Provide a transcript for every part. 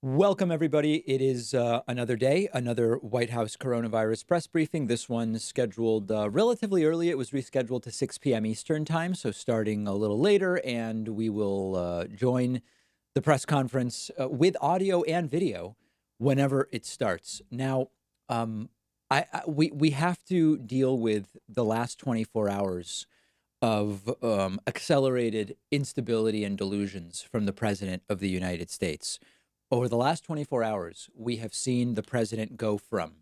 Welcome, everybody. It is another day, another White House coronavirus press briefing. This one scheduled relatively early. It was rescheduled to 6 p.m. Eastern time, so starting a little later, and we will join the press conference with audio and video whenever it starts. Now, we have to deal with the last 24 hours of accelerated instability and delusions from the President of the United States. Over the last 24 hours, we have seen the president go from,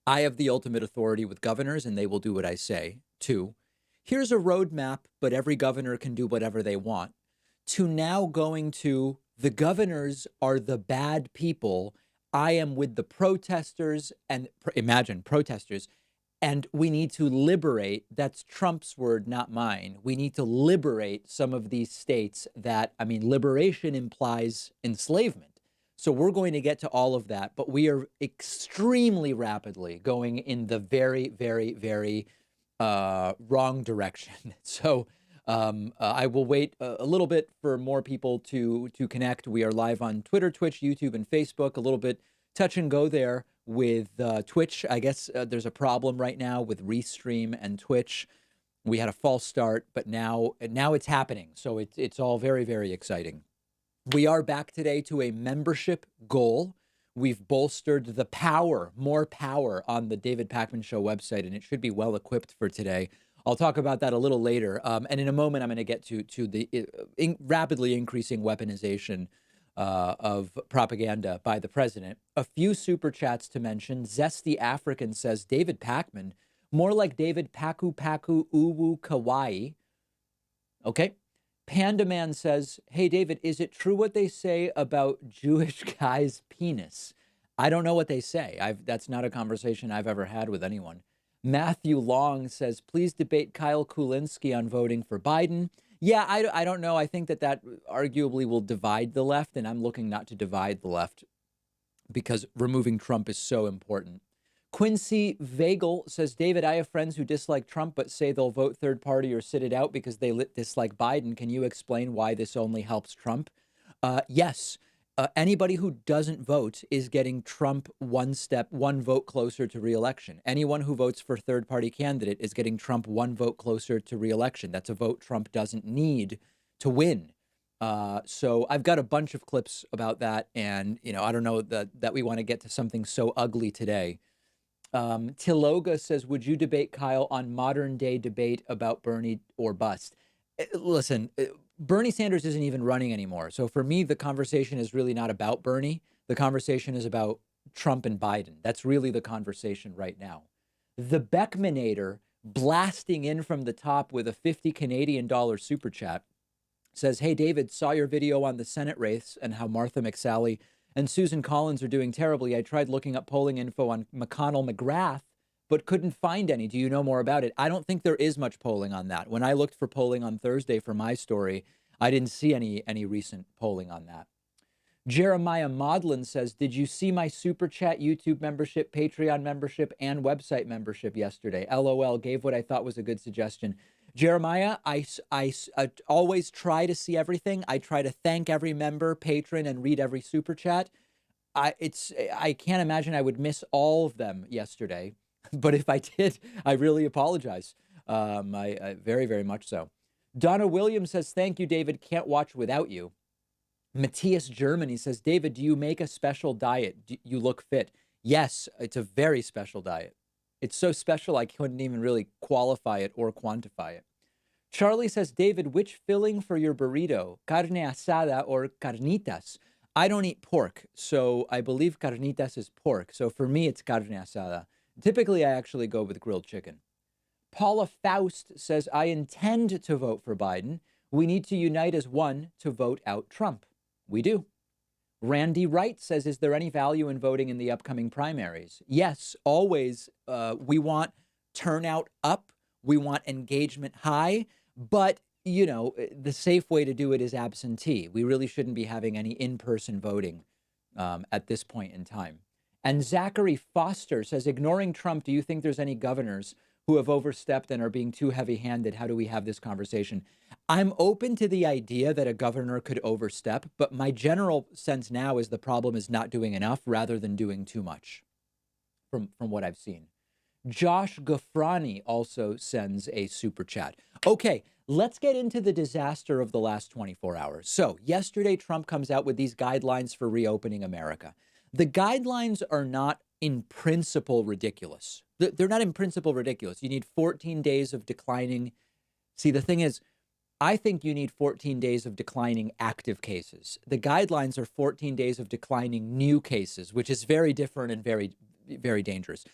I have the ultimate authority with governors and they will do what I say, to, here's a roadmap, but every governor can do whatever they want, to now going to, the governors are the bad people. I am with the protesters and imagine protesters. And we need to liberate, that's Trump's word, not mine. We need to liberate some of these states that, liberation implies enslavement. So we're going to get to all of that, but we are extremely rapidly going in the very, very, very wrong direction. So I will wait a little bit for more people to connect. We are live on Twitter, Twitch, YouTube, and Facebook. A little bit touch and go there with Twitch. I guess there's a problem right now with Restream and Twitch. We had a false start, but now it's happening. So it's all very, very exciting. We are back today to a membership goal. We've bolstered the power, more power on the David Pakman Show website, and it should be well equipped for today. I'll talk about that a little later. And in a moment, I'm going to get to the rapidly increasing weaponization of propaganda by the president. A few super chats to mention. Zesty African says, David Pakman, more like David Paku Paku Uwu Kawaii. Okay. Panda Man says, hey, David, is it true what they say about Jewish guy's penis? I don't know what they say. That's not a conversation I've ever had with anyone. Matthew Long says, please debate Kyle Kulinski on voting for Biden. Yeah, I don't know. I think that arguably will divide the left, and I'm looking not to divide the left because removing Trump is so important. Quincy Vagel says, David, I have friends who dislike Trump but say they'll vote third party or sit it out because they dislike Biden. Can you explain why this only helps Trump? Yes. Anybody who doesn't vote is getting Trump one vote closer to reelection. Anyone who votes for third party candidate is getting Trump one vote closer to reelection. That's a vote Trump doesn't need to win. So I've got a bunch of clips about that. And, I don't know that we want to get to something so ugly today. Tiloga says, would you debate Kyle on modern day debate about Bernie or bust? Listen, Bernie Sanders isn't even running anymore. So for me, the conversation is really not about Bernie. The conversation is about Trump and Biden. That's really the conversation right now. The Beckmanator blasting in from the top with a 50 Canadian dollar super chat says, hey, David, saw your video on the Senate race and how Martha McSally and Susan Collins are doing terribly. I tried looking up polling info on McConnell McGrath, but couldn't find any. Do you know more about it? I don't think there is much polling on that. When I looked for polling on Thursday for my story, I didn't see any recent polling on that. Jeremiah Maudlin says, did you see my Super Chat, YouTube membership, Patreon membership, and website membership yesterday? LOL, gave what I thought was a good suggestion. Jeremiah, I always try to see everything. I try to thank every member, patron, and read every Super Chat. I can't imagine I would miss all of them yesterday. But if I did, I really apologize. I very, very much so. Donna Williams says, thank you, David. Can't watch without you. Matthias Germany says, David, do you make a special diet? You look fit. Yes, it's a very special diet. It's so special I couldn't even really qualify it or quantify it. Charlie says, David, which filling for your burrito? Carne asada or carnitas? I don't eat pork, so I believe carnitas is pork. So for me, it's carne asada. Typically, I actually go with grilled chicken. Paula Faust says, I intend to vote for Biden. We need to unite as one to vote out Trump. We do. Randy Wright says, is there any value in voting in the upcoming primaries? Yes, always. We want turnout up. We want engagement high. But, the safe way to do it is absentee. We really shouldn't be having any in-person voting at this point in time. And Zachary Foster says, ignoring Trump, do you think there's any governors who have overstepped and are being too heavy-handed. How do we have this conversation? I'm open to the idea that a governor could overstep, but my general sense now is the problem is not doing enough rather than doing too much from what I've seen. Josh Gafrani also sends a super chat. Okay, let's get into the disaster of the last 24 hours. So yesterday, Trump comes out with these guidelines for reopening America. The guidelines are not in principle ridiculous. They're not in principle ridiculous. You need 14 days of declining. See, the thing is, I think you need 14 days of declining active cases. The guidelines are 14 days of declining new cases, which is very different and very, very dangerous.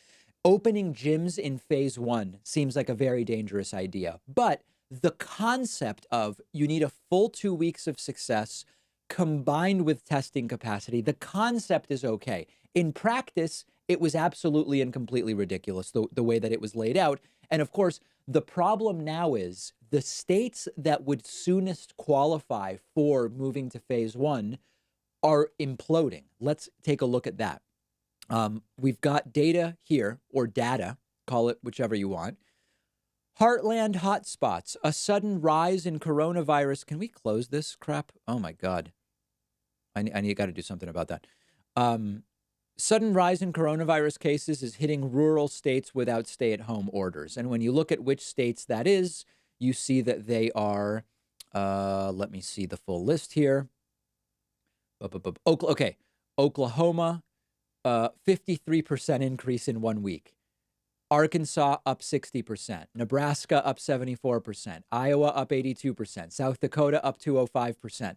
Opening gyms in phase one seems like a very dangerous idea, but the concept of you need a full 2 weeks of success combined with testing capacity, the concept is okay. In practice, it was absolutely and completely ridiculous, the way that it was laid out. And of course, the problem now is the states that would soonest qualify for moving to phase one are imploding. Let's take a look at that. We've got data here, or data, call it whichever you want. Heartland hotspots, a sudden rise in coronavirus. Can we close this crap? Oh my God. I got to do something about that. Sudden rise in coronavirus cases is hitting rural states without stay-at-home orders. And when you look at which states that is, you see that they are, let me see the full list here. Okay, Oklahoma, 53% increase in 1 week. Arkansas up 60%, Nebraska up 74%, Iowa up 82%, South Dakota up 205%.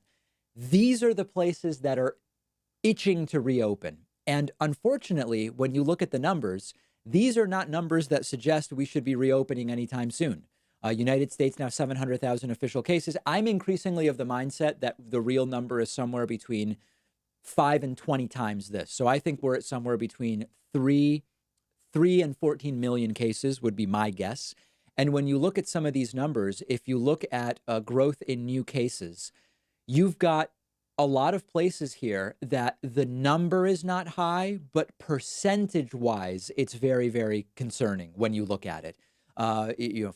These are the places that are itching to reopen. And unfortunately, when you look at the numbers, these are not numbers that suggest we should be reopening anytime soon. United States now 700,000 official cases. I'm increasingly of the mindset that the real number is somewhere between 5 and 20 times this. So I think we're at somewhere between 3 and 14 million cases would be my guess. And when you look at some of these numbers, if you look at growth in new cases, you've got a lot of places here that the number is not high, but percentage-wise, it's very, very concerning when you look at it.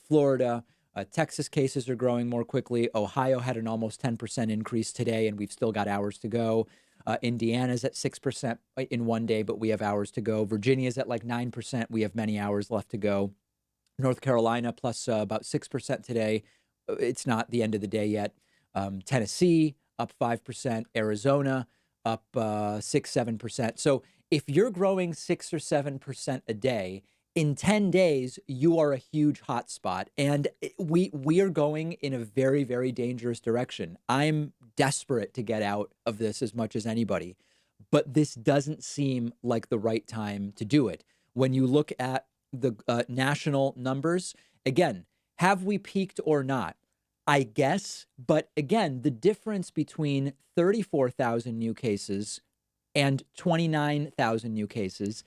Florida, Texas cases are growing more quickly. Ohio had an almost 10% increase today, and we've still got hours to go. Indiana's at 6% in 1 day, but we have hours to go. Virginia's at like 9%. We have many hours left to go. North Carolina plus about 6% today. It's not the end of the day yet. Tennessee up 5%. Arizona up 6-7%. So if you're growing 6 or 7% a day, in 10 days, you are a huge hotspot. And we are going in a very, very dangerous direction. I'm desperate to get out of this as much as anybody, but this doesn't seem like the right time to do it. When you look at the national numbers, again, have we peaked or not? I guess, but again, the difference between 34,000 new cases and 29,000 new cases,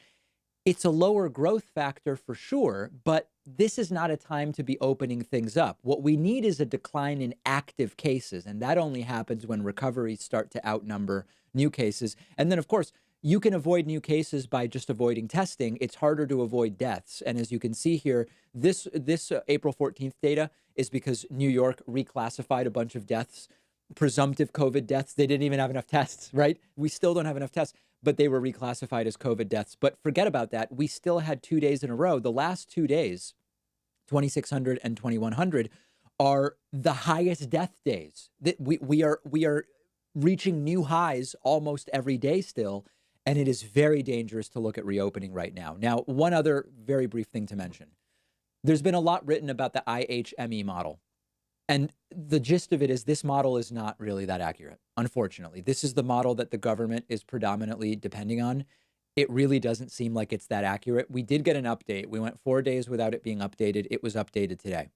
it's a lower growth factor for sure, but this is not a time to be opening things up. What we need is a decline in active cases, and that only happens when recoveries start to outnumber new cases. And then, of course, you can avoid new cases by just avoiding testing. It's harder to avoid deaths. And as you can see here, this April 14th data is because New York reclassified a bunch of deaths, presumptive COVID deaths. They didn't even have enough tests, right? We still don't have enough tests, but they were reclassified as COVID deaths. But forget about that. We still had 2 days in a row. The last 2 days, 2,600 and 2,100, are the highest death days. That we are reaching new highs almost every day still. And it is very dangerous to look at reopening right now. Now, one other very brief thing to mention. There's been a lot written about the IHME model. And the gist of it is this model is not really that accurate, unfortunately. This is the model that the government is predominantly depending on. It really doesn't seem like it's that accurate. We did get an update. We went 4 days without it being updated. It was updated today.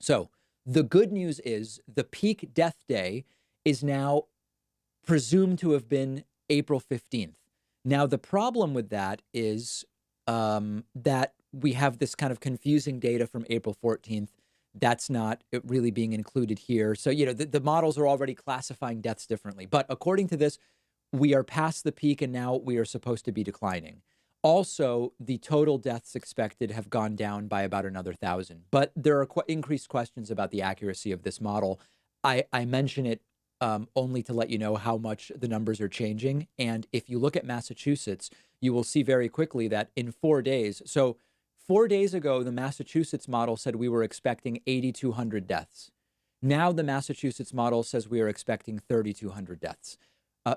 So the good news is the peak death day is now presumed to have been April 15th. Now, the problem with that is that we have this kind of confusing data from April 14th. That's not really being included here. So, the models are already classifying deaths differently. But according to this, we are past the peak and now we are supposed to be declining. Also, the total deaths expected have gone down by about another 1,000. But there are increased questions about the accuracy of this model. I mention it only to let you know how much the numbers are changing. And if you look at Massachusetts, you will see very quickly that in 4 days, so 4 days ago, the Massachusetts model said we were expecting 8,200 deaths. Now the Massachusetts model says we are expecting 3,200 deaths.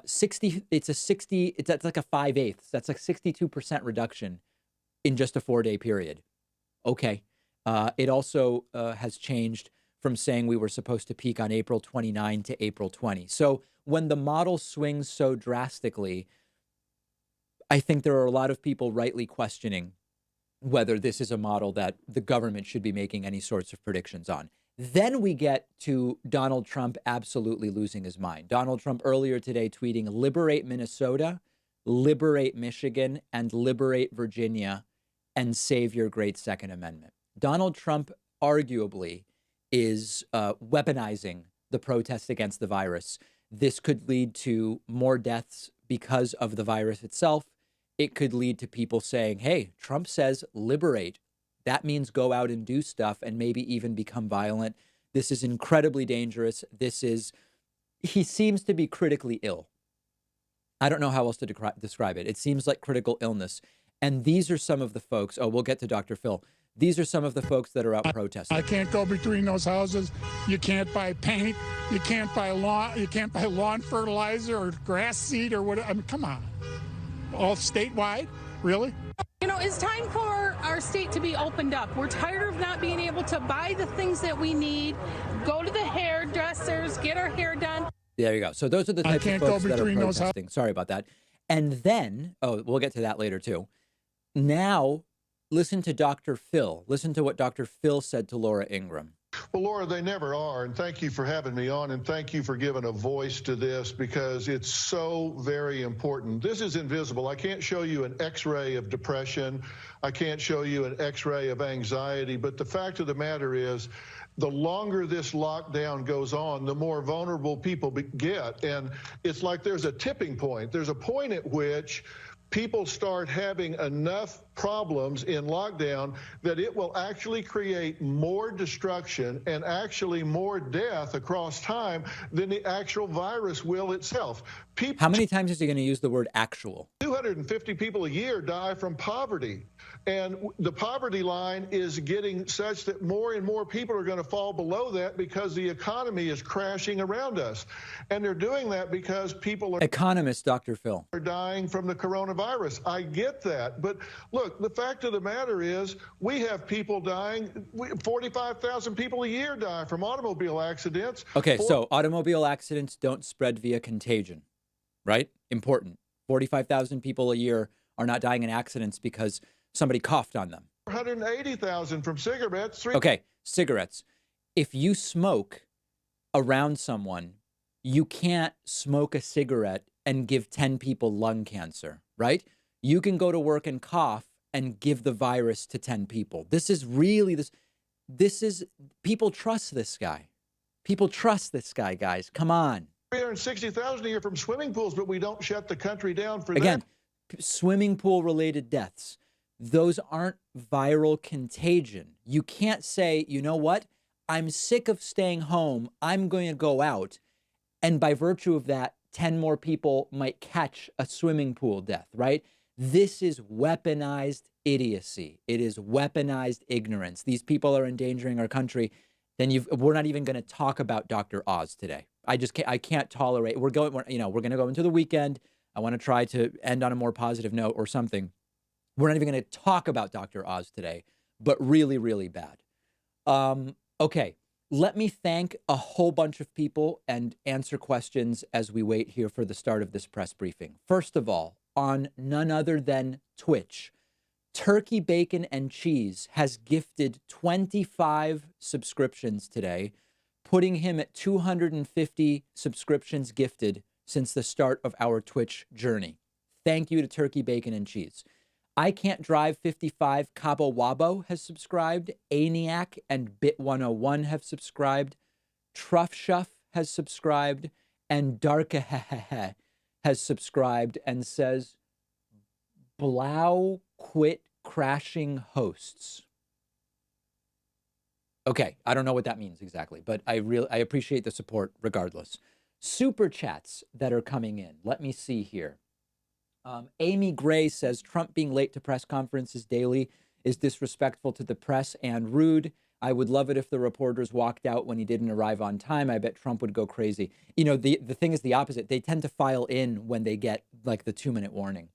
60, it's a 60, that's like a 5/8. That's like 62% reduction in just a 4-day period. Okay. It also has changed from saying we were supposed to peak on April 29 to April 20. So when the model swings so drastically, I think there are a lot of people rightly questioning whether this is a model that the government should be making any sorts of predictions on. Then we get to Donald Trump absolutely losing his mind. Donald Trump earlier today tweeting, liberate Minnesota, liberate Michigan, and liberate Virginia, and save your great Second Amendment. Donald Trump arguably is weaponizing the protest against the virus. This could lead to more deaths because of the virus itself. It could lead to people saying, hey, Trump says liberate. That means go out and do stuff and maybe even become violent. This is incredibly dangerous. He seems to be critically ill. I don't know how else to describe it. It seems like critical illness. And these are some of the folks, we'll get to Dr. Phil. These are some of the folks that are out protesting. I can't go between those houses. You can't buy paint. You can't buy lawn fertilizer or grass seed or whatever. I mean, come on. All statewide? Really? You know, it's time for our state to be opened up. We're tired of not being able to buy the things that we need, go to the hairdressers, get our hair done. There you go. So those are the types of folks that are protesting. Sorry about that. And then, we'll get to that later too. Now, listen to Dr. Phil. Listen to what Dr. Phil said to Laura Ingraham. Well, Laura, they never are. And thank you for having me on. And thank you for giving a voice to this because it's so very important. This is invisible. I can't show you an X-ray of depression. I can't show you an X-ray of anxiety. But the fact of the matter is, the longer this lockdown goes on, the more vulnerable people get. And it's like there's a tipping point. There's a point at which people start having enough problems in lockdown that it will actually create more destruction and actually more death across time than the actual virus will itself. How many times is he going to use the word actual? 250 people a year die from poverty. And the poverty line is getting such that more and more people are going to fall below that because the economy is crashing around us. And they're doing that because people are... Economist Dr. Phil. ...are dying from the coronavirus. I get that. But look, the fact of the matter is we have people dying. 45,000 people a year die from automobile accidents. Okay, so automobile accidents don't spread via contagion, right? Important. 45,000 people a year are not dying in accidents because somebody coughed on them. 180,000 from cigarettes. Okay, cigarettes. If you smoke around someone, you can't smoke a cigarette and give 10 people lung cancer, right? You can go to work and cough and give the virus to 10 people. This is really, people trust this guy. People trust this guy, guys. Come on. 360,000 a year from swimming pools, but we don't shut the country down for Again, that. Swimming pool related deaths. Those aren't viral contagion. You can't say, you know what? I'm sick of staying home. I'm going to go out. And by virtue of that, 10 more people might catch a swimming pool death, right? This is weaponized idiocy. It is weaponized ignorance. These people are endangering our country. Then we're not even going to talk about Dr. Oz today. I can't tolerate. We're going to go into the weekend. I want to try to end on a more positive note or something. We're not even going to talk about Dr. Oz today, but really, really bad. Okay, let me thank a whole bunch of people and answer questions as we wait here for the start of this press briefing. First of all, on none other than Twitch, Turkey Bacon and Cheese has gifted 25 subscriptions today, putting him at 250 subscriptions gifted since the start of our Twitch journey. Thank you to Turkey Bacon and Cheese. I Can't Drive 55 Cabo Wabo has subscribed. Aniac and Bit101 have subscribed. Truff Shuff has subscribed. And Darkahehehe has subscribed and says, Blau quit crashing hosts. Okay, I don't know what that means exactly, but I appreciate the support regardless. Super chats that are coming in. Let me see here. Amy Gray says Trump being late to press conferences daily is disrespectful to the press and rude. I would love it if the reporters walked out when he didn't arrive on time. I bet Trump would go crazy. You know, the thing is the opposite. They tend to file in when they get like the 2-minute warning.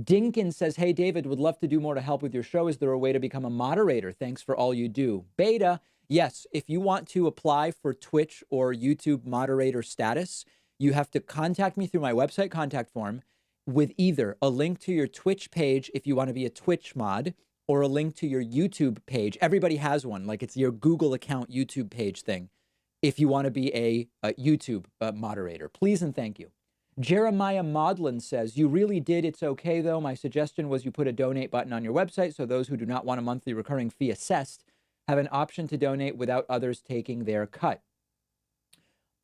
Dinkin says, hey, David, would love to do more to help with your show. Is there a way to become a moderator? Thanks for all you do. Beta, yes. If you want to apply for Twitch or YouTube moderator status, you have to contact me through my website contact form with either a link to your Twitch page if you want to be a Twitch mod, or a link to your YouTube page. Everybody has one, like it's your Google account YouTube page thing, if you want to be a YouTube moderator. Please and thank you. Jeremiah Maudlin says, you really did. It's okay, though. My suggestion was you put a donate button on your website so those who do not want a monthly recurring fee assessed have an option to donate without others taking their cut.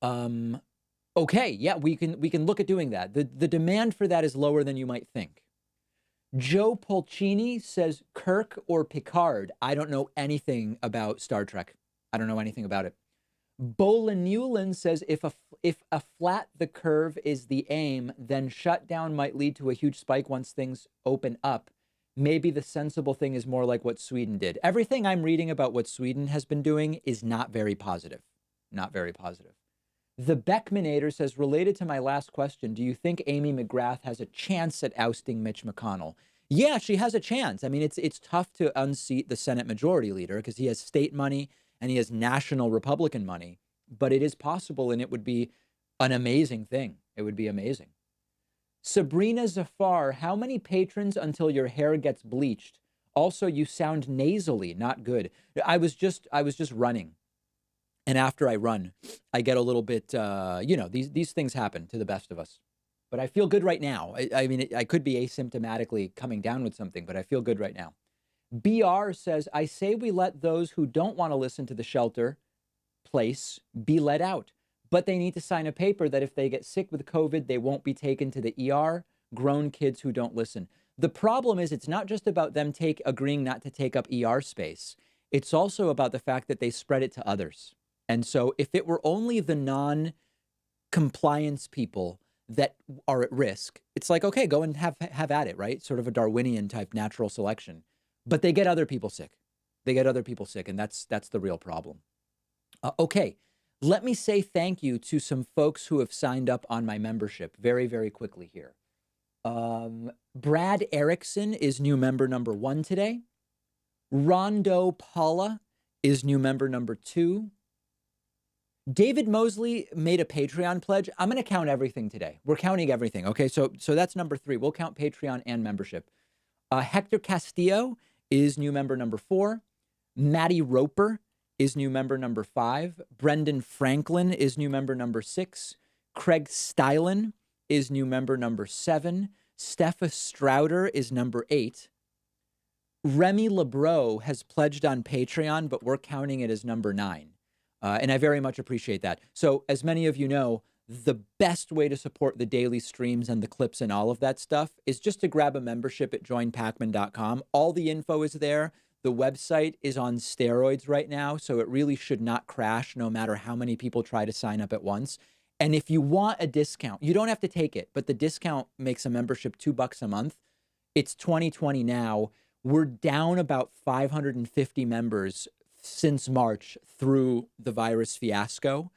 Okay, yeah, we can look at doing that. The demand for that is lower than you might think. Joe Polcini says Kirk or Picard. I don't know anything about Star Trek. I don't know anything about it. Bola Newland says if a flat the curve is the aim, then shutdown might lead to a huge spike once things open up. Maybe the sensible thing is more like what Sweden did. Everything I'm reading about what Sweden has been doing is not very positive. Not very positive. The Beckmanator says, related to my last question, do you think Amy McGrath has a chance at ousting Mitch McConnell? Yeah, she has a chance. I mean, it's tough to unseat the Senate Majority Leader because he has state money and he has national Republican money, but it is possible, and it would be an amazing thing. It would be amazing. Sabrina Zafar, how many patrons until your hair gets bleached? Also, you sound nasally, not good. I was just running. And after I run, I get a little bit, these things happen to the best of us. But I feel good right now. I mean, I could be asymptomatically coming down with something, but I feel good right now. BR says, I say we let those who don't want to listen to the shelter place be let out, but they need to sign a paper that if they get sick with COVID, they won't be taken to the ER. Grown kids who don't listen. The problem is it's not just about them agreeing not to take up ER space. It's also about the fact that they spread it to others. And so if it were only the non-compliance people that are at risk, it's like, okay, go and have at it, right? Sort of a Darwinian type natural selection. But they get other people sick. They get other people sick, and that's the real problem. Okay, let me say thank you to some folks who have signed up on my membership very, very quickly here. Brad Erickson is new member number 1 today. Rondo Paula is new member number 2. David Mosley made a Patreon pledge. I'm going to count everything today. We're counting everything. Okay, so that's number 3. We'll count Patreon and membership. Hector Castillo is new member number 4. Maddie Roper is new member number 5. Brendan Franklin is new member number 6. Craig Stylen is new member number 7. Steffa Strouder is number 8. Remy Lebreau has pledged on Patreon, but we're counting it as number 9. And I very much appreciate that. So as many of you know, the best way to support the daily streams and the clips and all of that stuff is just to grab a membership at joinpacman.com. All the info is there. The website is on steroids right now, so it really should not crash no matter how many people try to sign up at once. And if you want a discount, you don't have to take it, but the discount makes a membership $2 a month. It's 2020 now. We're down about 550 members since March through the virus fiasco.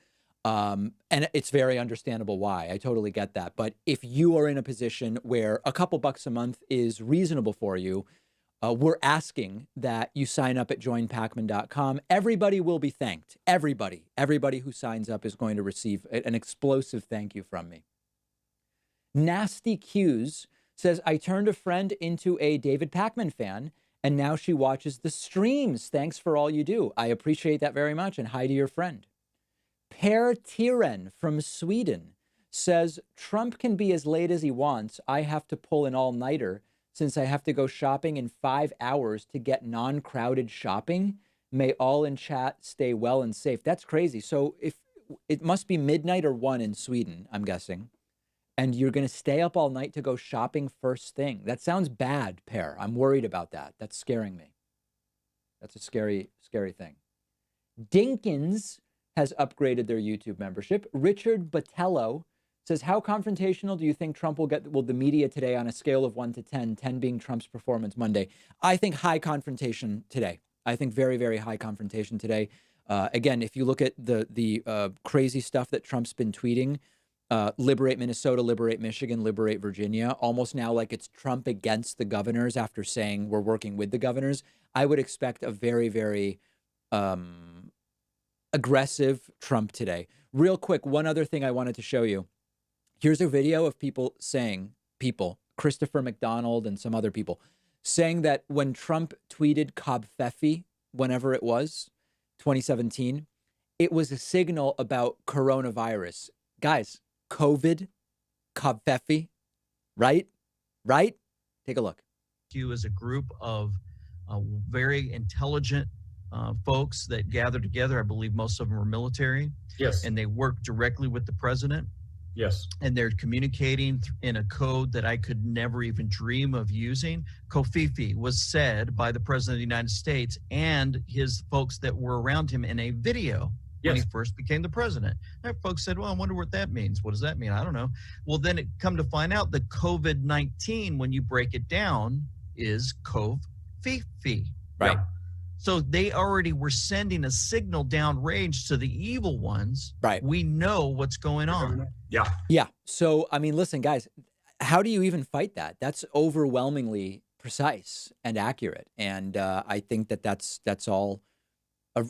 And it's very understandable why. I totally get that. But if you are in a position where a couple bucks a month is reasonable for you, we're asking that you sign up at joinpacman.com. Everybody will be thanked. Everybody who signs up is going to receive an explosive thank you from me. Nasty Q's says, I turned a friend into a David Pakman fan, and now she watches the streams. Thanks for all you do. I appreciate that very much, and hi to your friend. Per Tiren from Sweden says, Trump can be as late as he wants. I have to pull an all-nighter since I have to go shopping in 5 hours to get non-crowded shopping. May all in chat stay well and safe. That's crazy. So if it must be midnight or 1 in Sweden, I'm guessing. and you're going to stay up all night to go shopping first thing. That sounds bad, Pear. I'm worried about that. That's scaring me. That's a scary, scary thing. Dinkins has upgraded their YouTube membership. Richard Botello says, how confrontational do you think Trump will get the media today on a scale of 1 to 10, 10 being Trump's performance Monday? I think high confrontation today. I think very, very high confrontation today. Again, if you look at the crazy stuff that Trump's been tweeting, liberate Minnesota, liberate Michigan, liberate Virginia, almost now like it's Trump against the governors after saying we're working with the governors, I would expect a very, very aggressive Trump today. Real quick, one other thing I wanted to show you. Here's a video of people, Christopher McDonald and some other people, saying that when Trump tweeted Covfefe, whenever it was, 2017, it was a signal about coronavirus. Guys, COVID, Covfefe, right? Right? Take a look. You as a group of very intelligent folks that gathered together. I believe most of them were military. Yes. And they work directly with the president. Yes. And they're communicating in a code that I could never even dream of using. Covfefe was said by the president of the United States and his folks that were around him in a video when he first became the president. And folks said, well, I wonder what that means. What does that mean? I don't know. Well, then it come to find out the COVID-19, when you break it down, is Covfefe. Right. Yeah. So they already were sending a signal downrange to the evil ones. Right. We know what's going on. Yeah. Yeah. So, I mean, listen, guys, how do you even fight that? That's overwhelmingly precise and accurate. And I think that that's all.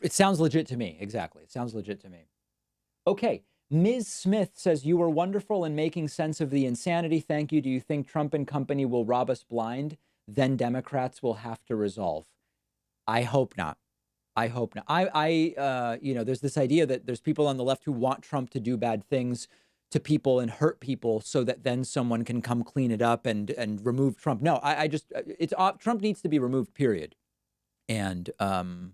It sounds legit to me. Exactly. It sounds legit to me. Okay. Ms. Smith says, you were wonderful in making sense of the insanity. Thank you. Do you think Trump and company will rob us blind? Then Democrats will have to resolve. I hope not. I hope not. There's this idea that there's people on the left who want Trump to do bad things to people and hurt people so that then someone can come clean it up and remove Trump. No, Trump needs to be removed, period. And the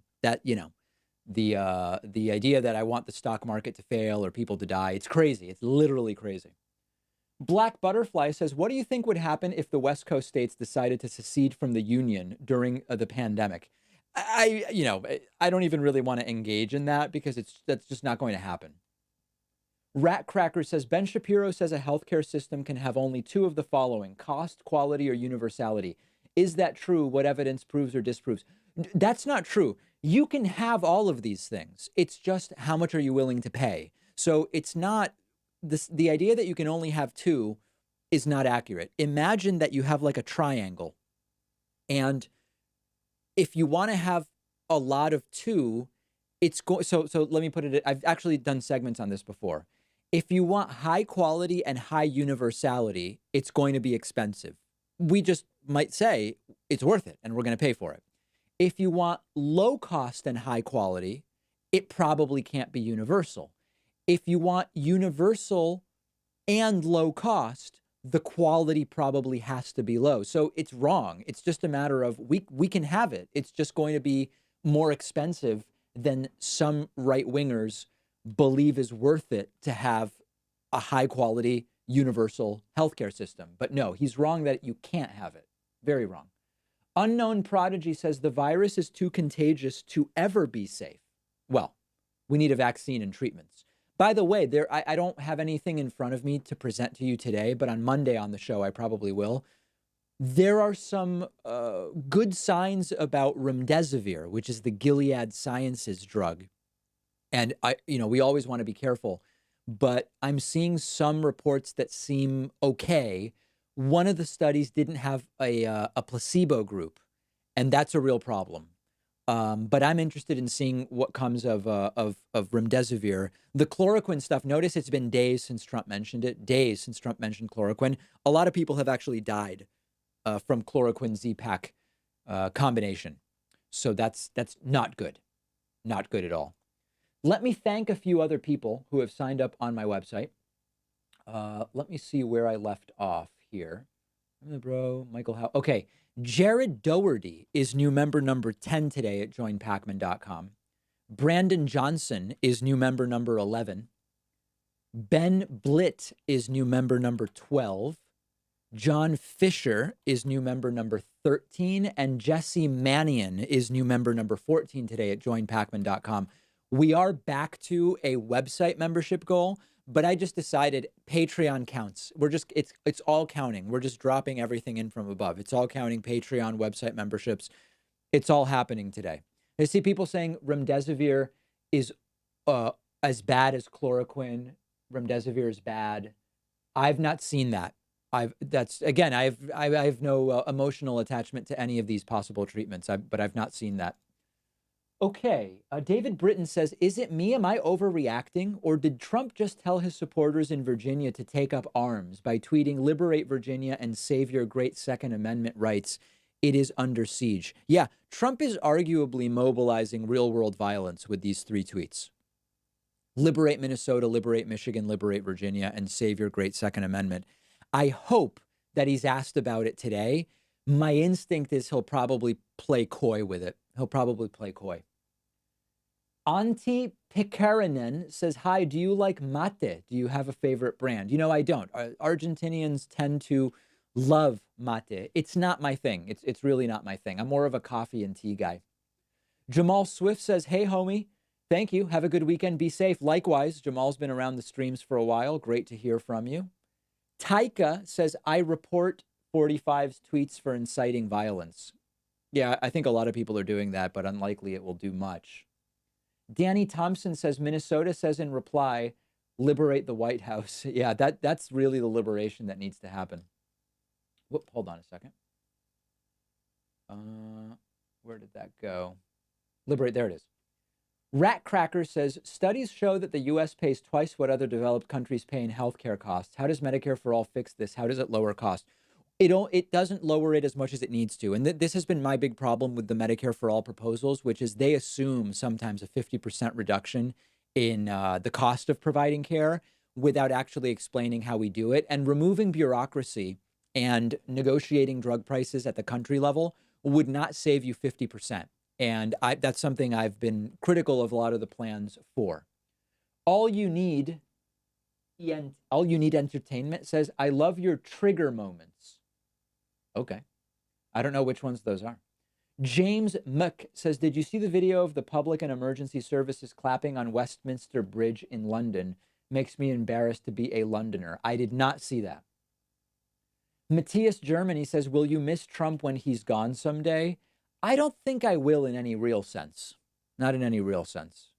idea that I want the stock market to fail or people to die, it's crazy. It's literally crazy. Black Butterfly says, what do you think would happen if the West Coast states decided to secede from the Union during the pandemic? I don't even really want to engage in that because that's just not going to happen. Rat Cracker says, Ben Shapiro says a healthcare system can have only two of the following: cost, quality, or universality. Is that true? What evidence proves or disproves? That's not true. You can have all of these things. It's just how much are you willing to pay? So it's not the idea that you can only have two is not accurate. Imagine that you have like a triangle, and if you want to have a lot of two, it's going. So let me put it. I've actually done segments on this before. If you want high quality and high universality, it's going to be expensive. We just might say it's worth it, and we're going to pay for it. If you want low cost and high quality, it probably can't be universal. If you want universal and low cost, the quality probably has to be low. So it's wrong. It's just a matter of we can have it. It's just going to be more expensive than some right wingers believe is worth it to have a high quality universal healthcare system. But no, he's wrong that you can't have it. Very wrong. Unknown Prodigy says the virus is too contagious to ever be safe. Well, we need a vaccine and treatments. By the way, I don't have anything in front of me to present to you today, but on Monday on the show, I probably will. There are some good signs about remdesivir, which is the Gilead Sciences drug. And we always want to be careful, but I'm seeing some reports that seem okay. One of the studies didn't have a placebo group, and that's a real problem. But I'm interested in seeing what comes of remdesivir. The chloroquine stuff, notice it's been days since Trump mentioned it, days since Trump mentioned chloroquine. A lot of people have actually died from chloroquine Z-Pak combination. So that's not good. Not good at all. Let me thank a few other people who have signed up on my website. Let me see where I left off here. Bro, Michael Howe. Okay. Jared Doherty is new member number 10 today at joinpacman.com. Brandon Johnson is new member number 11. Ben Blitt is new member number 12. John Fisher is new member number 13. And Jesse Mannion is new member number 14 today at joinpacman.com. We are back to a website membership goal, but I just decided Patreon counts. It's all counting. We're just dropping everything in from above. It's all counting Patreon website memberships. It's all happening today. I see people saying remdesivir is as bad as chloroquine. Remdesivir is bad. I've not seen that. I have no emotional attachment to any of these possible treatments, but I've not seen that. Okay, David Britton says, is it me? Am I overreacting? Or did Trump just tell his supporters in Virginia to take up arms by tweeting, liberate Virginia and save your great Second Amendment rights? It is under siege. Yeah, Trump is arguably mobilizing real world violence with these 3 tweets. Liberate Minnesota, liberate Michigan, liberate Virginia, and save your great Second Amendment. I hope that he's asked about it today. My instinct is he'll probably play coy with it. He'll probably play coy. Antti Pikarinen says, hi, do you like mate? Do you have a favorite brand? You know, I don't. Argentinians tend to love mate. It's not my thing. It's really not my thing. I'm more of a coffee and tea guy. Jamal Swift says, hey, homie, thank you. Have a good weekend. Be safe. Likewise, Jamal's been around the streams for a while. Great to hear from you. Taika says, I report 45's tweets for inciting violence. Yeah, I think a lot of people are doing that, but unlikely it will do much. Danny Thompson says, Minnesota says in reply, liberate the White House. Yeah, that's really the liberation that needs to happen. Whoop, hold on a second. Where did that go? Liberate, there it is. Rat Cracker says, studies show that the U.S. pays twice what other developed countries pay in healthcare costs. How does Medicare for All fix this? How does it lower cost? It doesn't lower it as much as it needs to. And this has been my big problem with the Medicare for All proposals, which is they assume sometimes a 50% reduction in the cost of providing care without actually explaining how we do it. And removing bureaucracy and negotiating drug prices at the country level would not save you 50%. And that's something I've been critical of a lot of the plans for. All you need entertainment says, I love your trigger moments. Okay. I don't know which ones those are. James Muck says, did you see the video of the public and emergency services clapping on Westminster Bridge in London? Makes me embarrassed to be a Londoner. I did not see that. Matthias Germany says, will you miss Trump when he's gone someday? I don't think I will in any real sense. Not in any real sense.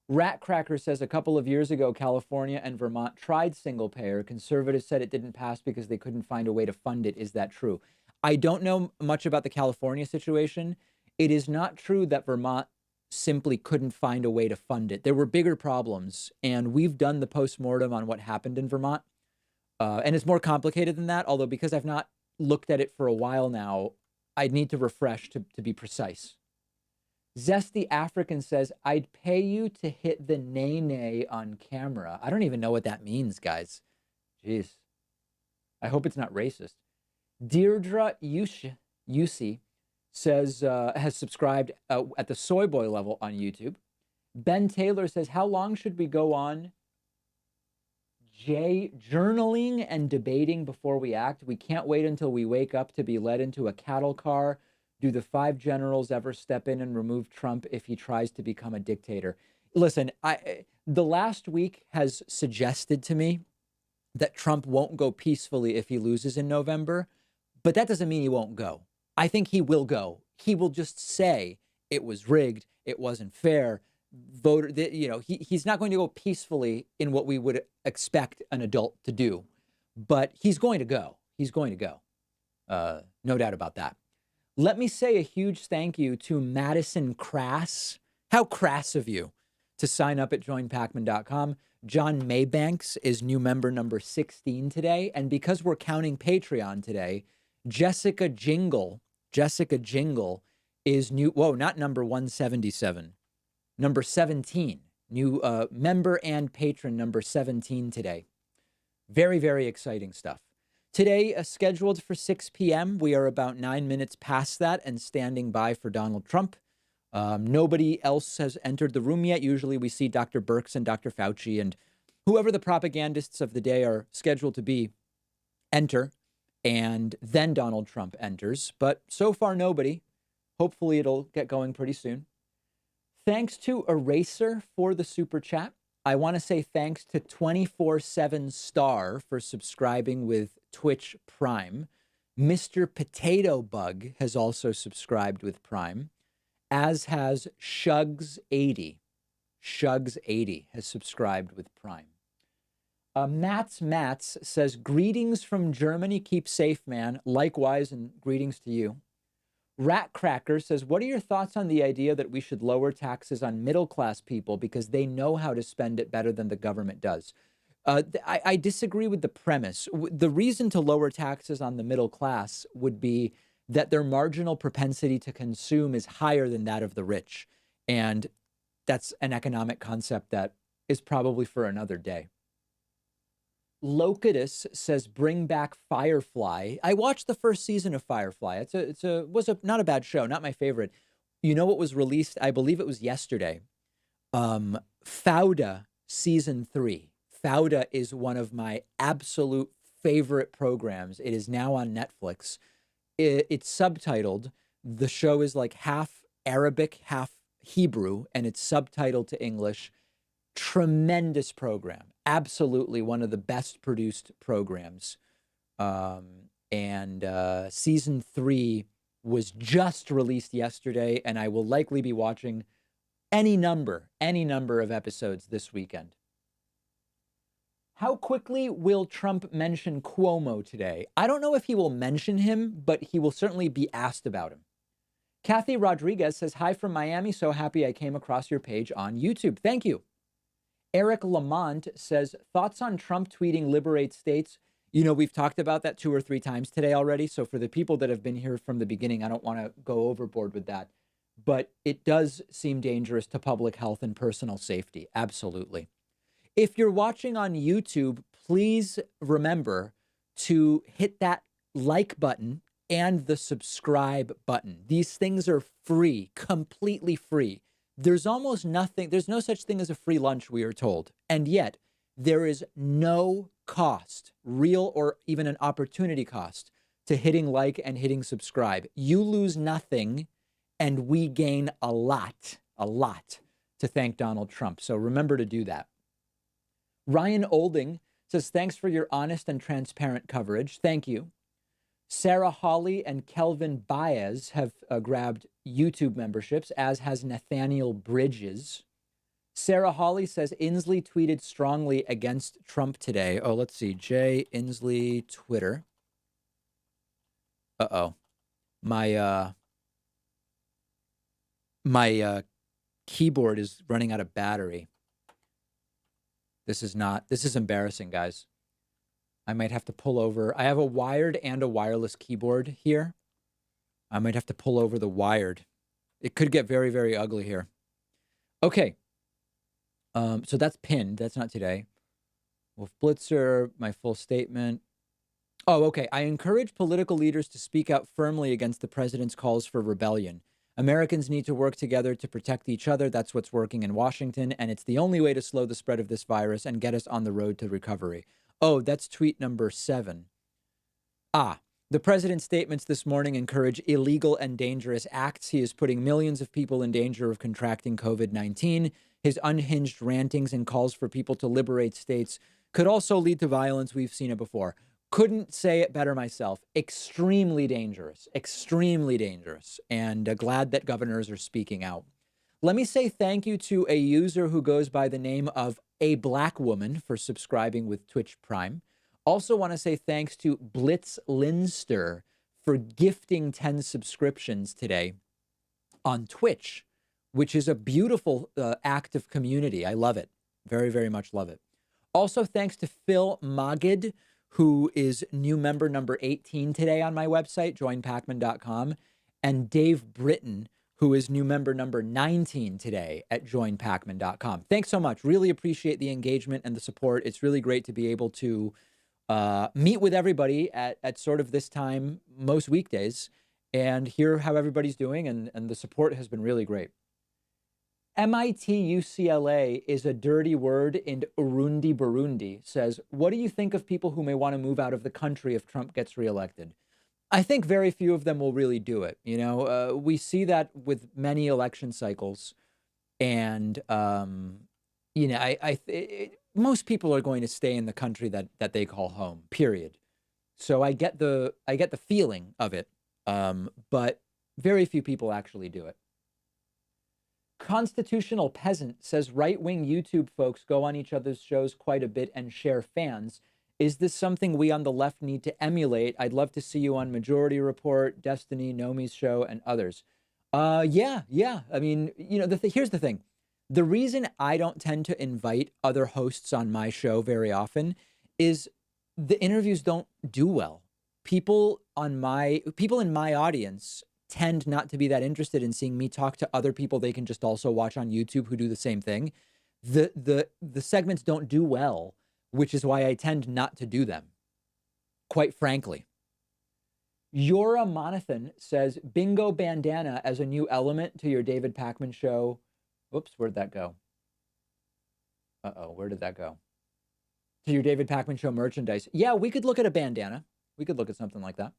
Rat Cracker says, a couple of years ago, California and Vermont tried single payer. Conservatives said it didn't pass because they couldn't find a way to fund it. Is that true? I don't know much about the California situation. It is not true that Vermont simply couldn't find a way to fund it. There were bigger problems, and we've done the postmortem on what happened in Vermont. And it's more complicated than that, although because I've not looked at it for a while now, I'd need to refresh to be precise. Zesty African says, I'd pay you to hit the nay-nay on camera. I don't even know what that means, guys. Jeez. I hope it's not racist. Deirdre Yusi says, has subscribed at the Soy Boy level on YouTube. Ben Taylor says, how long should we go on journaling and debating before we act? We can't wait until we wake up to be led into a cattle car. Do the 5 generals ever step in and remove Trump if he tries to become a dictator? Listen, the last week has suggested to me that Trump won't go peacefully if he loses in November, but that doesn't mean he won't go. I think he will go. He will just say it was rigged, it wasn't fair. He's not going to go peacefully in what we would expect an adult to do, but he's going to go. He's going to go. No doubt about that. Let me say a huge thank you to Madison Crass. How crass of you to sign up at joinpacman.com. John Maybanks is new member number 16 today. And because we're counting Patreon today, Jessica Jingle is new. Whoa, not number 177. Number 17, new member and patron number 17 today. Very, very exciting stuff. Today, scheduled for 6 p.m. We are about 9 minutes past that and standing by for Donald Trump. Nobody else has entered the room yet. Usually we see Dr. Birx and Dr. Fauci and whoever the propagandists of the day are scheduled to be enter, and then Donald Trump enters. But so far, nobody. Hopefully, it'll get going pretty soon. Thanks to Eraser for the super chat. I want to say thanks to 24/7 Star for subscribing with Twitch Prime. Mr. Potato Bug has also subscribed with Prime, as has Shugs80. Shugs80 has subscribed with Prime. Mats says, greetings from Germany. Keep safe, man. Likewise, and greetings to you. Rat Cracker says, what are your thoughts on the idea that we should lower taxes on middle-class people because they know how to spend it better than the government does? I disagree with the premise. The reason to lower taxes on the middle class would be that their marginal propensity to consume is higher than that of the rich. And that's an economic concept that is probably for another day. Locatus says, bring back Firefly. I watched the first season of Firefly. Was not a bad show, not my favorite. You know what was released? I believe it was yesterday. Fauda season 3. Fauda is one of my absolute favorite programs. It is now on Netflix. It's subtitled. The show is like half Arabic, half Hebrew, and it's subtitled to English. Tremendous program. Absolutely one of the best produced programs. Season 3 was just released yesterday, and I will likely be watching any number of episodes this weekend. How quickly will Trump mention Cuomo today? I don't know if he will mention him, but he will certainly be asked about him. Kathy Rodriguez says, hi from Miami. So happy I came across your page on YouTube. Thank you. Eric Lamont says, thoughts on Trump tweeting liberate states? You know, we've talked about that 2 or 3 times today already. So for the people that have been here from the beginning, I don't want to go overboard with that. But it does seem dangerous to public health and personal safety. Absolutely. If you're watching on YouTube, please remember to hit that like button and the subscribe button. These things are free, completely free. There's almost nothing, there's no such thing as a free lunch, we are told. And yet, there is no cost, real or even an opportunity cost, to hitting like and hitting subscribe. You lose nothing, and we gain a lot to thank Donald Trump. So remember to do that. Ryan Olding says, thanks for your honest and transparent coverage. Thank you. Sarah Hawley and Kelvin Baez have grabbed YouTube memberships, as has Nathaniel Bridges. Sarah Hawley says, Inslee tweeted strongly against Trump today. Oh, let's see. Jay Inslee, Twitter. Uh-oh. My keyboard is running out of battery. This is embarrassing, guys. I might have to pull over. I have a wired and a wireless keyboard here. I might have to pull over the wired. It could get very, very ugly here. Okay. So that's pinned. That's not today. Wolf Blitzer, my full statement. Oh, okay. I encourage political leaders to speak out firmly against the president's calls for rebellion. Americans need to work together to protect each other. That's what's working in Washington, and it's the only way to slow the spread of this virus and get us on the road to recovery. Oh, that's tweet number 7. The president's statements this morning encourage illegal and dangerous acts. He is putting millions of people in danger of contracting COVID-19. His unhinged rantings and calls for people to liberate states could also lead to violence. We've seen it before. Couldn't say it better myself. Extremely dangerous, and glad that governors are speaking out. Let me say thank you to a user who goes by the name of A Black Woman for subscribing with Twitch Prime. Also want to say thanks to Blitz Linster for gifting 10 subscriptions today on Twitch, which is a beautiful act of community. I love it. Very, very much love it. Also, thanks to Phil Magid, who is new member number 18 today on my website, joinpacman.com, and Dave Britton, who is new member number 19 today at joinpacman.com. Thanks so much. Really appreciate the engagement and the support. It's really great to be able to meet with everybody at sort of this time most weekdays and hear how everybody's doing, and the support has been really great. MIT UCLA is a dirty word in Urundi, Burundi, says, what do you think of people who may want to move out of the country if Trump gets reelected? I think very few of them will really do it. You know, we see that with many election cycles. And, you know, most people are going to stay in the country that they call home, period. So I get the feeling of it, but very few people actually do it. Constitutional Peasant says right-wing YouTube folks go on each other's shows quite a bit and share fans. Is this something we on the left need to emulate? I'd love to see you on Majority Report, Destiny, Nomi's show, and others. Yeah. I mean, you know, here's the thing. The reason I don't tend to invite other hosts on my show very often is the interviews don't do well. People in my audience tend not to be that interested in seeing me talk to other people they can just also watch on YouTube who do the same thing. The segments don't do well, which is why I tend not to do them, quite frankly. Yora Monathan says, bingo bandana as a new element to your David Pakman show. Whoops, where'd that go? Uh-oh, where did that go? To your David Pakman show merchandise. Yeah, we could look at a bandana. We could look at something like that.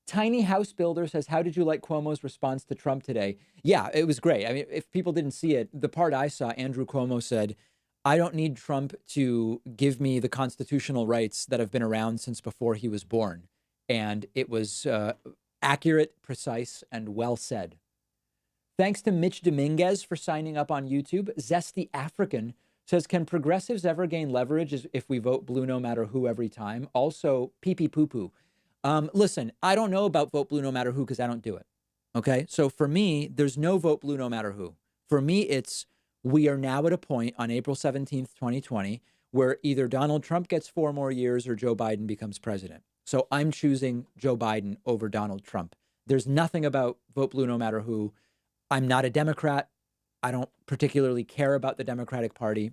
Tiny House Builder says, how did you like Cuomo's response to Trump today? Yeah, it was great. I mean, if people didn't see it, the part I saw, Andrew Cuomo said, I don't need Trump to give me the constitutional rights that have been around since before he was born. And it was accurate, precise, and well said. Thanks to Mitch Dominguez for signing up on YouTube. Zesty African says, can progressives ever gain leverage if we vote blue no matter who every time? Also, pee-pee poo-poo. Listen, I don't know about vote blue no matter who because I don't do it. Okay, so for me, there's no vote blue no matter who. For me, it's we are now at a point on April 17th, 2020, where either Donald Trump gets 4 more years or Joe Biden becomes president. So I'm choosing Joe Biden over Donald Trump. There's nothing about vote blue no matter who. I'm not a Democrat. I don't particularly care about the Democratic Party,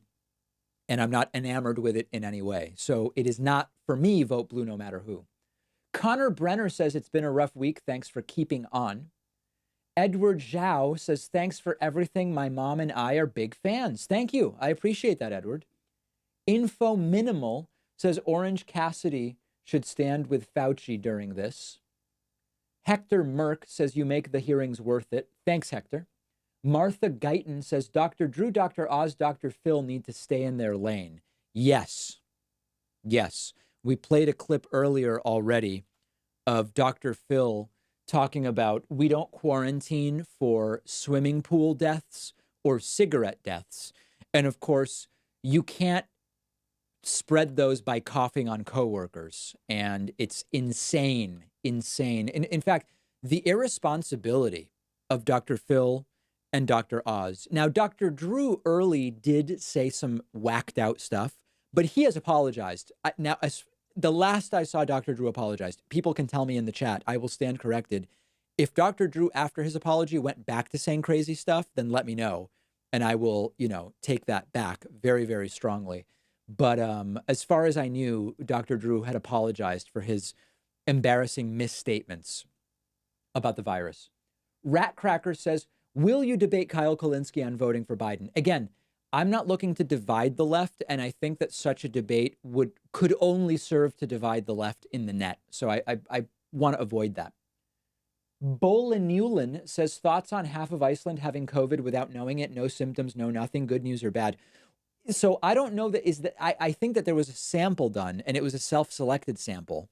and I'm not enamored with it in any way. So it is not, for me, vote blue no matter who. Connor Brenner says it's been a rough week. Thanks for keeping on. Edward Zhao says, thanks for everything. My mom and I are big fans. Thank you. I appreciate that, Edward. Info Minimal says Orange Cassidy should stand with Fauci during this. Hector Merck says you make the hearings worth it. Thanks, Hector. Martha Guyton says Dr. Drew, Dr. Oz, Dr. Phil need to stay in their lane. Yes. We played a clip earlier already of Dr. Phil talking about we don't quarantine for swimming pool deaths or cigarette deaths. And of course, you can't spread those by coughing on coworkers. And it's insane. In fact, the irresponsibility of Dr. Phil and Dr. Oz. Now, Dr. Drew early did say some whacked out stuff, but he has apologized. The last I saw Dr. Drew apologized. People can tell me in the chat. I will stand corrected. If Dr. Drew, after his apology, went back to saying crazy stuff, then let me know. And I will, take that back very, very strongly. But as far as I knew, Dr. Drew had apologized for his embarrassing misstatements about the virus. Ratcracker says, will you debate Kyle Kulinski on voting for Biden? Again, I'm not looking to divide the left, and I think that such a debate could only serve to divide the left in the net. So I want to avoid that. Bolin Newland says, thoughts on half of Iceland having COVID without knowing it, no symptoms, no nothing, good news or bad. So I don't know I think that there was a sample done, and it was a self-selected sample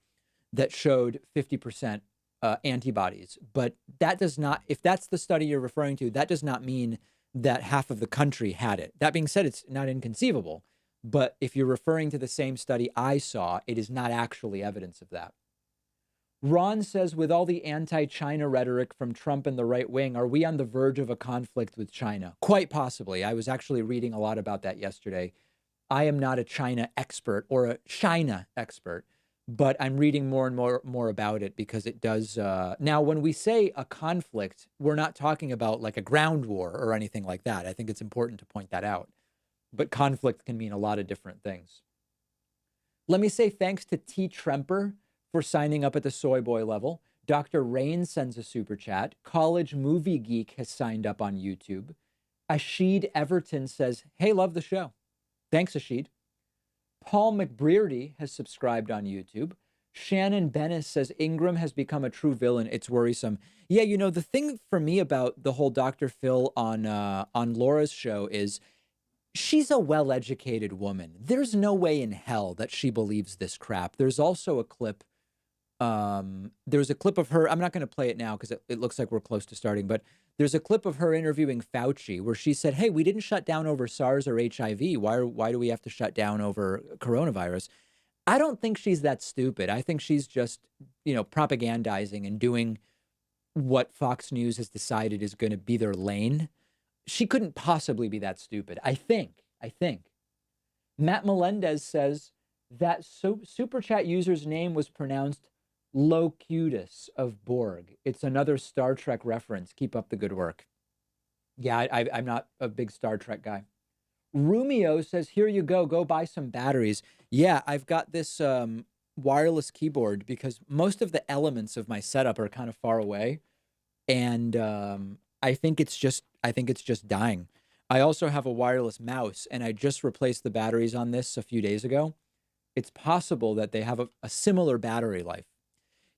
that showed 50% antibodies. But that does not, if that's the study you're referring to, that does not mean that half of the country had it. That being said, it's not inconceivable. But if you're referring to the same study I saw, it is not actually evidence of that. Ron says, with all the anti-China rhetoric from Trump and the right wing, are we on the verge of a conflict with China? Quite possibly. I was actually reading a lot about that yesterday. I am not a China expert or a China expert, but I'm reading more and more about it because it does. Now, when we say a conflict, we're not talking about like a ground war or anything like that. I think it's important to point that out. But conflict can mean a lot of different things. Let me say thanks to T. Tremper for signing up at the soy boy level. Dr. Rain sends a super chat. College Movie Geek has signed up on YouTube. Ashid Everton says, hey, love the show. Thanks, Ashid. Paul McBrearty has subscribed on YouTube. Shannon Bennis says, Ingram has become a true villain. It's worrisome. Yeah, you know, the thing for me about the whole Dr. Phil on Laura's show is she's a well-educated woman. There's no way in hell that she believes this crap. There's also a clip. There's a clip of her. I'm not going to play it now because it looks like we're close to starting, but there's a clip of her interviewing Fauci where she said, hey, we didn't shut down over SARS or HIV. Why do we have to shut down over coronavirus? I don't think she's that stupid. I think she's just, you know, propagandizing and doing what Fox News has decided is going to be their lane. She couldn't possibly be that stupid. I think. Matt Melendez says that Super Chat user's name was pronounced Locutus of Borg. It's another Star Trek reference. Keep up the good work. Yeah, I'm not a big Star Trek guy. Rumio says, here you go. Go buy some batteries. Yeah, I've got this wireless keyboard because most of the elements of my setup are kind of far away. And I think it's just dying. I also have a wireless mouse, and I just replaced the batteries on this a few days ago. It's possible that they have a similar battery life.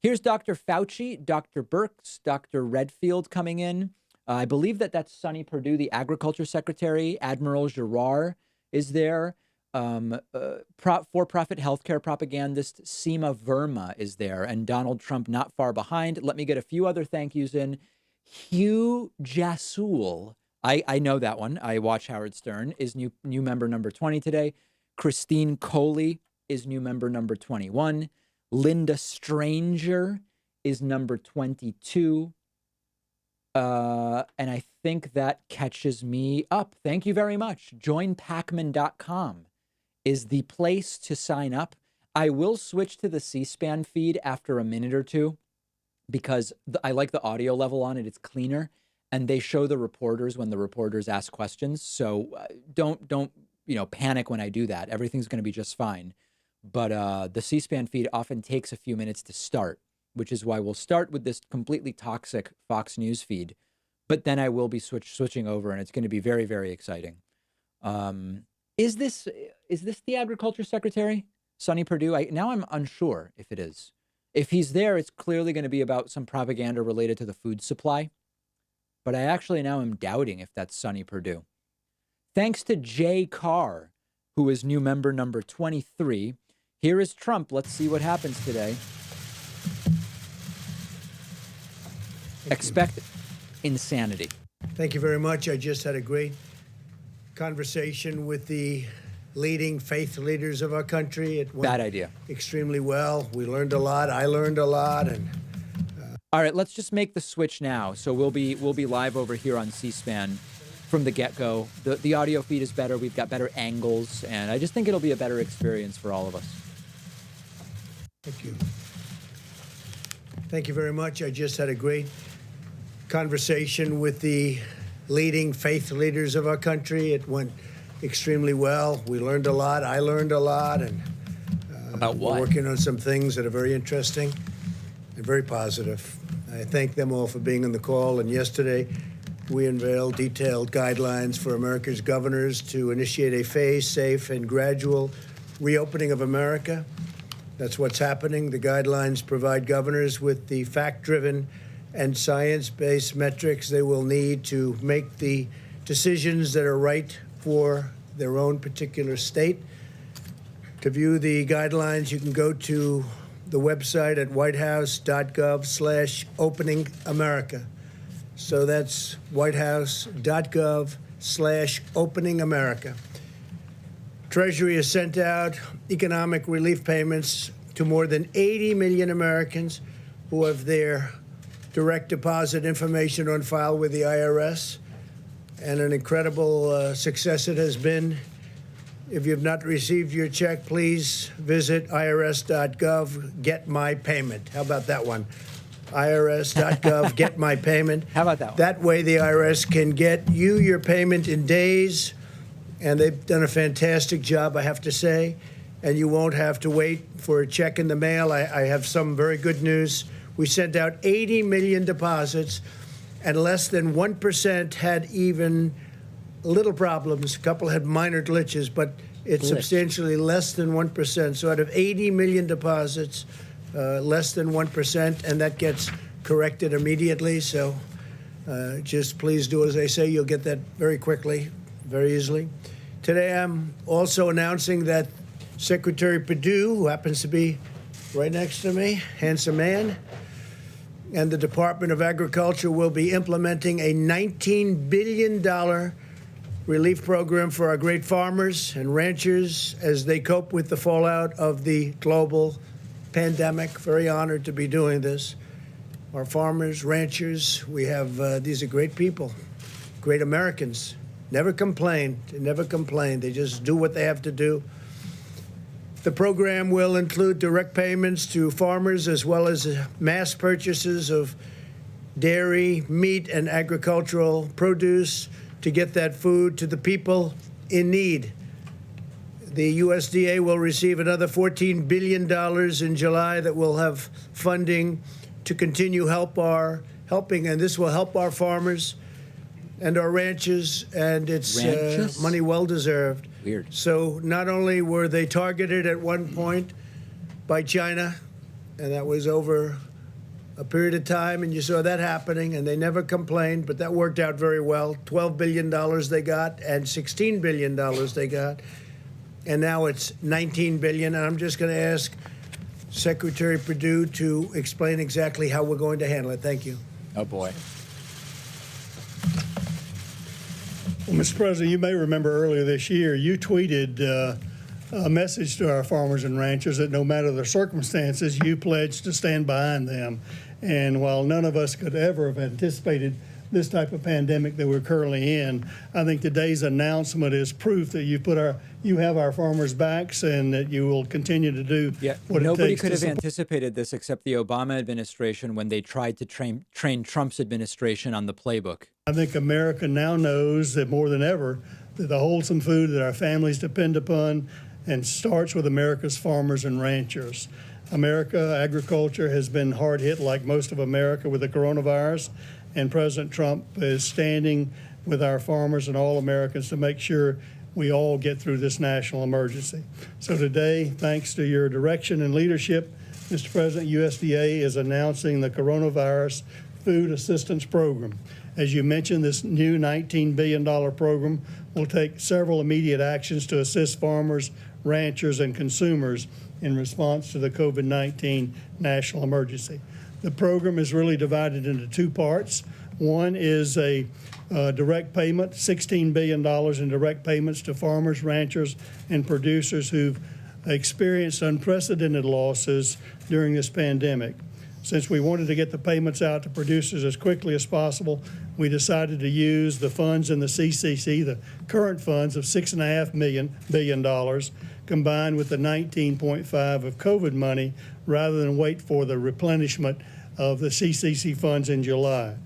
Here's Dr. Fauci, Dr. Birx, Dr. Redfield coming in. I believe that's Sonny Perdue, the Agriculture Secretary. Admiral Giroir is there. For-profit healthcare propagandist Seema Verma is there. And Donald Trump not far behind. Let me get a few other thank yous in. Hugh Jasul, I know that one. I watch Howard Stern, is new member number 20 today. Christine Coley is new member number 21. Linda Stranger is number 22. And I think that catches me up. Thank you very much. JoinPacman.com is the place to sign up. I will switch to the C-SPAN feed after a minute or two because I like the audio level on it. It's cleaner. And they show the reporters when the reporters ask questions. So don't panic when I do that. Everything's going to be just fine. But the C-SPAN feed often takes a few minutes to start, which is why we'll start with this completely toxic Fox News feed. But then I will be switching over, and it's going to be very, very exciting. Is this the Agriculture Secretary, Sonny Perdue? Now I'm unsure if it is. If he's there, it's clearly going to be about some propaganda related to the food supply. But I actually now am doubting if that's Sonny Perdue. Thanks to Jay Carr, who is new member number 23. Here is Trump. Let's see what happens today. Expect insanity. Thank you very much. I just had a great conversation with the leading faith leaders of our country. It went Bad idea. Extremely well. We learned a lot. I learned a lot. And all right, let's just make the switch now. So we'll be live over here on C-SPAN from the get-go. The audio feed is better. We've got better angles, and I just think it'll be a better experience for all of us. thank you. Thank you very much. I just had a great conversation with the leading faith leaders of our country. It went extremely well. We learned a lot. I learned a lot. And about what? We're working on some things that are very interesting and very positive. I thank them all for being on the call. And yesterday, we unveiled detailed guidelines for America's governors to initiate a phased, safe, and gradual reopening of America. That's what's happening. The guidelines provide governors with the fact-driven and science-based metrics they will need to make the decisions that are right for their own particular state. To view the guidelines, you can go to the website at whitehouse.gov/openingamerica. So that's whitehouse.gov/openingamerica. Treasury has sent out economic relief payments to more than 80 million Americans who have their direct deposit information on file with the IRS, and an incredible success it has been. If you have not received your check, please visit irs.gov, get my payment. How about that one? irs.gov, get my payment. How about that one? That way the IRS can get you your payment in days, and they've done a fantastic job, I have to say, and you won't have to wait for a check in the mail. I have some very good news. We sent out 80 million deposits, and less than 1% had even little problems. A couple had minor glitches, but it's substantially less than 1%. So out of 80 million deposits, less than 1%, and that gets corrected immediately. So just please do as I say. You'll get that very quickly, very easily. Today, I'm also announcing that Secretary Perdue, who happens to be right next to me, handsome man, and the Department of Agriculture will be implementing a $19 billion relief program for our great farmers and ranchers as they cope with the fallout of the global pandemic. Very honored to be doing this. Our farmers, ranchers, we have, these are great people, great Americans. Never complain, never complain. They just do what they have to do. The program will include direct payments to farmers as well as mass purchases of dairy, meat, and agricultural produce to get that food to the people in need. The USDA will receive another $14 billion in July that will have funding to continue helping, and this will help our farmers and our ranchers, and it's money well deserved. Weird. So not only were they targeted at one point by China, and that was over a period of time, and you saw that happening, and they never complained, but that worked out very well. $12 billion they got, and $16 billion they got, and now it's $19 billion. And I'm just going to ask Secretary Perdue to explain exactly how we're going to handle it. Thank you. Oh, boy. Well, Mr. President, you may remember earlier this year, you tweeted a message to our farmers and ranchers that no matter the circumstances, you pledged to stand behind them. And while none of us could ever have anticipated this type of pandemic that we're currently in, I think today's announcement is proof that you have our farmers' backs and that you will continue to do what nobody it takes could to have support. anticipated this except the Obama administration when they tried to train Trump's administration on the playbook. I think America now knows that more than ever that the wholesome food that our families depend upon and starts with America's farmers and ranchers. America, agriculture has been hard hit like most of America with the coronavirus, and President Trump is standing with our farmers and all Americans to make sure we all get through this national emergency. So today, thanks to your direction and leadership, Mr. President, USDA is announcing the Coronavirus Food Assistance Program. As you mentioned, this new $19 billion program will take several immediate actions to assist farmers, ranchers, and consumers in response to the COVID-19 national emergency. The program is really divided into two parts. One is a direct payment, $16 billion in direct payments to farmers, ranchers, and producers who've experienced unprecedented losses during this pandemic. Since we wanted to get the payments out to producers as quickly as possible, we decided to use the funds in the CCC, the current funds of $6.5 billion, combined with the 19.5 of COVID money, rather than wait for the replenishment of the CCC funds in July.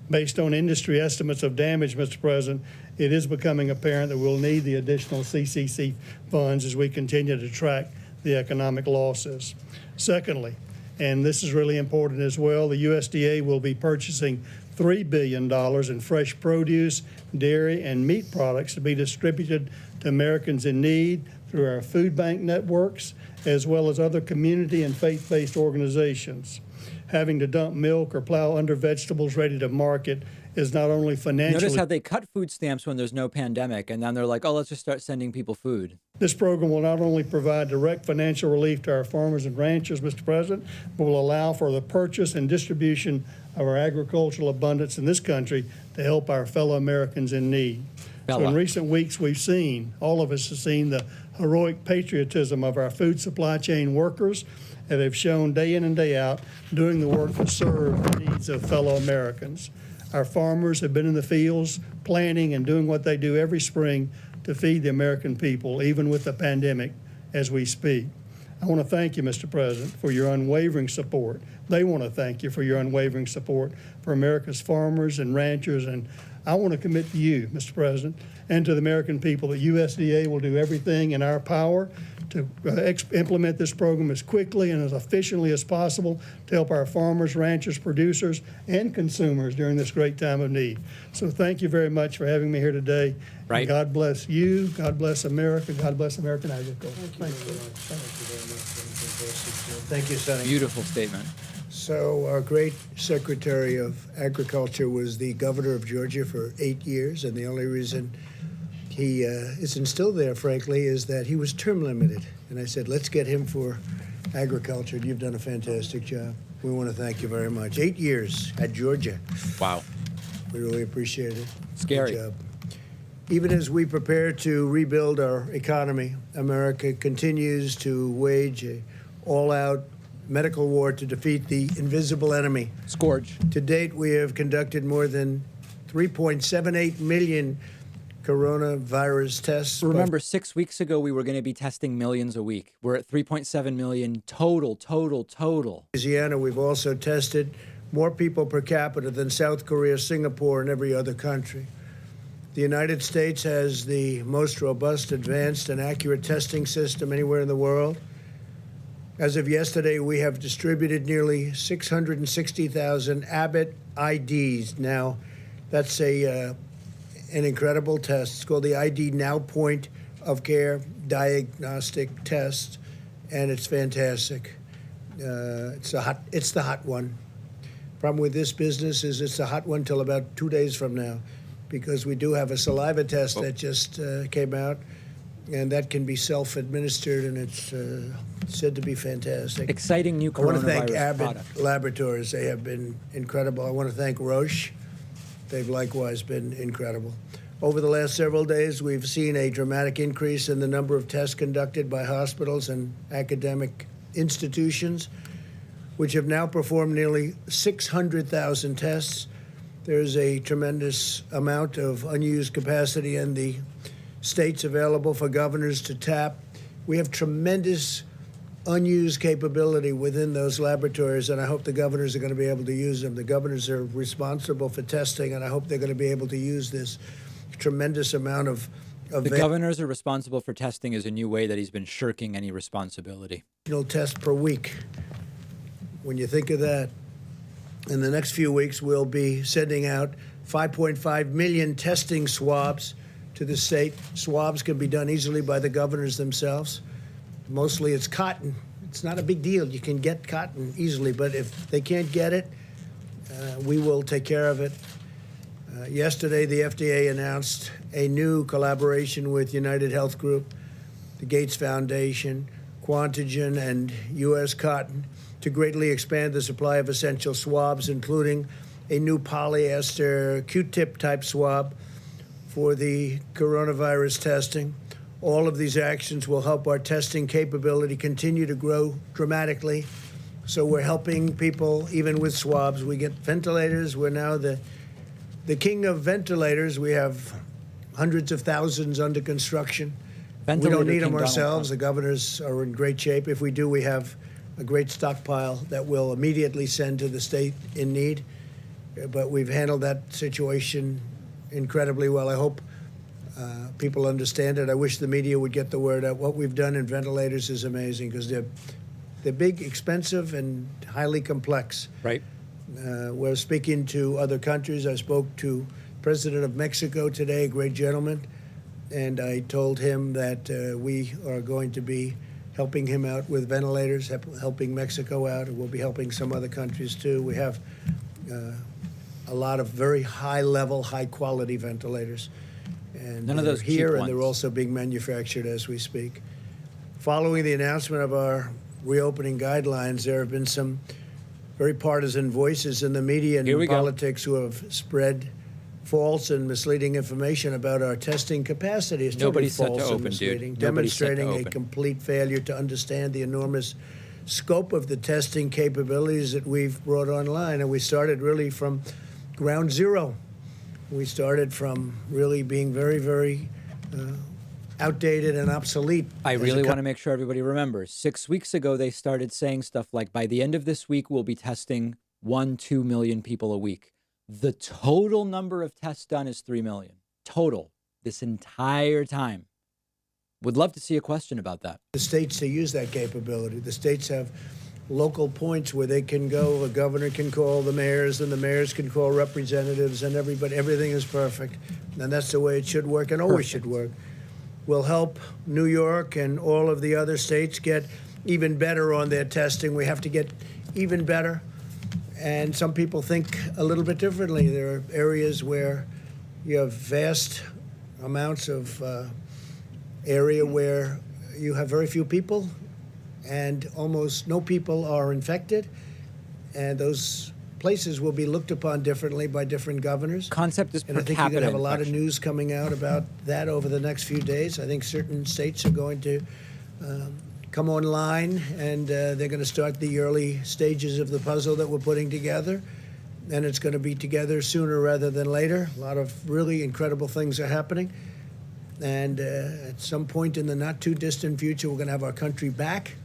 Based on industry estimates of damage, Mr. President, it is becoming apparent that we'll need the additional CCC funds as we continue to track the economic losses. Secondly, and this is really important as well, the USDA will be purchasing $3 billion in fresh produce, dairy, and meat products to be distributed to Americans in need through our food bank networks, as well as other community and faith-based organizations. Having to dump milk or plow under vegetables ready to market is not only financially... Notice how they cut food stamps when there's no pandemic, and then they're like, oh, let's just start sending people food. This program will not only provide direct financial relief to our farmers and ranchers, Mr. President, but will allow for the purchase and distribution of our agricultural abundance in this country to help our fellow Americans in need. So in recent weeks, we've seen, all of us have seen the heroic patriotism of our food supply chain workers that have shown day in and day out doing the work to serve the needs of fellow Americans. Our farmers have been in the fields planting and doing what they do every spring to feed the American people, even with the pandemic as we speak. I want to thank you, Mr. President, for your unwavering support. They want to thank you for your unwavering support for America's farmers and ranchers. And I want to commit to you, Mr. President, and to the American people that USDA will do everything in our power to implement this program as quickly and as efficiently as possible to help our farmers, ranchers, producers, and consumers during this great time of need. So thank you very much for having me here today. Right. And God bless you. God bless America. God bless American agriculture. Thank you very much. Thank you, Sonny. Beautiful statement. So our great Secretary of Agriculture was the governor of Georgia for 8 years, and the only reason he isn't still there, frankly, is that he was term limited. And I said, let's get him for agriculture. And you've done a fantastic job. We want to thank you very much. 8 years at Georgia. Wow. We really appreciate it. Scary. Good job. Even as we prepare to rebuild our economy, America continues to wage an all-out medical war to defeat the invisible enemy. Scourge. To date, we have conducted more than 3.78 million coronavirus tests. Remember, 6 weeks ago, we were going to be testing millions a week. We're at 3.7 million total. Louisiana, we've also tested more people per capita than South Korea, Singapore, and every other country. The United States has the most robust, advanced, and accurate testing system anywhere in the world. As of yesterday, we have distributed nearly 660,000 Abbott IDs. Now, that's an incredible test. It's called the ID Now Point of Care Diagnostic Test, and it's fantastic. It's the hot one. Problem with this business is it's a hot one till about 2 days from now, because we do have a saliva test that just came out, and that can be self-administered, and it's said to be fantastic. Exciting new coronavirus I want to thank Abbott product. Laboratories. They have been incredible. I want to thank Roche. They've likewise been incredible. Over the last several days, we've seen a dramatic increase in the number of tests conducted by hospitals and academic institutions, which have now performed nearly 600,000 tests. There's a tremendous amount of unused capacity in the states available for governors to tap. We have tremendous unused capability within those laboratories, and I hope the governors are going to be able to use them. The governors are responsible for testing, and I hope they're going to be able to use this tremendous amount of The governors are responsible for testing is a new way that he's been shirking any responsibility. tests per week. When you think of that, in the next few weeks, we'll be sending out 5.5 million testing swabs to the state. Swabs can be done easily by the governors themselves. Mostly it's cotton. It's not a big deal. You can get cotton easily, but if they can't get it, we will take care of it. Yesterday, the FDA announced a new collaboration with United Health Group, the Gates Foundation, Quantigen, and U.S. Cotton to greatly expand the supply of essential swabs, including a new polyester Q-tip type swab for the coronavirus testing. All of these actions will help our testing capability continue to grow dramatically. So we're helping people even with swabs. We get ventilators. We're now the king of ventilators. We have hundreds of thousands under construction. We don't need them ourselves. The governors are in great shape. If we do, we have a great stockpile that we'll immediately send to the state in need. But we've handled that situation incredibly well. I hope people understand it. I wish the media would get the word out. What we've done in ventilators is amazing because they're big, expensive, and highly complex. Right. We're speaking to other countries. I spoke to President of Mexico today, a great gentleman, and I told him that we are going to be helping him out with ventilators, helping Mexico out, and we'll be helping some other countries too. We have a lot of very high-level, high-quality ventilators. And None of those they're here, cheap and they're ones. also being manufactured as we speak. Following the announcement of our reopening guidelines, there have been some very partisan voices in the media and Here we in go. politics who have spread false and misleading information about our testing capacity. It's totally Nobody's set to false and open, dude. misleading, Nobody's set to demonstrating a open. complete failure to understand the enormous scope of the testing capabilities that we've brought online. And we started really from ground zero. We started from really being very, very outdated and obsolete. I really want to make sure everybody remembers. 6 weeks ago, they started saying stuff like, by the end of this week, we'll be testing 1-2 million people a week. The total number of tests done is 3 million. Total. This entire time. Would love to see a question about that. The states to use that capability. The states have local points where they can go. The governor can call the mayors, and the mayors can call representatives, and everybody. Everything is perfect, and that's the way it should work and always should work. We'll help New York and all of the other states get even better on their testing. We have to get even better, and some people think a little bit differently. There are areas where you have vast amounts of area where you have very few people and almost no people are infected, and those places will be looked upon differently by different governors. Concept is And per I think you're going capita to have a lot of infection. news coming out about that over the next few days. I think certain states are going to come online, and they're going to start the early stages of the puzzle that we're putting together. And it's going to be together sooner rather than later. A lot of really incredible things are happening. And at some point in the not too distant future, we're going to have our country back.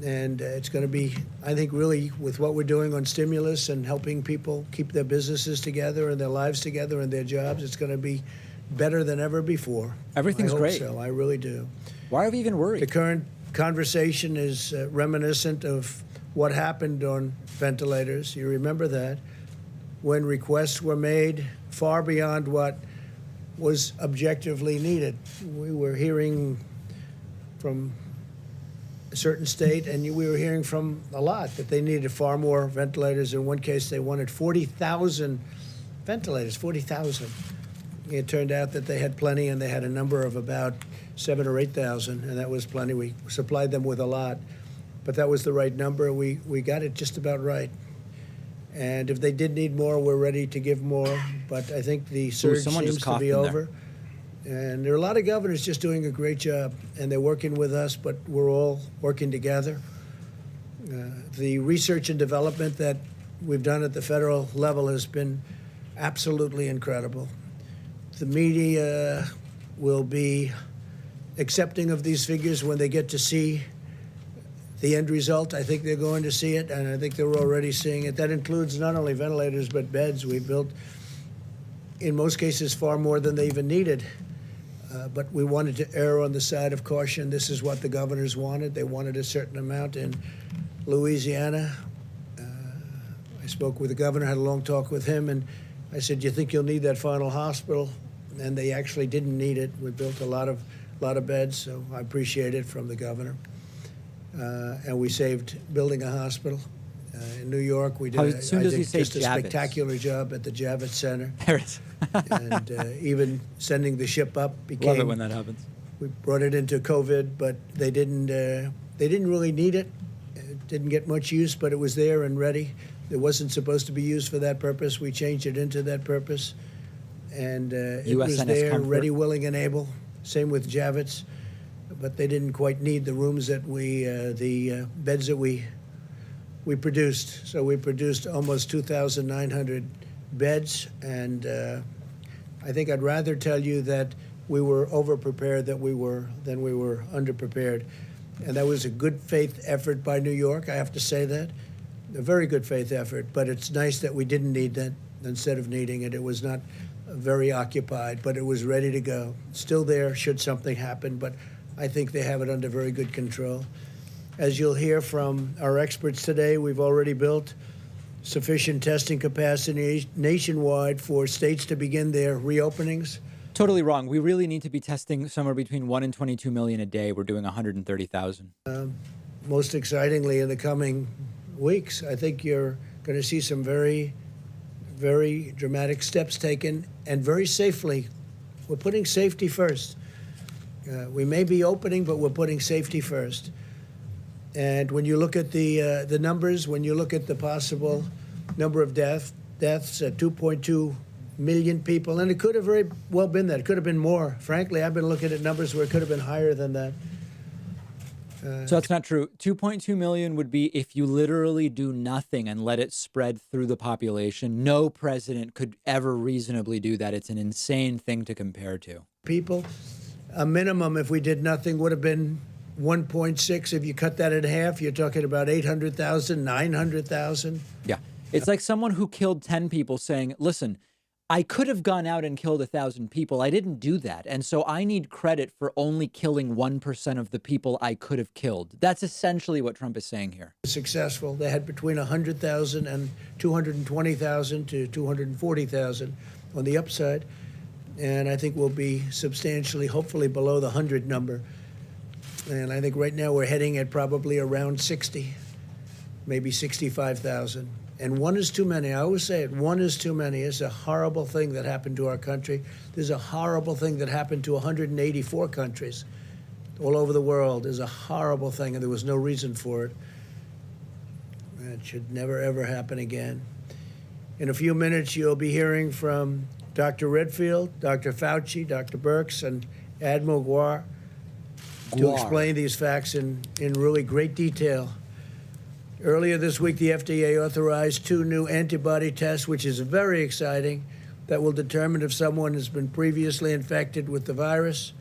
And it's going to be, I think, really with what we're doing on stimulus and helping people keep their businesses together and their lives together and their jobs, it's going to be better than ever before. Everything's I hope great. So I really do. Why are we even The worried? current conversation is reminiscent of what happened on ventilators. You remember that when requests were made far beyond what was objectively needed. We were hearing from a certain state, and we were hearing from a lot that they needed far more ventilators. In one case, they wanted 40,000 ventilators, 40,000. It turned out that they had plenty, and they had a number of about 7,000 or 8,000, and that was plenty. We supplied them with a lot, but that was the right number. We got it just about right. And if they did need more, we're ready to give more. But I think the surge someone just seems to coughed be in there. over. And there are a lot of governors just doing a great job, and they're working with us, but we're all working together. The research and development that we've done at the federal level has been absolutely incredible. The media will be accepting of these figures when they get to see the end result. I think they're going to see it, and I think they're already seeing it. That includes not only ventilators, but beds. We built, in most cases, far more than they even needed. But we wanted to err on the side of caution. This is what the governors wanted. They wanted a certain amount in Louisiana. I spoke with the governor, had a long talk with him, and I said, "Do you think you'll need that final hospital?" And they actually didn't need it. We built a lot of beds, so I appreciate it from the governor. And we saved building a hospital. In New York, we did, How soon I does he think, say just a Javits? spectacular job at the Javits Center. There it is. And even sending the ship up became. Love it when that happens. We brought it into COVID, but they didn't really need it. It didn't get much use, but it was there and ready. It wasn't supposed to be used for that purpose. We changed it into that purpose, and it was USNS there, Comfort. ready, willing, and able. Same with Javits, but they didn't quite need the rooms that the beds that we produced. So we produced almost 2,900 beds, and I think I'd rather tell you that we were over-prepared than we were under-prepared. And that was a good faith effort by New York, I have to say that. A very good faith effort, but it's nice that we didn't need that instead of needing it. It was not very occupied, but it was ready to go. Still there should something happen, but I think they have it under very good control. As you'll hear from our experts today, we've already built sufficient testing capacity nationwide for states to begin their reopenings. Totally wrong. We really need to be testing somewhere between 1 and 22 million a day. We're doing 130,000. Most excitingly, in the coming weeks, I think you're going to see some very, very dramatic steps taken, and very safely. We're putting safety first. We may be opening, but we're putting safety first. And when you look at the numbers, when you look at the possible number of deaths, 2.2 million people, and it could have very well been that. It could have been more. Frankly, I've been looking at numbers where it could have been higher than that. So that's not true. 2.2 million would be if you literally do nothing and let it spread through the population. No president could ever reasonably do that. It's an insane thing to compare to. People, a minimum, if we did nothing, would have been 1.6. If you cut that in half, you're talking about 800,000, 900,000. Yeah. It's like someone who killed 10 people saying, listen, I could have gone out and killed 1,000 people. I didn't do that. And so I need credit for only killing 1% of the people I could have killed. That's essentially what Trump is saying here. Successful. They had between 100,000 and 220,000 to 240,000 on the upside. And I think we'll be substantially, hopefully, below the 100 number. And I think right now we're heading at probably around 60, maybe 65,000. And one is too many. I always say it, one is too many. It's a horrible thing that happened to our country. There's a horrible thing that happened to 184 countries all over the world. There's a horrible thing, and there was no reason for it. It should never, ever happen again. In a few minutes, you'll be hearing from Dr. Redfield, Dr. Fauci, Dr. Birx, and Admiral Guar to explain these facts in really great detail. Earlier this week, the FDA authorized 2 new antibody tests, which is very exciting, that will determine if someone has been previously infected with the virus,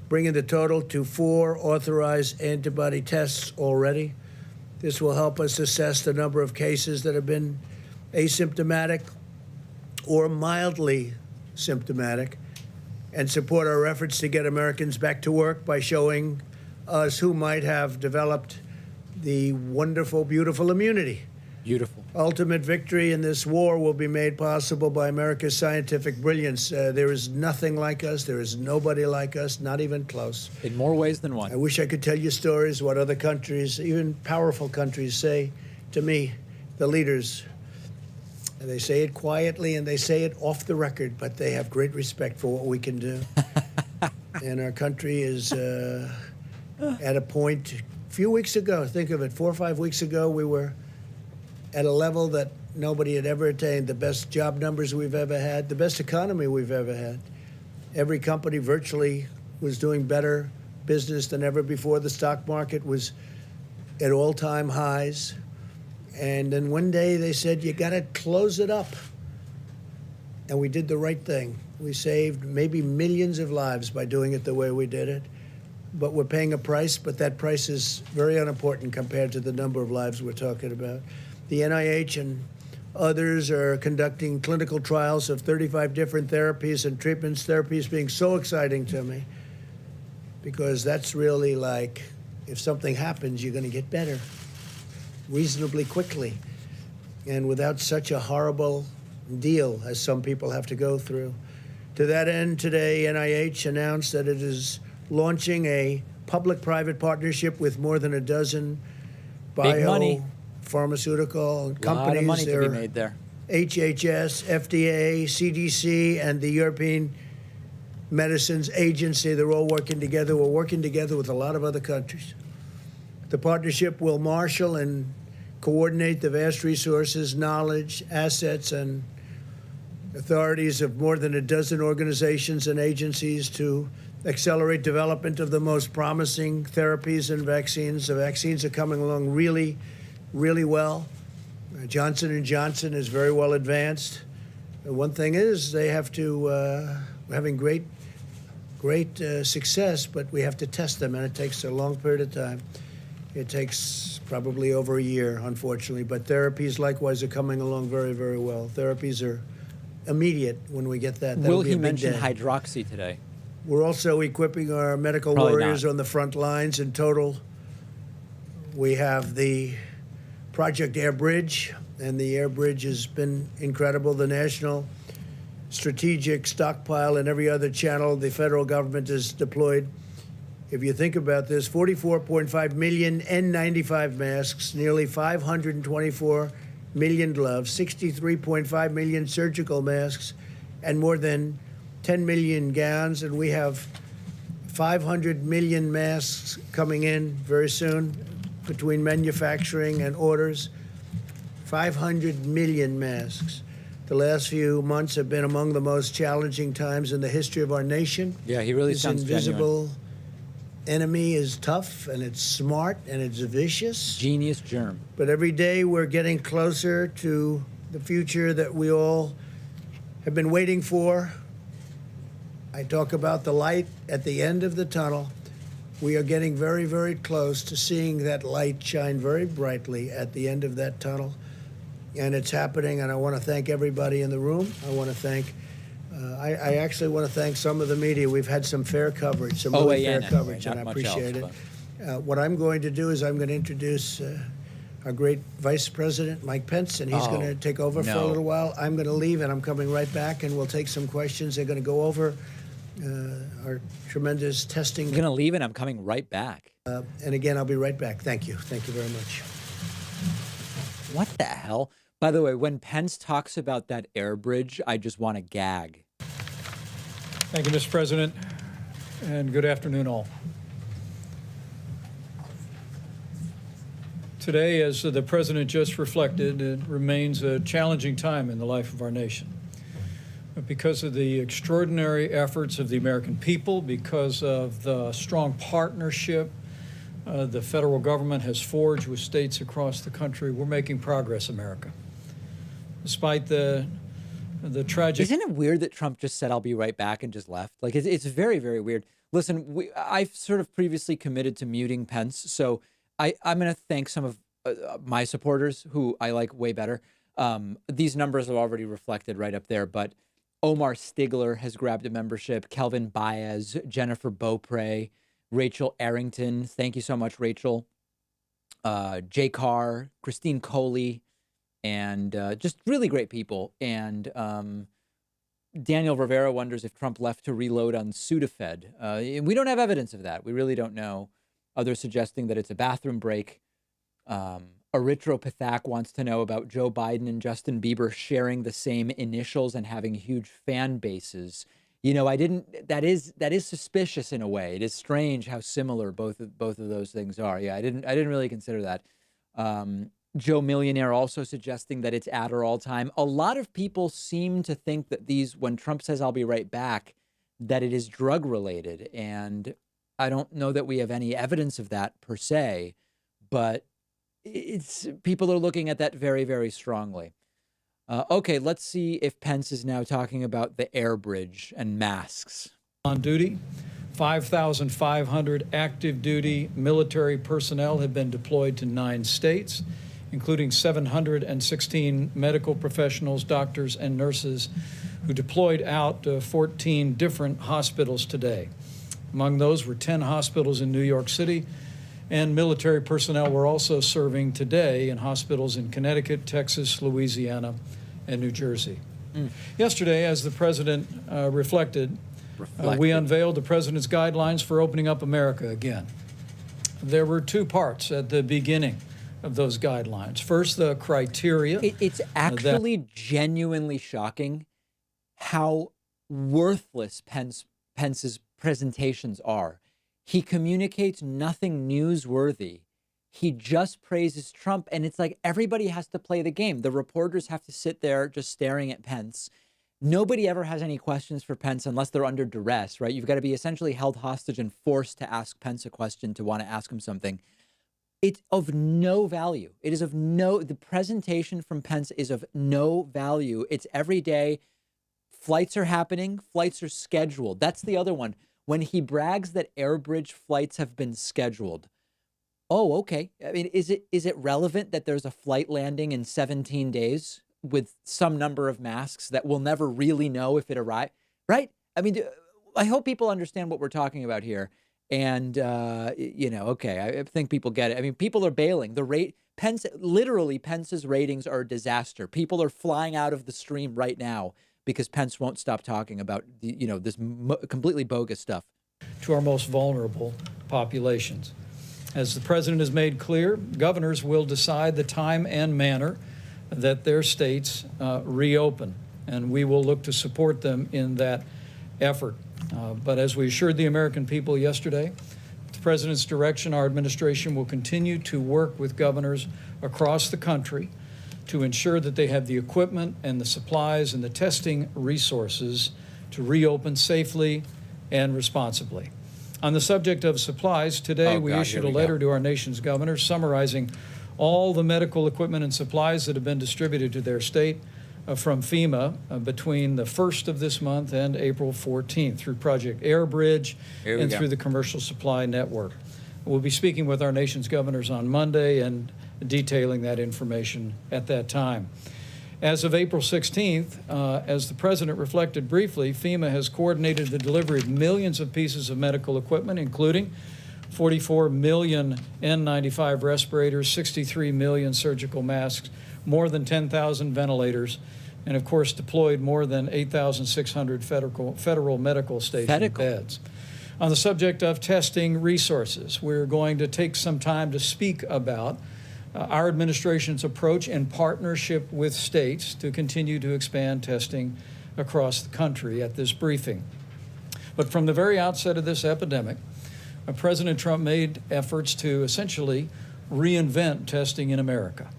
bringing the total to 4 authorized antibody tests already. This will help us assess the number of cases that have been asymptomatic or mildly symptomatic and support our efforts to get Americans back to work by showing us who might have developed the wonderful, beautiful immunity. Beautiful. Ultimate victory in this war will be made possible by America's scientific brilliance. There is nothing like us. There is nobody like us, not even close. In more ways than one. I wish I could tell you stories, what other countries, even powerful countries, say to me, the leaders. And they say it quietly and they say it off the record, but they have great respect for what we can do. And our country is at a point. A few weeks ago, think of it, 4 or 5 weeks ago, we were at a level that nobody had ever attained, the best job numbers we've ever had, the best economy we've ever had. Every company virtually was doing better business than ever before. The stock market was at all-time highs. And then one day they said, you got to close it up. And we did the right thing. We saved maybe millions of lives by doing it the way we did it. But we're paying a price, but that price is very unimportant compared to the number of lives we're talking about. The NIH and others are conducting clinical trials of 35 different therapies and treatments. Therapies being so exciting to me because that's really like if something happens, you're going to get better reasonably quickly and without such a horrible deal as some people have to go through. To that end, today, NIH announced that it is launching a public-private partnership with more than a dozen biopharmaceutical companies. A lot of money to be made there. HHS, FDA, CDC, and the European Medicines Agency, they're all working together. We're working together with a lot of other countries. The partnership will marshal and coordinate the vast resources, knowledge, assets, and authorities of more than a dozen organizations and agencies to accelerate development of the most promising therapies and vaccines. The vaccines are coming along really, really well. Johnson & Johnson is very well advanced. One thing is they have to, we're having great success, but we have to test them, and it takes a long period of time. It takes probably over a year, unfortunately, but therapies likewise are coming along very, very well. Therapies are immediate when we get that. Will he mention hydroxy today? We're also equipping our medical warriors on the front lines. In total, we have the Project Air Bridge, and the Air Bridge has been incredible. The National Strategic Stockpile and every other channel the federal government has deployed. If you think about this, 44.5 million N95 masks, nearly 524 million gloves, 63.5 million surgical masks, and more than 10 million gowns, and we have 500 million masks coming in very soon between manufacturing and orders. 500 million masks. The last few months have been among the most challenging times in the history of our nation. Yeah, he really sounds genuine. This invisible enemy is tough, and it's smart, and it's vicious. Genius germ. But every day we're getting closer to the future that we all have been waiting for. I talk about the light at the end of the tunnel. We are getting very, very close to seeing that light shine very brightly at the end of that tunnel. and it's happening, and I want to thank everybody in the room. I want to thank, I actually want to thank some of the media. We've had some fair coverage, some really fair coverage, and I appreciate it. What I'm going to do is I'm going to introduce our great Vice President, Mike Pence, and he's going to take over for a little while. I'm going to leave, and I'm coming right back, and we'll take some questions. They're going to go over our tremendous testing. You're going to leave, and I'm coming right back. And again, I'll be right back. Thank you. Thank you very much. What the hell? By the way, when Pence talks about that air bridge, I just want to gag. Thank you, Mr. President, and good afternoon, all. Today, as the President just reflected, it remains a challenging time in the life of our nation. But because of the extraordinary efforts of the American people, because of the strong partnership the federal government has forged with states across the country, we're making progress, America. Despite the tragic... Isn't it weird that Trump just said, I'll be right back, and just left? Like, it's very, very weird. Listen, I've sort of previously committed to muting Pence, so I'm going to thank some of my supporters who I like way better. These numbers are already reflected right up there, but Omar Stigler has grabbed a membership, Kelvin Baez, Jennifer Beaupre, Rachel Arrington. Thank you so much, Rachel. Jay Carr, Christine Coley, and just really great people. And Daniel Rivera wonders if Trump left to reload on Sudafed. We don't have evidence of that. We really don't know. Others suggesting that it's a bathroom break. Erythropathak wants to know about Joe Biden and Justin Bieber sharing the same initials and having huge fan bases. You know, that is suspicious in a way. It is strange how similar both of those things are. Yeah, I didn't really consider that. Joe Millionaire also suggesting that it's Adderall time. A lot of people seem to think that when Trump says I'll be right back, that it is drug related. And I don't know that we have any evidence of that per se, but people are looking at that very, very strongly. Okay, let's see if Pence is now talking about the air bridge and masks. On duty, 5,500 active duty military personnel have been deployed to 9 states, including 716 medical professionals, doctors, and nurses who deployed out to 14 different hospitals today. Among those were 10 hospitals in New York City, and military personnel were also serving today in hospitals in Connecticut, Texas, Louisiana, and New Jersey. Yesterday, as the president reflected, we unveiled the president's guidelines for opening up America again. There were 2 parts at the beginning of those guidelines. First, the criteria. It's actually genuinely shocking how worthless Pence's presentations are. He communicates nothing newsworthy. He just praises Trump, and it's like everybody has to play the game. The reporters have to sit there just staring at Pence. Nobody ever has any questions for Pence unless they're under duress, right? You've got to be essentially held hostage and forced to ask Pence a question to want to ask him something. It's of no value. The presentation from Pence is of no value. It's every day. Flights are happening. Flights are scheduled. That's the other one. When he brags that airbridge flights have been scheduled. Oh, okay. I mean, is it relevant that there's a flight landing in 17 days with some number of masks that we'll never really know if it arrived? Right? I mean, I hope people understand what we're talking about here. And, okay, I think people get it. I mean, people are bailing. Pence's ratings are a disaster. People are flying out of the stream right now because Pence won't stop talking about, this completely bogus stuff. To our most vulnerable populations. As the president has made clear, governors will decide the time and manner that their states reopen, and we will look to support them in that effort. But as we assured the American people yesterday, with the president's direction, our administration will continue to work with governors across the country to ensure that they have the equipment and the supplies and the testing resources to reopen safely and responsibly. On the subject of supplies, today we issued a letter to our nation's governors summarizing all the medical equipment and supplies that have been distributed to their state from FEMA between the 1st of this month and April 14th through Project Airbridge and through the Commercial Supply Network. We'll be speaking with our nation's governors on Monday, and detailing that information at that time. As of April 16th, as the President reflected briefly, FEMA has coordinated the delivery of millions of pieces of medical equipment, including 44 million N95 respirators, 63 million surgical masks, more than 10,000 ventilators, and of course deployed more than 8,600 federal medical station beds. On the subject of testing resources, we're going to take some time to speak about our administration's approach in partnership with states to continue to expand testing across the country at this briefing. But from the very outset of this epidemic, President Trump made efforts to essentially reinvent testing in America.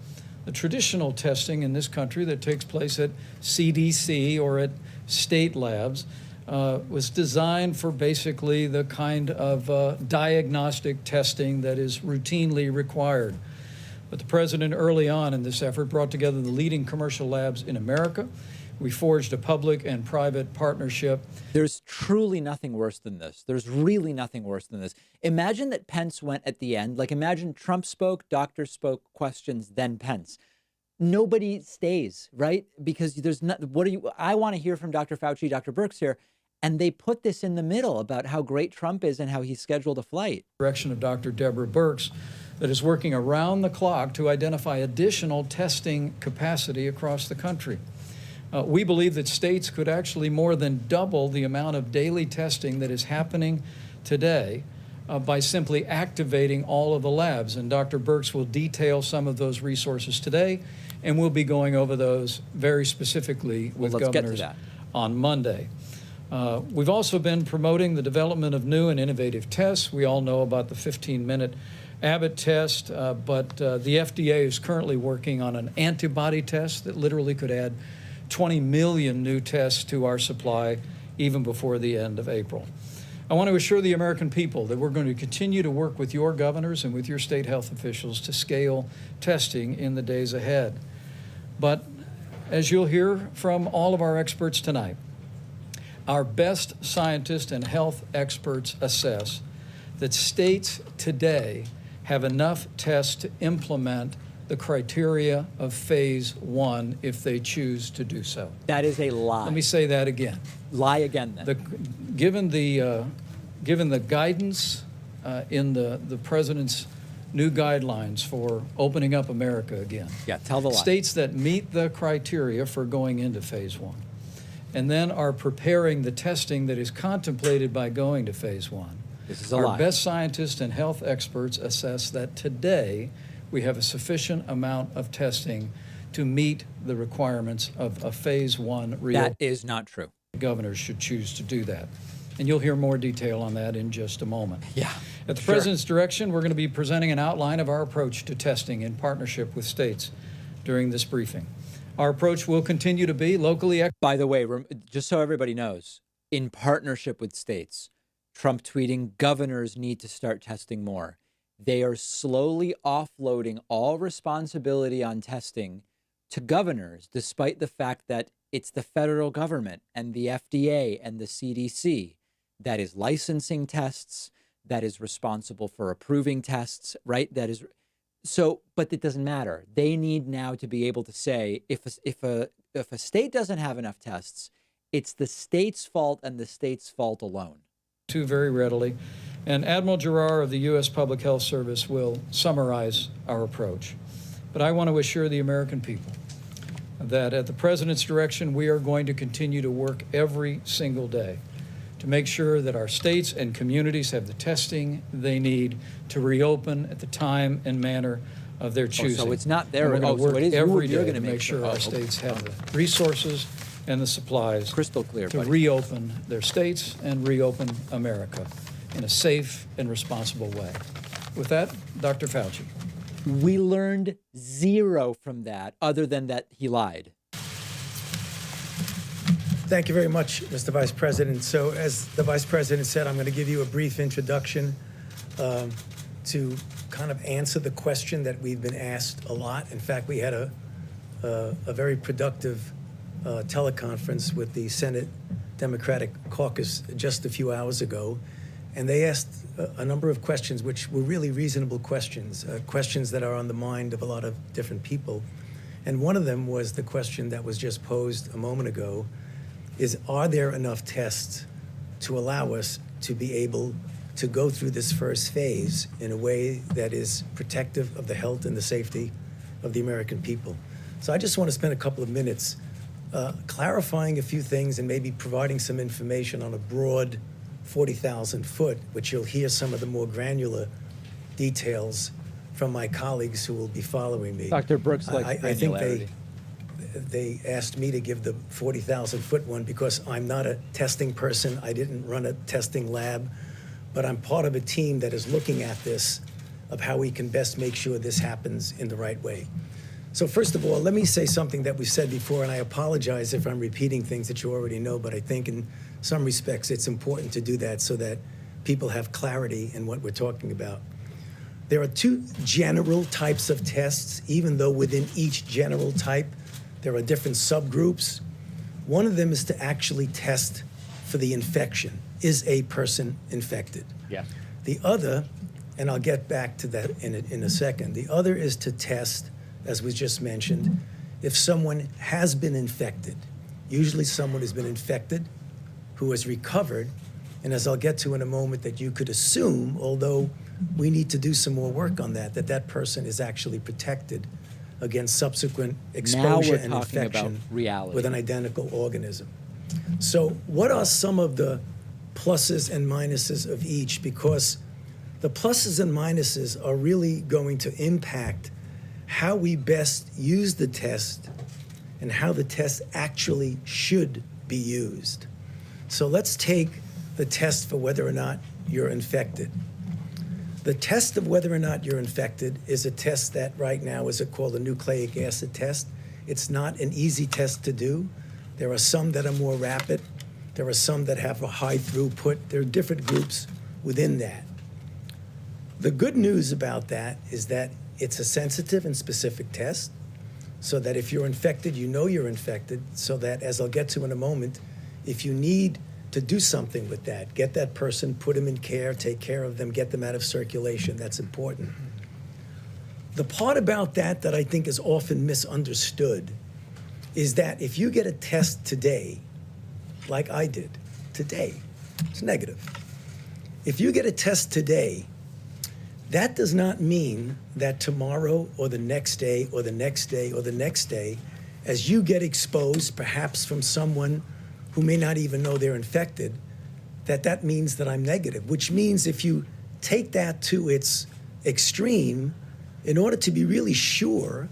The traditional testing in this country that takes place at CDC or at state labs was designed for basically the kind of diagnostic testing that is routinely required. But the President early on in this effort brought together the leading commercial labs in America. We forged a public and private partnership. There's truly nothing worse than this. There's really nothing worse than this. Imagine that Pence went at the end. Like, imagine Trump spoke, doctors spoke, questions, then Pence. Nobody stays, right? Because there's not, I want to hear from Dr. Fauci, Dr. Birx here, and they put this in the middle about how great Trump is and how he scheduled a flight. Direction of Dr. Deborah Birx, that is working around the clock to identify additional testing capacity across the country. We believe that states could actually more than double the amount of daily testing that is happening today by simply activating all of the labs. And Dr. Birx will detail some of those resources today, and we'll be going over those very specifically with governors on Monday. We've also been promoting the development of new and innovative tests. We all know about the 15-minute Abbott test, but the FDA is currently working on an antibody test that literally could add 20 million new tests to our supply even before the end of April. I want to assure the American people that we're going to continue to work with your governors and with your state health officials to scale testing in the days ahead. But as you'll hear from all of our experts tonight, our best scientists and health experts assess that states today have enough tests to implement the criteria of phase 1 if they choose to do so. That is a lie. Let me say that again. Lie again then. Given the guidance in the President's new guidelines for opening up America again. Yeah, tell the lie. States that meet the criteria for going into phase 1 and then are preparing the testing that is contemplated by going to phase 1. This is a Our lie. best scientists and health experts assess that today we have a sufficient amount of testing to meet the requirements of a phase 1 reopening. That is not true. Governors should choose to do that. And you'll hear more detail on that in just a moment. Yeah. At the President's direction, we're going to be presenting an outline of our approach to testing in partnership with states during this briefing. Our approach will continue to be locally. By the way, just so everybody knows, in partnership with states, Trump tweeting, governors need to start testing more. They are slowly offloading all responsibility on testing to governors, despite the fact that it's the federal government and the FDA and the CDC that is licensing tests, that is responsible for approving tests, right? That is so, but it doesn't matter. They need now to be able to say, if a state doesn't have enough tests, it's the state's fault and the state's fault alone. Very readily. And Admiral Giroir of the U.S. Public Health Service will summarize our approach. But I want to assure the American people that at the President's direction, we are going to continue to work every single day to make sure that our states and communities have the testing they need to reopen at the time and manner of their choosing. So it's not there. We're going to work so it is every you're day going to make sure our states have the resources and the supplies crystal clear to reopen their states and reopen America in a safe and responsible way. With that, Dr. Fauci. We learned zero from that, other than that he lied. Thank you very much, Mr. Vice President. So as the Vice President said, I'm going to give you a brief introduction to kind of answer the question that we've been asked a lot. In fact, we had a very productive teleconference with the Senate Democratic Caucus just a few hours ago. And they asked a number of questions, which were really reasonable questions, questions that are on the mind of a lot of different people. And one of them was the question that was just posed a moment ago, is are there enough tests to allow us to be able to go through this first phase in a way that is protective of the health and the safety of the American people? So I just want to spend a couple of minutes clarifying a few things and maybe providing some information on a broad 40,000 foot, which you'll hear some of the more granular details from my colleagues who will be following me. Dr. Brooks likes I think granularity. they asked me to give the 40,000 foot one because I'm not a testing person. I didn't run a testing lab, but I'm part of a team that is looking at this, of how we can best make sure this happens in the right way. So first of all, let me say something that we've said before, and I apologize if I'm repeating things that you already know, but I think in some respects it's important to do that so that people have clarity in what we're talking about. There are two general types of tests, even though within each general type there are different subgroups. One of them is to actually test for the infection. Is a person infected? Yeah. The other, and I'll get back to that in a second, the other is to test, as was just mentioned, if someone has been infected. Usually someone has been infected who has recovered, and as I'll get to in a moment, that you could assume, although we need to do some more work on that, that that person is actually protected against subsequent exposure and talking about infection reality. with an identical organism. So what are some of the pluses and minuses of each? Because the pluses and minuses are really going to impact how we best use the test and how the test actually should be used. So let's take the test for whether or not you're infected. The test of whether or not you're infected is a test that right now is called a nucleic acid test. It's not an easy test to do. There are some that are more rapid. There are some that have a high throughput. There are different groups within that. The good news about that is that it's a sensitive and specific test, so that if you're infected, you know you're infected, so that, as I'll get to in a moment, if you need to do something with that, get that person, put them in care, take care of them, get them out of circulation. That's important. The part about that that I think is often misunderstood is that if you get a test today, like I did today, it's negative. If you get a test today, that does not mean that tomorrow or the next day or the next day or the next day, as you get exposed perhaps from someone who may not even know they're infected, that means that I'm negative, which means if you take that to its extreme, in order to be really sure,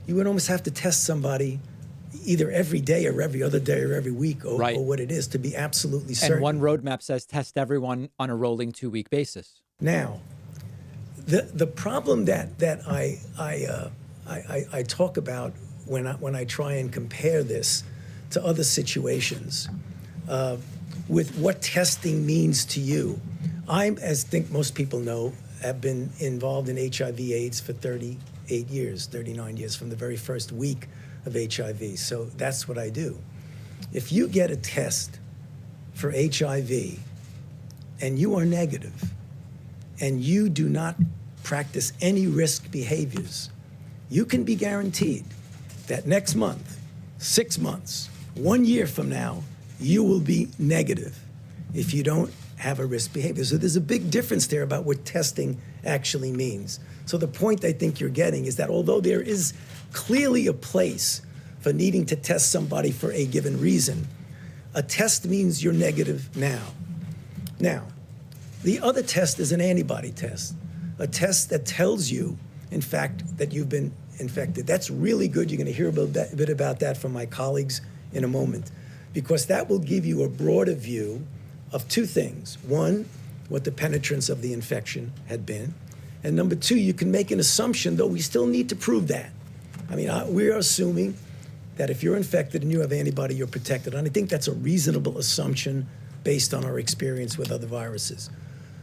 you would almost have to test somebody either every day or every other day or every week or, Right. or what it is to be absolutely certain. And one roadmap says test everyone on a rolling 2-week basis. Now, the problem that I talk about when I try and compare this to other situations with what testing means to you. I, as I think most people know, have been involved in HIV/AIDS for 38 years, 39 years, from the very first week of HIV. So that's what I do. If you get a test for HIV and you are negative and you do not practice any risk behaviors, you can be guaranteed that next month, 6 months, 1 year from now, you will be negative if you don't have a risk behavior. So there's a big difference there about what testing actually means. So the point I think you're getting is that although there is clearly a place for needing to test somebody for a given reason, a test means you're negative now. Now, the other test is an antibody test, a test that tells you, in fact, that you've been infected. That's really good. You're going to hear a bit about that from my colleagues in a moment, because that will give you a broader view of two things. One, what the penetrance of the infection had been. And number two, you can make an assumption, though we still need to prove that. I mean, we are assuming that if you're infected and you have antibody, you're protected. And I think that's a reasonable assumption based on our experience with other viruses.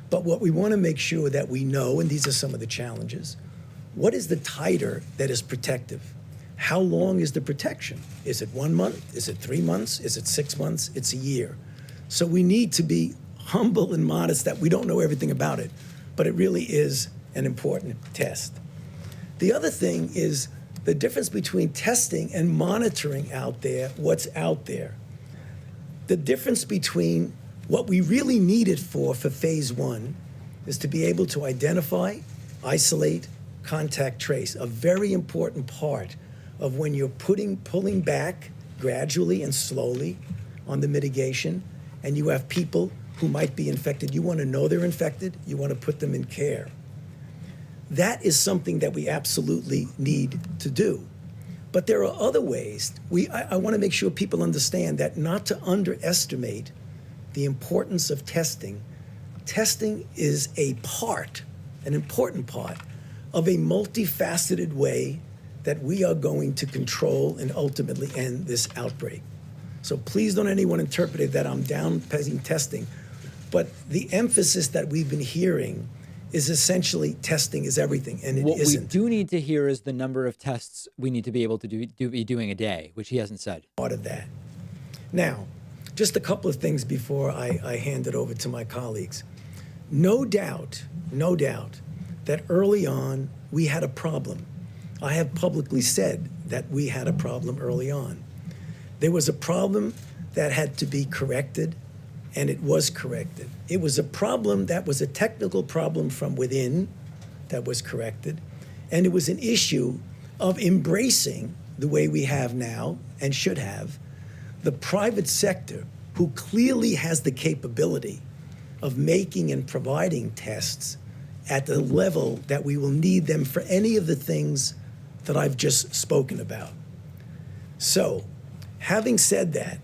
But what we want to make sure that we know, and these are some of the challenges, what is the titer that is protective? How long is the protection? Is it 1 month? Is it 3 months? Is it 6 months? It's a year. So we need to be humble and modest that we don't know everything about it, but it really is an important test. The other thing is the difference between testing and monitoring out there, what's out there. The difference between what we really need it for phase one is to be able to identify, isolate, contact trace, a very important part of when you're pulling back gradually and slowly on the mitigation, and you have people who might be infected. You want to know they're infected. You want to put them in care. That is something that we absolutely need to do. But there are other ways. I want to make sure people understand that not to underestimate the importance of testing. Testing is a part, an important part, of a multifaceted way that we are going to control and ultimately end this outbreak. So please don't anyone interpret it that I'm downplaying testing. But the emphasis that we've been hearing is essentially testing is everything, and it what isn't. What we do need to hear is the number of tests we need to be able to be doing a day, which he hasn't said. Part of that. Now, just a couple of things before I hand it over to my colleagues. No doubt that early on we had a problem. I have publicly said that we had a problem early on. There was a problem that had to be corrected, and it was corrected. It was a problem that was a technical problem from within that was corrected, and it was an issue of embracing the way we have now and should have the private sector, who clearly has the capability of making and providing tests at the level that we will need them for any of the things that I've just spoken about. So, having said that,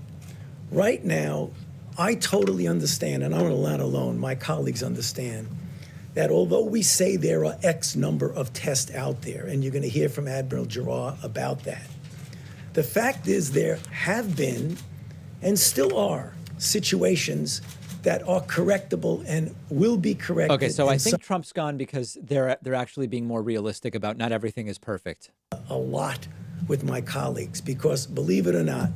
right now, I totally understand, and I'm going to let alone my colleagues understand, that although we say there are X number of tests out there, and you're going to hear from Admiral Giroir about that, the fact is there have been and still are situations that are correctable and will be corrected. Okay, so I think Trump's gone because they're actually being more realistic about not everything is perfect. A lot with my colleagues because, believe it or not,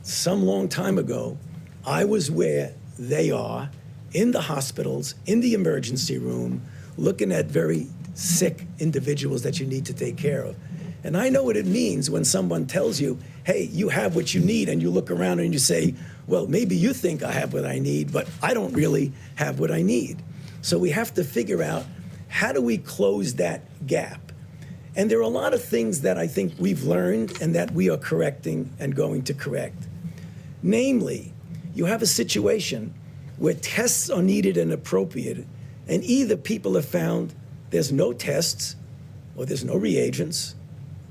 some long time ago, I was where they are in the hospitals, in the emergency room, looking at very sick individuals that you need to take care of. And I know what it means when someone tells you, hey, you have what you need, and you look around and you say, well, maybe you think I have what I need, but I don't really have what I need. So we have to figure out, how do we close that gap? And there are a lot of things that I think we've learned and that we are correcting and going to correct. Namely, you have a situation where tests are needed and appropriate, and either people have found there's no tests, or there's no reagents,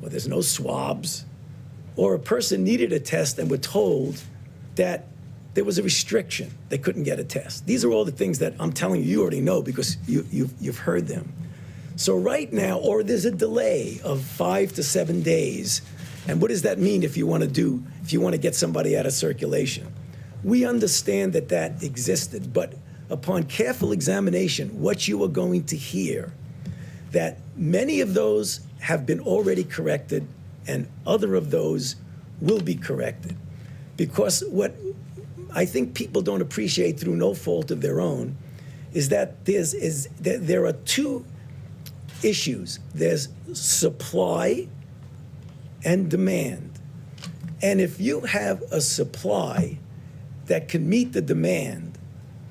or there's no swabs, or a person needed a test and were told that there was a restriction. They couldn't get a test. These are all the things that I'm telling you, you already know because you've heard them. So right now, or there's a delay of 5 to 7 days. And what does that mean if you want to get somebody out of circulation? We understand that that existed, but upon careful examination, what you are going to hear, that many of those have been already corrected and other of those will be corrected. Because what I think people don't appreciate through no fault of their own is that there are two issues. There's supply and demand. And if you have a supply that can meet the demand,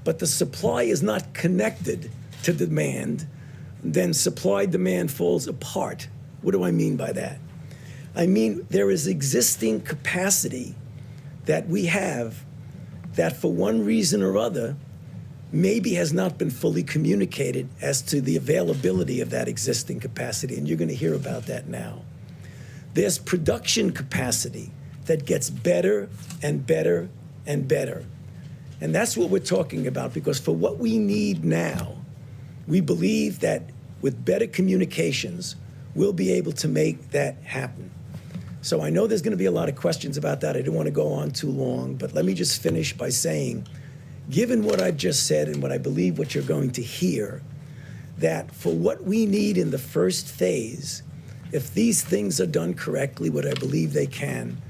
but the supply is not connected to demand, then supply-demand falls apart. What do I mean by that? I mean there is existing capacity that we have that for one reason or other maybe has not been fully communicated as to the availability of that existing capacity, and you're going to hear about that now. There's production capacity that gets better and better and better. And that's what we're talking about, because for what we need now, we believe that with better communications, we'll be able to make that happen. So I know there's going to be a lot of questions about that. I don't want to go on too long, but let me just finish by saying, given what I've just said and what I believe what you're going to hear, that for what we need in the first phase, if these things are done correctly, what I believe they can,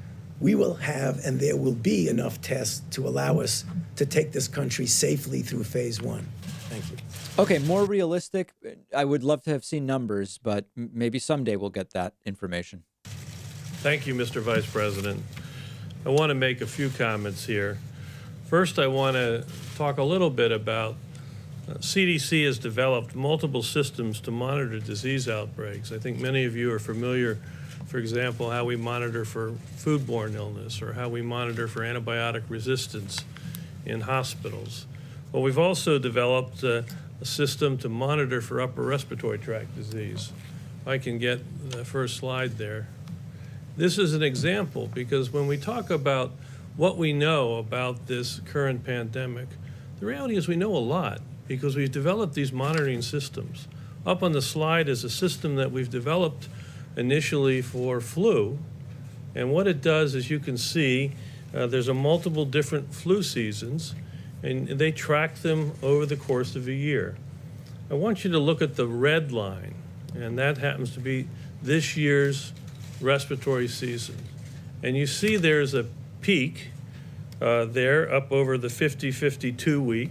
we will have and there will be enough tests to allow us to take this country safely through phase one. Thank you. Okay, more realistic. I would love to have seen numbers, but maybe someday we'll get that information. Thank you, Mr. Vice President. I want to make a few comments here. First, I want to talk a little bit about CDC has developed multiple systems to monitor disease outbreaks. I think many of you are familiar, for example, how we monitor for foodborne illness or how we monitor for antibiotic resistance in hospitals. Well, we've also developed a system to monitor for upper respiratory tract disease. If I can get the first slide there. This is an example because when we talk about what we know about this current pandemic, the reality is we know a lot because we've developed these monitoring systems. Up on the slide is a system that we've developed initially for flu. And what it does, as you can see, there's a multiple different flu seasons, and they track them over the course of a year. I want you to look at the red line, and that happens to be this year's respiratory season. And you see there's a peak there up over the 50-52 week.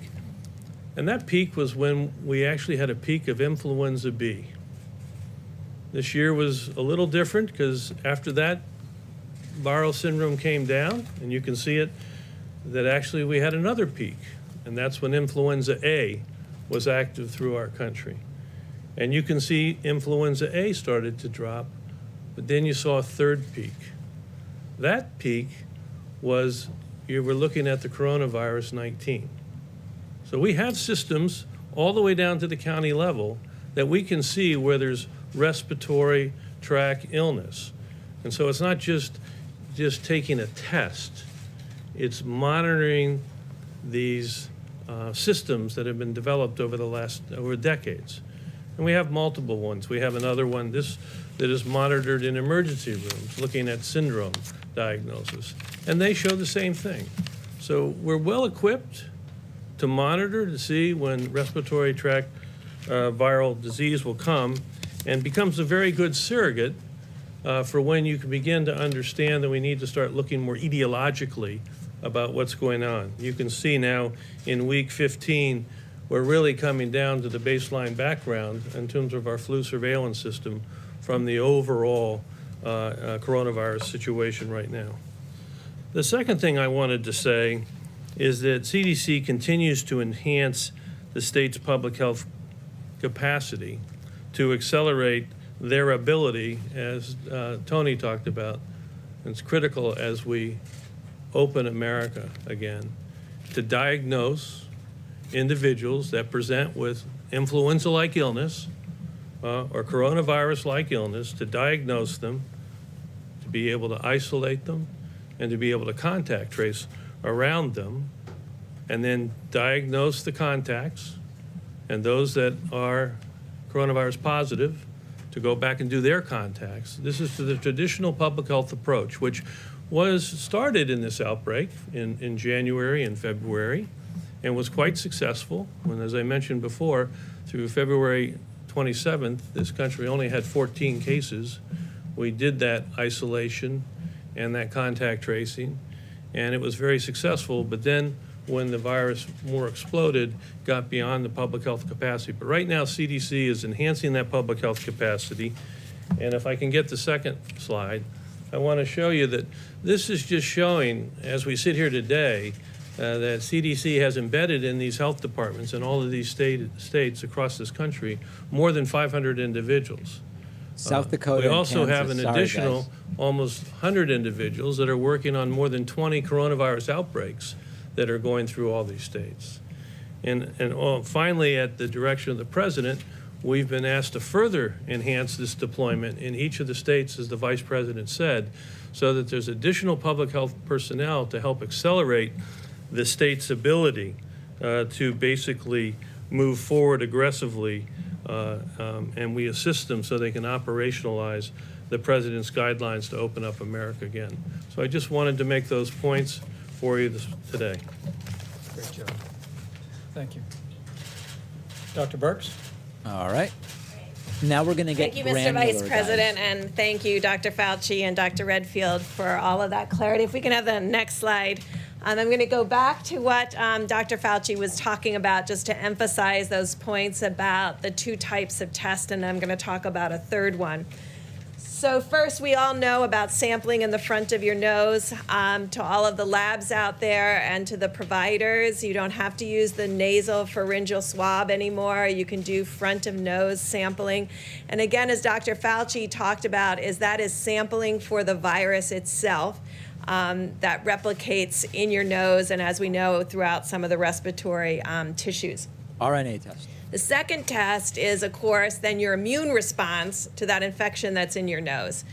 And that peak was when we actually had a peak of influenza B. This year was a little different because after that, viral syndrome came down, and you can see it, that actually we had another peak. And that's when influenza A was active through our country. And you can see influenza A started to drop, but then you saw a third peak. That peak was, you were looking at the coronavirus 19. So we have systems all the way down to the county level that we can see where there's respiratory tract illness. And so it's not just taking a test, it's monitoring these systems that have been developed over decades. And we have multiple ones. We have another one that is monitored in emergency rooms, looking at syndrome diagnosis. And they show the same thing. So we're well equipped to monitor to see when respiratory tract viral disease will come, and becomes a very good surrogate for when you can begin to understand that we need to start looking more etiologically about what's going on. You can see now in week 15, we're really coming down to the baseline background in terms of our flu surveillance system from the overall coronavirus situation right now. The second thing I wanted to say is that CDC continues to enhance the state's public health capacity to accelerate their ability, as Tony talked about. It's critical as we open America again, to diagnose individuals that present with influenza-like illness or coronavirus-like illness, to diagnose them, to be able to isolate them, and to be able to contact trace around them, and then diagnose the contacts and those that are coronavirus positive to go back and do their contacts. This is the traditional public health approach, which was started in this outbreak in January and February and was quite successful when, as I mentioned before, through February 27th, this country only had 14 cases. We did that isolation and that contact tracing, and it was very successful. But then when the virus more exploded, got beyond the public health capacity. But right now, CDC is enhancing that public health capacity. And if I can get the second slide, I want to show you that this is just showing, as we sit here today, that CDC has embedded in these health departments in all of these states across this country more than 500 individuals. South Dakota. We also and Kansas. have an Sorry, additional guys. almost 100 individuals that are working on more than 20 coronavirus outbreaks that are going through all these states. And finally, at the direction of the president, we've been asked to further enhance this deployment in each of the states, as the vice president said, so that there's additional public health personnel to help accelerate the state's ability to basically move forward aggressively, and we assist them so they can operationalize the president's guidelines to open up America again. So I just wanted to make those points for you today. Great job. Thank you. Dr. Burks? All right. Now we're going to get Thank you, Mr. granular, Vice guys. President, and thank you, Dr. Fauci and Dr. Redfield, for all of that clarity. If we can have the next slide. I'm going to go back to what Dr. Fauci was talking about, just to emphasize those points about the two types of tests, and I'm going to talk about a third one. So first, we all know about sampling in the front of your nose. To all of the labs out there and to the providers, you don't have to use the nasal pharyngeal swab anymore. You can do front of nose sampling. And again, as Dr. Fauci talked about, that is sampling for the virus itself that replicates in your nose and, as we know, throughout some of the respiratory tissues. RNA test. The second test is, of course, then your immune response to that infection that's in your nose.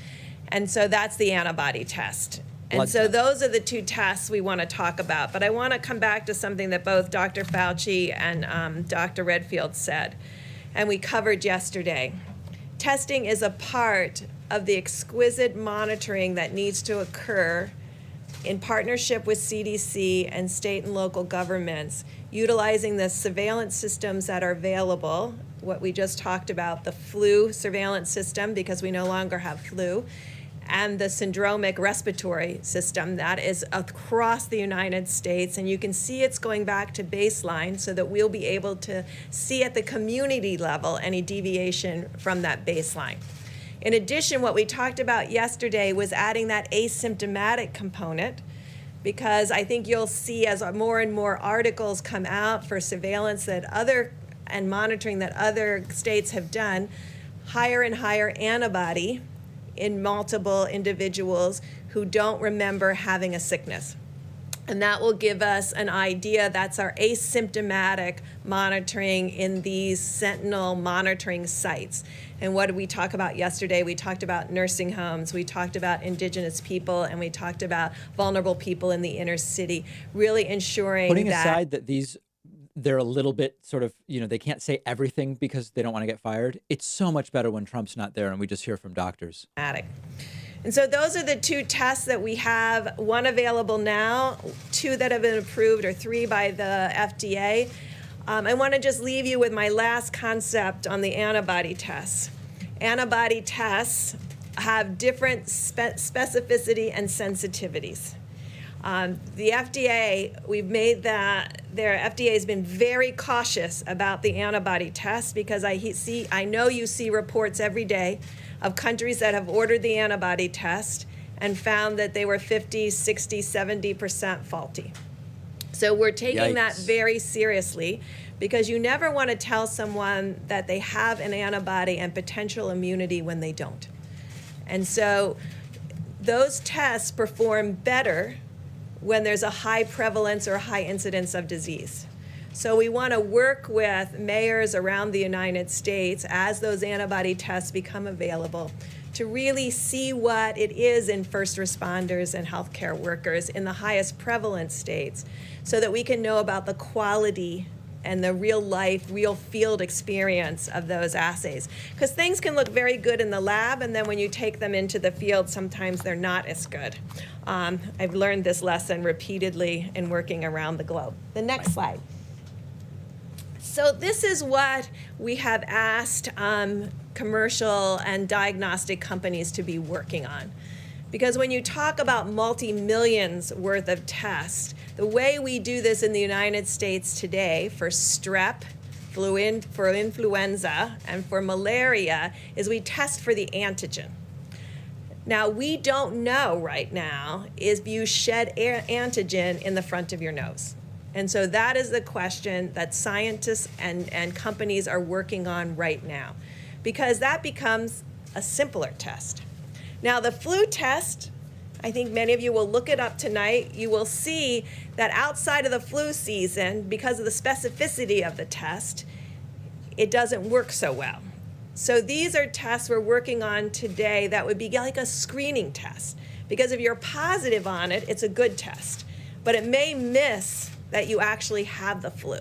And so that's the antibody test. And Blood so test. those are the two tests we want to talk about. But I want to come back to something that both Dr. Fauci and Dr. Redfield said, and we covered yesterday. Testing is a part of the exquisite monitoring that needs to occur in partnership with CDC and state and local governments, utilizing the surveillance systems that are available, what we just talked about, the flu surveillance system, because we no longer have flu, and the syndromic respiratory system that is across the United States. And you can see it's going back to baseline so that we'll be able to see at the community level any deviation from that baseline. In addition, what we talked about yesterday was adding that asymptomatic component, because I think you'll see as more and more articles come out for surveillance and monitoring that other states have done, higher and higher antibody in multiple individuals who don't remember having a sickness. And that will give us an idea. That's our asymptomatic monitoring in these sentinel monitoring sites. And what did we talk about yesterday? We talked about nursing homes, we talked about indigenous people, and we talked about vulnerable people in the inner city, really ensuring Putting that— aside that they're a little bit sort of, they can't say everything because they don't want to get fired. It's so much better when Trump's not there and we just hear from doctors. And so those are the two tests that we have, one available now, two that have been approved, or three by the FDA. I want to just leave you with my last concept on the antibody tests. Antibody tests have different specificity and sensitivities. The FDA, their FDA has been very cautious about the antibody tests, because I know you see reports every day of countries that have ordered the antibody test and found that they were 50, 60, 70% faulty. So we're taking that very seriously, because you never want to tell someone that they have an antibody and potential immunity when they don't. And so those tests perform better when there's a high prevalence or high incidence of disease. So we want to work with mayors around the United States as those antibody tests become available to really see what it is in first responders and healthcare workers in the highest prevalence states, so that we can know about the quality and the real life, real field experience of those assays. Because things can look very good in the lab, and then when you take them into the field, sometimes they're not as good. I've learned this lesson repeatedly in working around the globe. The next slide. So this is what we have asked commercial and diagnostic companies to be working on. Because when you talk about multi-millions worth of tests, the way we do this in the United States today for strep, for influenza, and for malaria is we test for the antigen. Now, we don't know right now if you shed antigen in the front of your nose. And so that is the question that scientists and companies are working on right now, because that becomes a simpler test. Now, the flu test, I think many of you will look it up tonight. You will see that outside of the flu season, because of the specificity of the test, it doesn't work so well. So these are tests we're working on today that would be like a screening test, because if you're positive on it, it's a good test. But it may miss that you actually have the flu.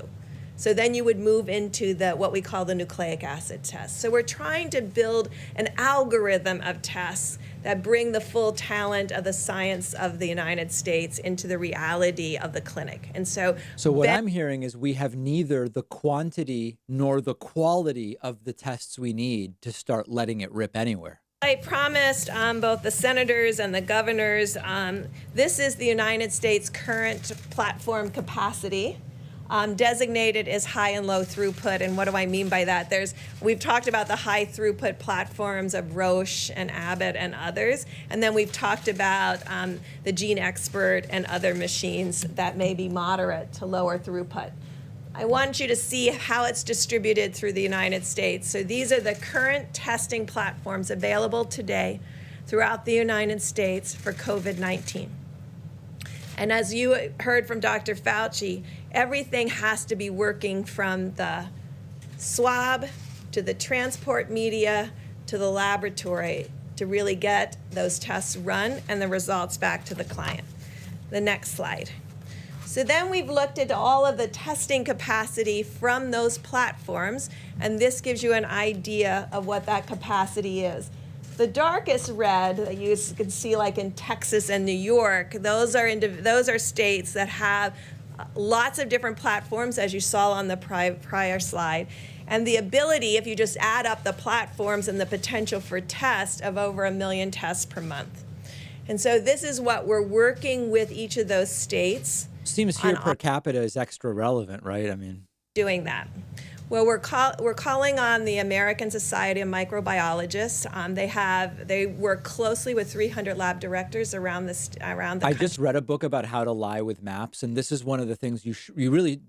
So then you would move into what we call the nucleic acid test. So we're trying to build an algorithm of tests that bring the full talent of the science of the United States into the reality of the clinic. And so what I'm hearing is we have neither the quantity nor the quality of the tests we need to start letting it rip anywhere. I promised both the senators and the governors, this is the United States' current platform capacity. Designated as high and low throughput. And what do I mean by that? We've talked about the high throughput platforms of Roche and Abbott and others. And then we've talked about the Gene Expert and other machines that may be moderate to lower throughput. I want you to see how it's distributed through the United States. So these are the current testing platforms available today throughout the United States for COVID-19. And as you heard from Dr. Fauci, everything has to be working from the swab to the transport media to the laboratory to really get those tests run and the results back to the client. The next slide. So then we've looked at all of the testing capacity from those platforms, and this gives you an idea of what that capacity is. The darkest red that you can see, like in Texas and New York, those are states that have lots of different platforms, as you saw on the prior slide, and the ability, if you just add up the platforms and the potential for test, of over 1 million tests per month. And so this is what we're working with each of those states. Seems here per capita is extra relevant, right? I mean, doing that. Well, we're calling on the American Society of Microbiologists. They work closely with 300 lab directors around the country. I just read a book about how to lie with maps, and this is one of the things you really,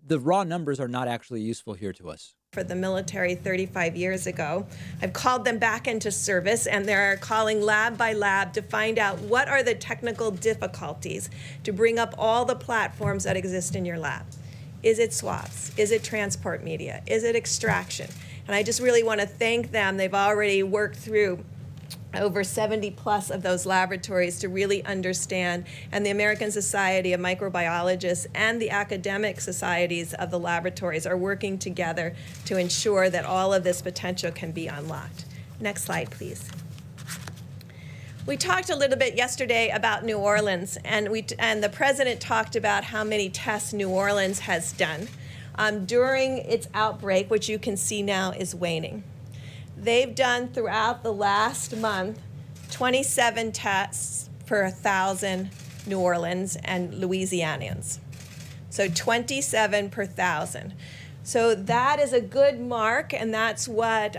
the raw numbers are not actually useful here to us. For the military 35 years ago. I've called them back into service, and they're calling lab by lab to find out what are the technical difficulties to bring up all the platforms that exist in your lab. Is it swabs? Is it transport media? Is it extraction? And I just really want to thank them. They've already worked through over 70 plus of those laboratories to really understand, and the American Society of Microbiologists and the academic societies of the laboratories are working together to ensure that all of this potential can be unlocked. Next slide, please. We talked a little bit yesterday about New Orleans, and the president talked about how many tests New Orleans has done during its outbreak, which you can see now is waning. They've done throughout the last month 27 tests per 1,000 New Orleans and Louisianians. So 27 per 1,000. So that is a good mark, and that's what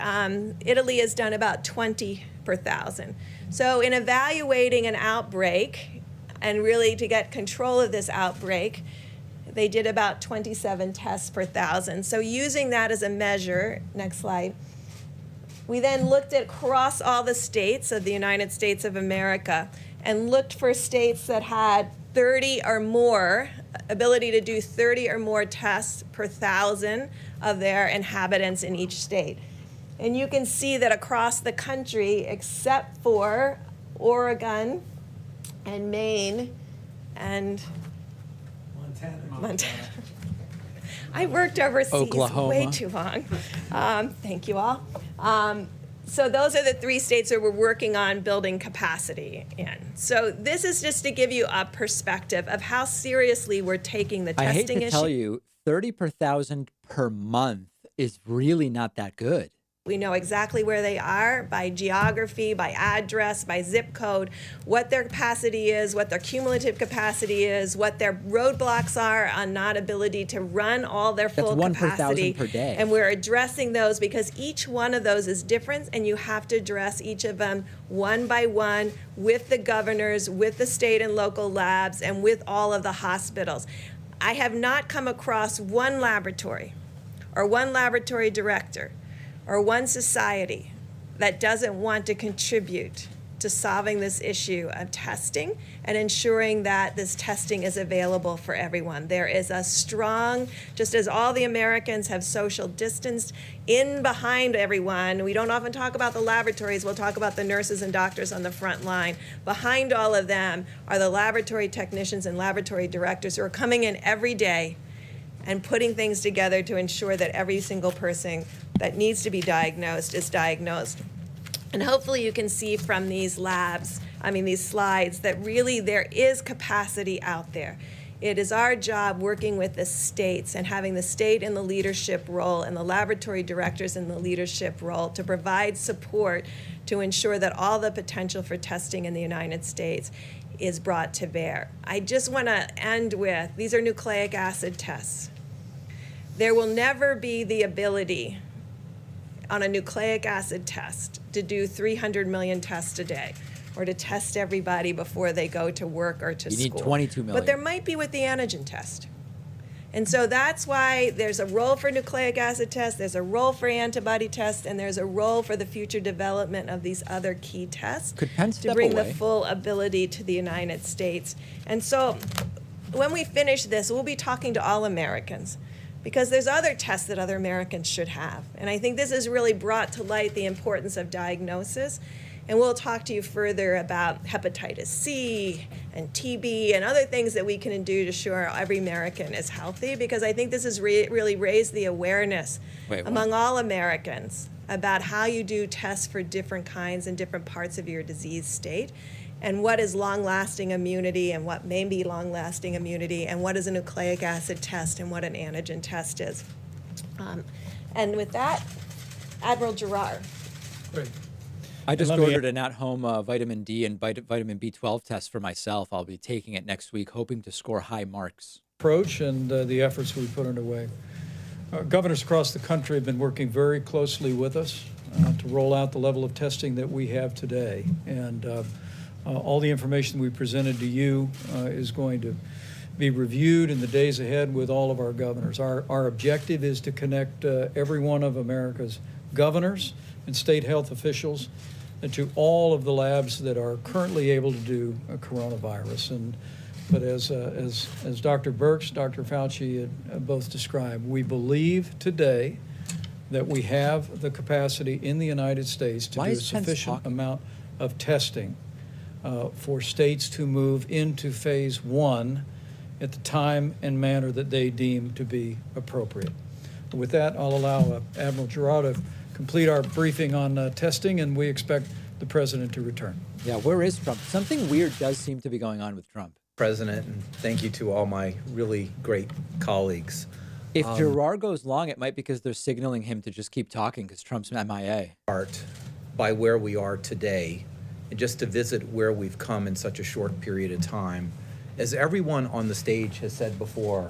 Italy has done, about 20 per 1,000. So in evaluating an outbreak, and really to get control of this outbreak, they did about 27 tests per 1,000. So using that as a measure, next slide, we then looked at across all the states of the United States of America and looked for states that had 30 or more, ability to do 30 or more tests per 1,000 of their inhabitants in each state. And you can see that across the country, except for Oregon and Maine and Montana. I worked overseas Oklahoma. way too long. Thank you all. So those are the 3 states that we're working on building capacity in. So this is just to give you a perspective of how seriously we're taking the testing issue. I hate to tell you, 30 per 1,000 per month is really not that good. We know exactly where they are by geography, by address, by zip code, what their capacity is, what their cumulative capacity is, what their roadblocks are on not ability to run all their full capacity. That's 1 per 1,000 per day. And we're addressing those because each one of those is different, and you have to address each of them one by one with the governors, with the state and local labs, and with all of the hospitals. I have not come across one laboratory or one laboratory director or one society that doesn't want to contribute to solving this issue of testing and ensuring that this testing is available for everyone. There is a strong, just as all the Americans have social distanced in behind everyone, we don't often talk about the laboratories, we'll talk about the nurses and doctors on the front line. Behind all of them are the laboratory technicians and laboratory directors who are coming in every day and putting things together to ensure that every single person that needs to be diagnosed is diagnosed. And hopefully you can see from these these slides, that really there is capacity out there. It is our job working with the states and having the state in the leadership role and the laboratory directors in the leadership role to provide support to ensure that all the potential for testing in the United States is brought to bear. I just want to end with, these are nucleic acid tests. There will never be the ability on a nucleic acid test to do 300 million tests a day, or to test everybody before they go to work or to school. You need 22 million. But there might be with the antigen test. And so that's why there's a role for nucleic acid tests, there's a role for antibody tests, and there's a role for the future development of these other key tests Could Penn to step bring away? the full ability to the United States. And so when we finish this, we'll be talking to all Americans, because there's other tests that other Americans should have. And I think this has really brought to light the importance of diagnosis. And we'll talk to you further about hepatitis C and TB and other things that we can do to ensure every American is healthy, because I think this has really raised the awareness among all Americans about how you do tests for different kinds and different parts of your disease state, and what is long-lasting immunity and what may be long-lasting immunity, and what is a nucleic acid test and what an antigen test is. And with that, Admiral Gerard. Great. I just let me- ordered an at-home vitamin D and vitamin B12 test for myself. I'll be taking it next week, hoping to score high marks. Approach and the efforts we put underway. Governors across the country have been working very closely with us to roll out the level of testing that we have today. And all the information we presented to you is going to be reviewed in the days ahead with all of our governors. Our objective is to connect every one of America's governors and state health officials and to all of the labs that are currently able to do coronavirus. But as Dr. Birx, Dr. Fauci both described, we believe today that we have the capacity in the United States to do a sufficient amount of testing for states to move into phase 1 at the time and manner that they deem to be appropriate. With that, I'll allow Admiral Gerard to complete our briefing on testing, and we expect the president to return. Yeah, where is Trump? Something weird does seem to be going on with Trump. President, and thank you to all my really great colleagues. If Gerard goes long, it might be because they're signaling him to just keep talking because Trump's MIA. By where we are today, and just to visit where we've come in such a short period of time. As everyone on the stage has said before,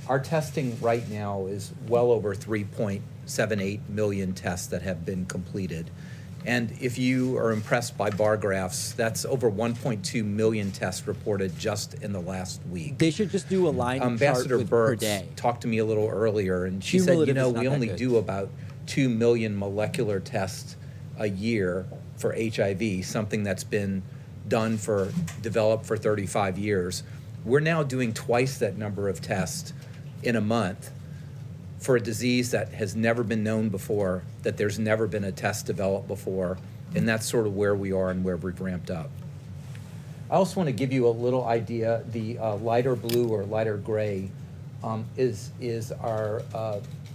our testing right now is well over 3.78 million tests that have been completed. And if you are impressed by bar graphs, that's over 1.2 million tests reported just in the last week. They should just do a line Ambassador chart with per Birx day. talked to me a little earlier, and she said, Cumulative is not we that only good. do about 2 million molecular tests a year for HIV, something that's been developed for 35 years. We're now doing twice that number of tests in a month for a disease that has never been known before, that there's never been a test developed before, and that's sort of where we are and where we've ramped up. I also want to give you a little idea. The lighter blue or lighter gray is our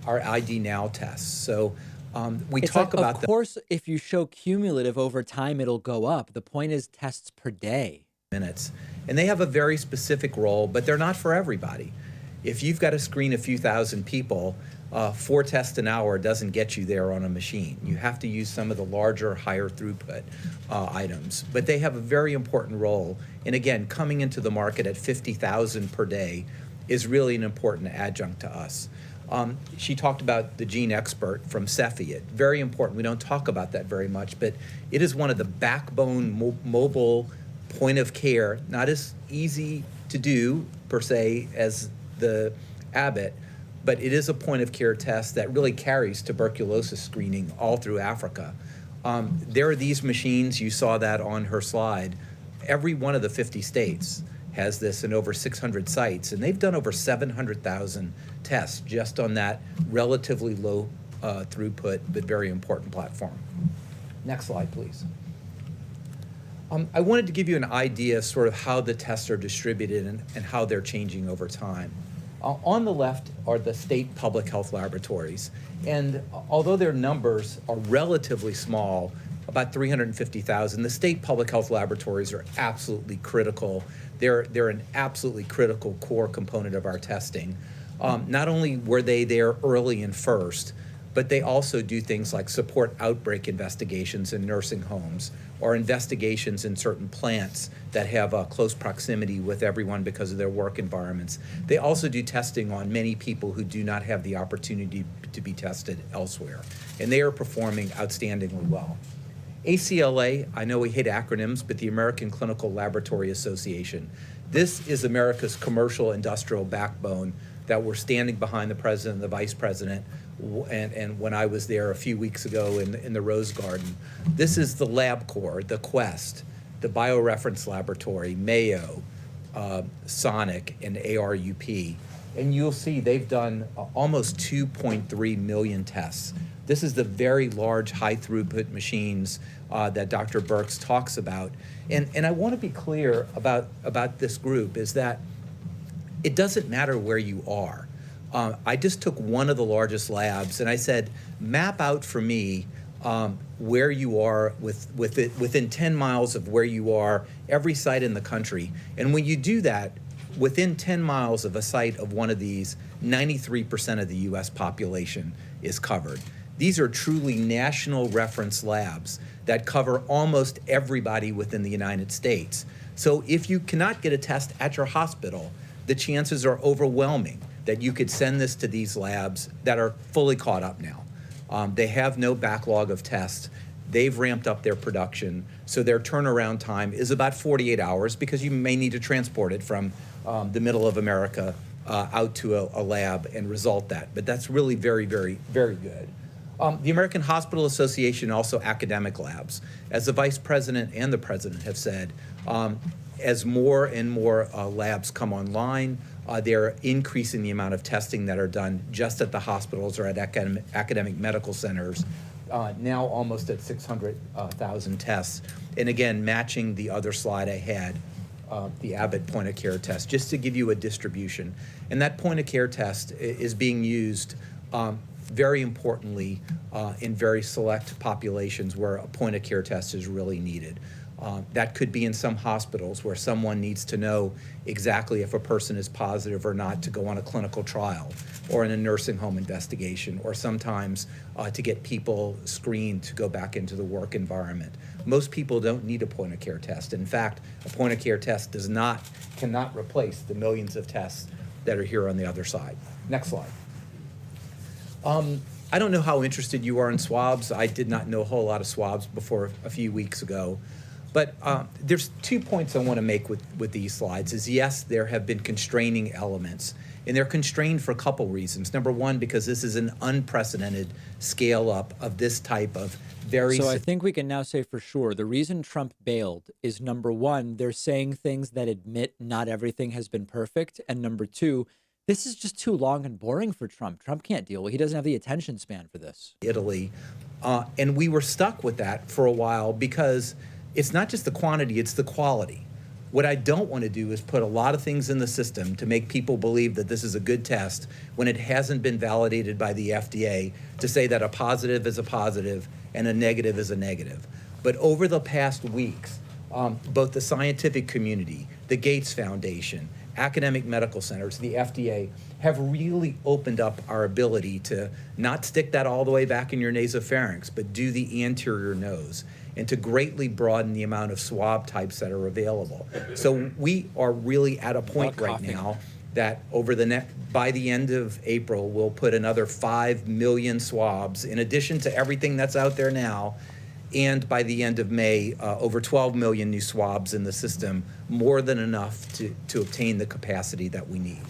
ID Now test. So we It's talk like, about of course, if you show cumulative over time, it'll go up. The point is tests per day. minutes. And they have a very specific role, but they're not for everybody. If you've got to screen a few thousand people, 4 tests an hour doesn't get you there on a machine. You have to use some of the larger, higher throughput items. But they have a very important role. And again, coming into the market at 50,000 per day is really an important adjunct to us. She talked about the Gene Expert from Cepheid. Very important. We don't talk about that very much, but it is one of the backbone mobile point of care, not as easy to do per se as the Abbott, but it is a point of care test that really carries tuberculosis screening all through Africa. There are these machines, you saw that on her slide. Every one of the 50 states has this in over 600 sites, and they've done over 700,000 tests just on that relatively low throughput but very important platform. Next slide, please. I wanted to give you an idea sort of how the tests are distributed and how they're changing over time. On the left are the state public health laboratories. And although their numbers are relatively small, about 350,000, the state public health laboratories are absolutely critical. They're an absolutely critical core component of our testing. Not only were they there early and first, but they also do things like support outbreak investigations in nursing homes or investigations in certain plants that have a close proximity with everyone because of their work environments. They also do testing on many people who do not have the opportunity to be tested elsewhere, and they are performing outstandingly well. ACLA, I know we hate acronyms, but the American Clinical Laboratory Association. This is America's commercial industrial backbone that we're standing behind the president and the vice president. And when I was there a few weeks ago in the Rose Garden, this is the LabCorp, the Quest, the BioReference Laboratory, Mayo, Sonic, and ARUP. And you'll see they've done almost 2.3 million tests. This is the very large, high throughput machines that Dr. Birx talks about. And I want to be clear about this group is that it doesn't matter where you are. I just took one of the largest labs and I said, map out for me where you are within 10 miles of where you are, every site in the country. And when you do that, within 10 miles of a site of one of these, 93% of the US population is covered. These are truly national reference labs that cover almost everybody within the United States. So if you cannot get a test at your hospital, the chances are overwhelming that you could send this to these labs that are fully caught up now. They have no backlog of tests. They've ramped up their production, so their turnaround time is about 48 hours because you may need to transport it from the middle of America out to a lab and result that. But that's really very, very, very good. The American Hospital Association, also academic labs. As the vice president and the president have said, as more and more labs come online, they're increasing the amount of testing that are done just at the hospitals or at academic medical centers, now almost at 600,000 tests. And again, matching the other slide I had, the Abbott point-of-care test, just to give you a distribution. And that point-of-care test is being used very importantly in very select populations where a point-of-care test is really needed. That could be in some hospitals where someone needs to know exactly if a person is positive or not to go on a clinical trial, or in a nursing home investigation, or sometimes to get people screened to go back into the work environment. Most people don't need a point-of-care test. In fact, a point-of-care test cannot replace the millions of tests that are here on the other side. Next slide. I don't know how interested you are in swabs. I did not know a whole lot of swabs before a few weeks ago. But there's 2 points I want to make with these slides is, yes, there have been constraining elements. And they're constrained for a couple reasons. Number one, because this is an unprecedented scale up of this type of very... So I think we can now say for sure the reason Trump bailed is, number one, they're saying things that admit not everything has been perfect. And number two, this is just too long and boring for Trump. Trump can't deal with it. He doesn't have the attention span for this. Italy. And we were stuck with that for a while because it's not just the quantity, it's the quality. What I don't want to do is put a lot of things in the system to make people believe that this is a good test when it hasn't been validated by the FDA to say that a positive is a positive and a negative is a negative. But over the past weeks, both the scientific community, the Gates Foundation, academic medical centers, the FDA, have really opened up our ability to not stick that all the way back in your nasopharynx, but do the anterior nose, and to greatly broaden the amount of swab types that are available. So we are really at a point right now that by the end of April, we'll put another 5 million swabs in addition to everything that's out there now. And by the end of May, over 12 million new swabs in the system, more than enough to obtain the capacity that we need.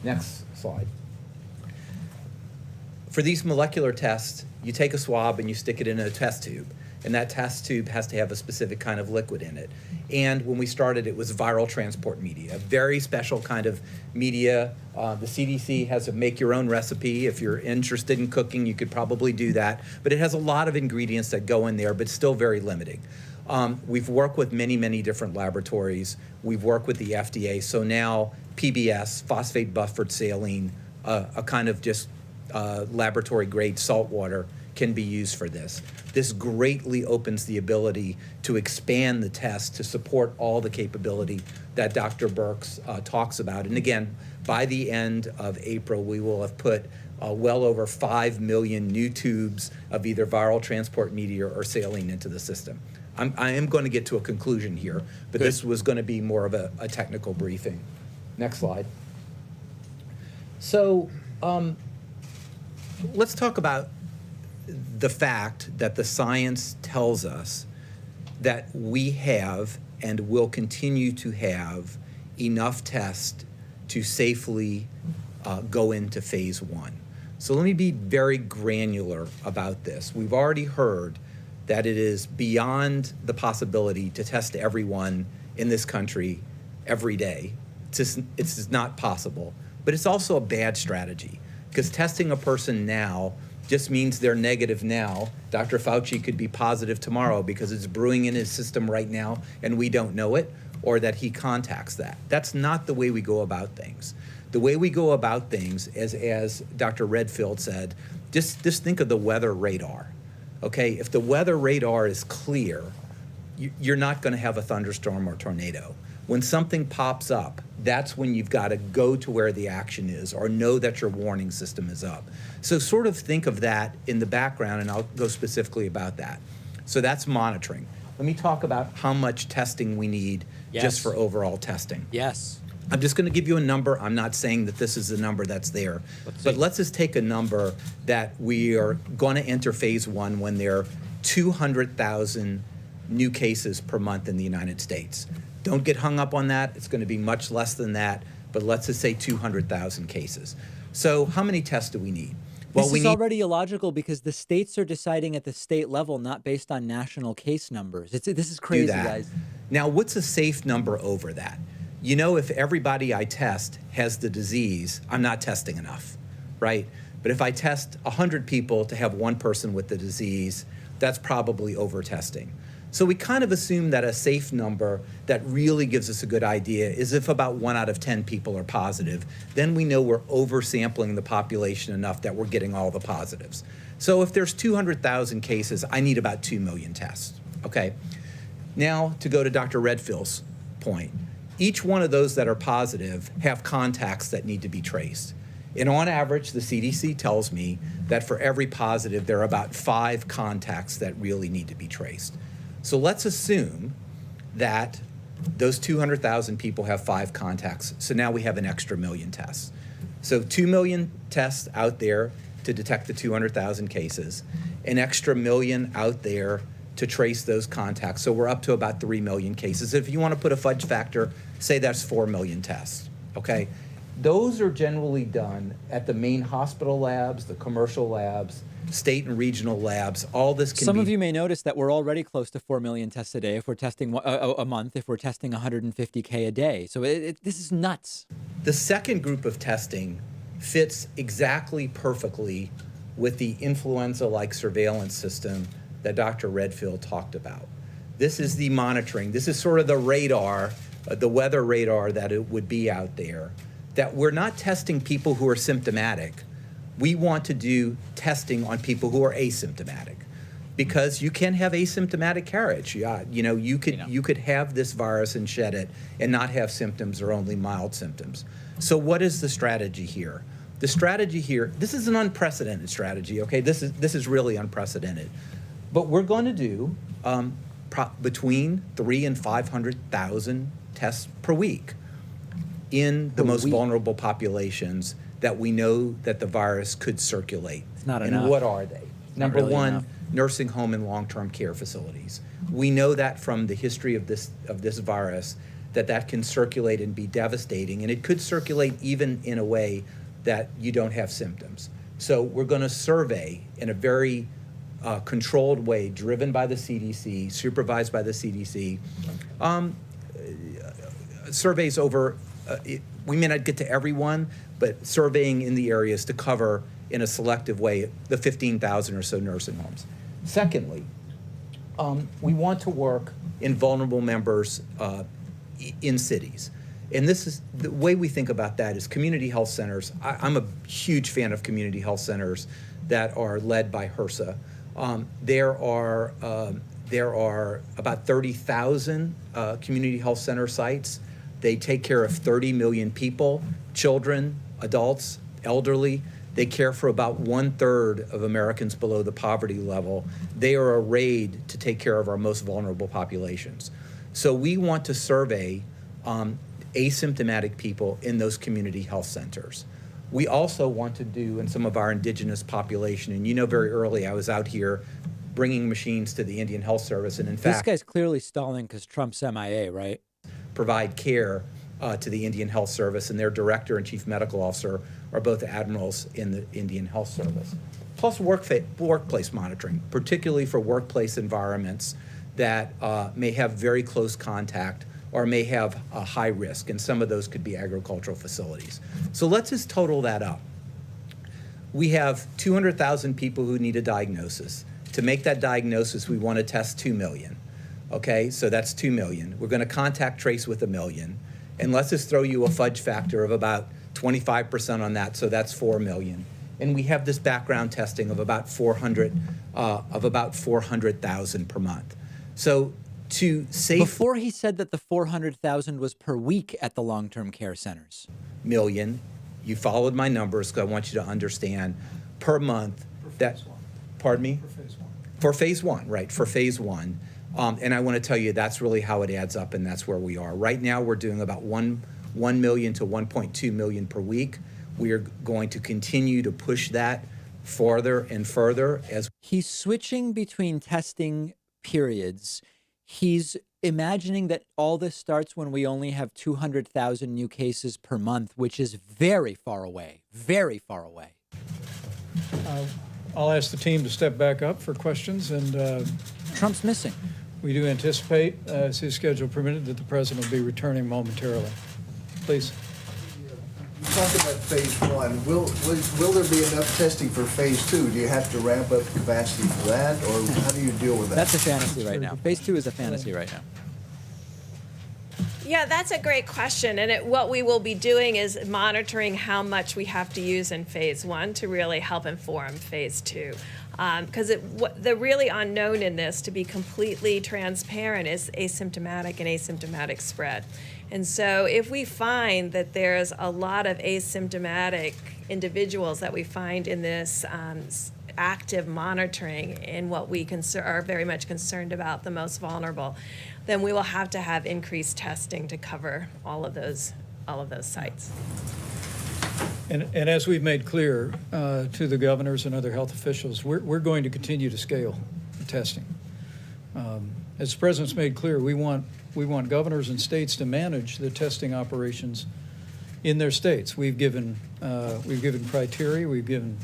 Next slide. For these molecular tests, you take a swab and you stick it in a test tube. And that test tube has to have a specific kind of liquid in it. And when we started, it was viral transport media, a very special kind of media. The CDC has a make-your-own recipe. If you're interested in cooking, you could probably do that. But it has a lot of ingredients that go in there, but still very limiting. We've worked with many, many different laboratories. We've worked with the FDA. So now PBS, phosphate buffered saline, a kind of just laboratory grade salt water can be used for this. This greatly opens the ability to expand the test to support all the capability that Dr. Birx talks about. And again, by the end of April, we will have put well over 5 million new tubes of either viral transport media or saline into the system. I am going to get to a conclusion here, but this was going to be more of a technical briefing. Next slide. So let's talk about the fact that the science tells us that we have and will continue to have enough tests to safely go into phase 1. So let me be very granular about this. We've already heard that it is beyond the possibility to test everyone in this country every day. It's not possible, but it's also a bad strategy because testing a person now just means they're negative now. Dr. Fauci could be positive tomorrow because it's brewing in his system right now and we don't know it, or that he contacts that. That's not the way we go about things. The way we go about things, as Dr. Redfield said, just think of the weather radar. Okay, if the weather radar is clear, you're not going to have a thunderstorm or tornado. When something pops up, that's when you've got to go to where the action is or know that your warning system is up. So sort of think of that in the background, and I'll go specifically about that. So that's monitoring. Let me talk about how much testing we need just for overall testing. Yes. I'm just going to give you a number. I'm not saying that this is the number that's there, but let's just take a number that we are going to enter phase 1 when there are 200,000 new cases per month in the United States. Don't get hung up on that. It's going to be much less than that, but let's just say 200,000 cases. So how many tests do we need? Well, this is already illogical because the states are deciding at the state level, not based on national case numbers. This is crazy, guys. Now, what's a safe number over that? You know, if everybody I test has the disease, I'm not testing enough, right? But if I test 100 people to have one person with the disease, that's probably over-testing. So we kind of assume that a safe number that really gives us a good idea is if about 1 out of 10 people are positive, then we know we're oversampling the population enough that we're getting all the positives. So if there's 200,000 cases, I need about 2 million tests, okay? Now to go to Dr. Redfield's point, each one of those that are positive have contacts that need to be traced. And on average, the CDC tells me that for every positive, there are about 5 contacts that really need to be traced. So let's assume that those 200,000 people have 5 contacts. So now we have an extra million tests. So 2 million tests out there to detect the 200,000 cases, an extra million out there to trace those contacts. So we're up to about 3 million cases. If you want to put a fudge factor, say that's 4 million tests, okay? Those are generally done at the main hospital labs, the commercial labs, state and regional labs. All this can be... Some of you may notice that we're already close to 4 million tests a day if we're testing a month, if we're testing 150K a day. So this is nuts. The second group of testing fits exactly perfectly with the influenza-like surveillance system that Dr. Redfield talked about. This is the monitoring. This is sort of the radar, the weather radar that it would be out there, that we're not testing people who are symptomatic. We want to do testing on people who are asymptomatic, because you can have asymptomatic carriage. You know, you could have this virus and shed it and not have symptoms or only mild symptoms. So what is the strategy here? The strategy here, this is an unprecedented strategy, okay? This is really unprecedented. But we're going to do between 300,000 and 500,000 tests per week in the most vulnerable populations that we know that the virus could circulate. It's not and enough. What are they? Number really one, enough. nursing home and long-term care facilities. We know that from the history of this virus that can circulate and be devastating, and it could circulate even in a way that you don't have symptoms. So we're going to survey in a very controlled way, driven by the CDC, supervised by the CDC, surveys over, we may not get to everyone, but surveying in the areas to cover in a selective way the 15,000 or so nursing homes. Secondly, we want to work in vulnerable members in cities. And this is the way we think about that is community health centers. I'm a huge fan of community health centers that are led by HRSA. There are about 30,000 community health center sites. They take care of 30 million people, children, adults, elderly. They care for about 1/3 of Americans below the poverty level. They are arrayed to take care of our most vulnerable populations. So we want to survey asymptomatic people in those community health centers. We also want to do in some of our indigenous population, and you know very early I was out here bringing machines to the Indian Health Service, and in This fact, guy's clearly stalling because Trump's MIA, right? provide care to the Indian Health Service, and their director and chief medical officer are both admirals in the Indian Health Service. Plus workplace monitoring, particularly for workplace environments that may have very close contact or may have a high risk, and some of those could be agricultural facilities. So let's just total that up. We have 200,000 people who need a diagnosis. To make that diagnosis, we want to test 2 million. Okay, so that's 2 million. We're going to contact trace with 1 million. And let's just throw you a fudge factor of about 25% on that, so that's 4 million. And we have this background testing of about 400,000 per month. So to save Before he said that the 400,000 was per week at the long-term care centers. million, you followed my numbers because I want you to understand per month that. Pardon me? For phase one. For phase one, right, for phase one. And I want to tell you that's really how it adds up, and that's where we are. Right now, we're doing about 1 million to 1.2 million per week. We are going to continue to push that farther and further as He's switching between testing periods. He's imagining that all this starts when we only have 200,000 new cases per month, which is very far away, very far away. I'll ask the team to step back up for questions, and Trump's missing. we do anticipate, as his schedule permitted, that the president will be returning momentarily. Please. You talked about phase one. Will there be enough testing for phase two? Do you have to ramp up capacity for that, or how do you deal with that? That's a fantasy right now. Phase 2 is a fantasy right now. Yeah, that's a great question. And what we will be doing is monitoring how much we have to use in phase one to really help inform phase two. Because the really unknown in this, to be completely transparent, is asymptomatic and asymptomatic spread. And so if we find that there's a lot of asymptomatic individuals that we find in this active monitoring in what we are very much concerned about, the most vulnerable, then we will have to have increased testing to cover all of those sites. And as we've made clear to the governors and other health officials, we're going to continue to scale the testing. As the president's made clear, we want governors and states to manage the testing operations in their states. We've given criteria, we've given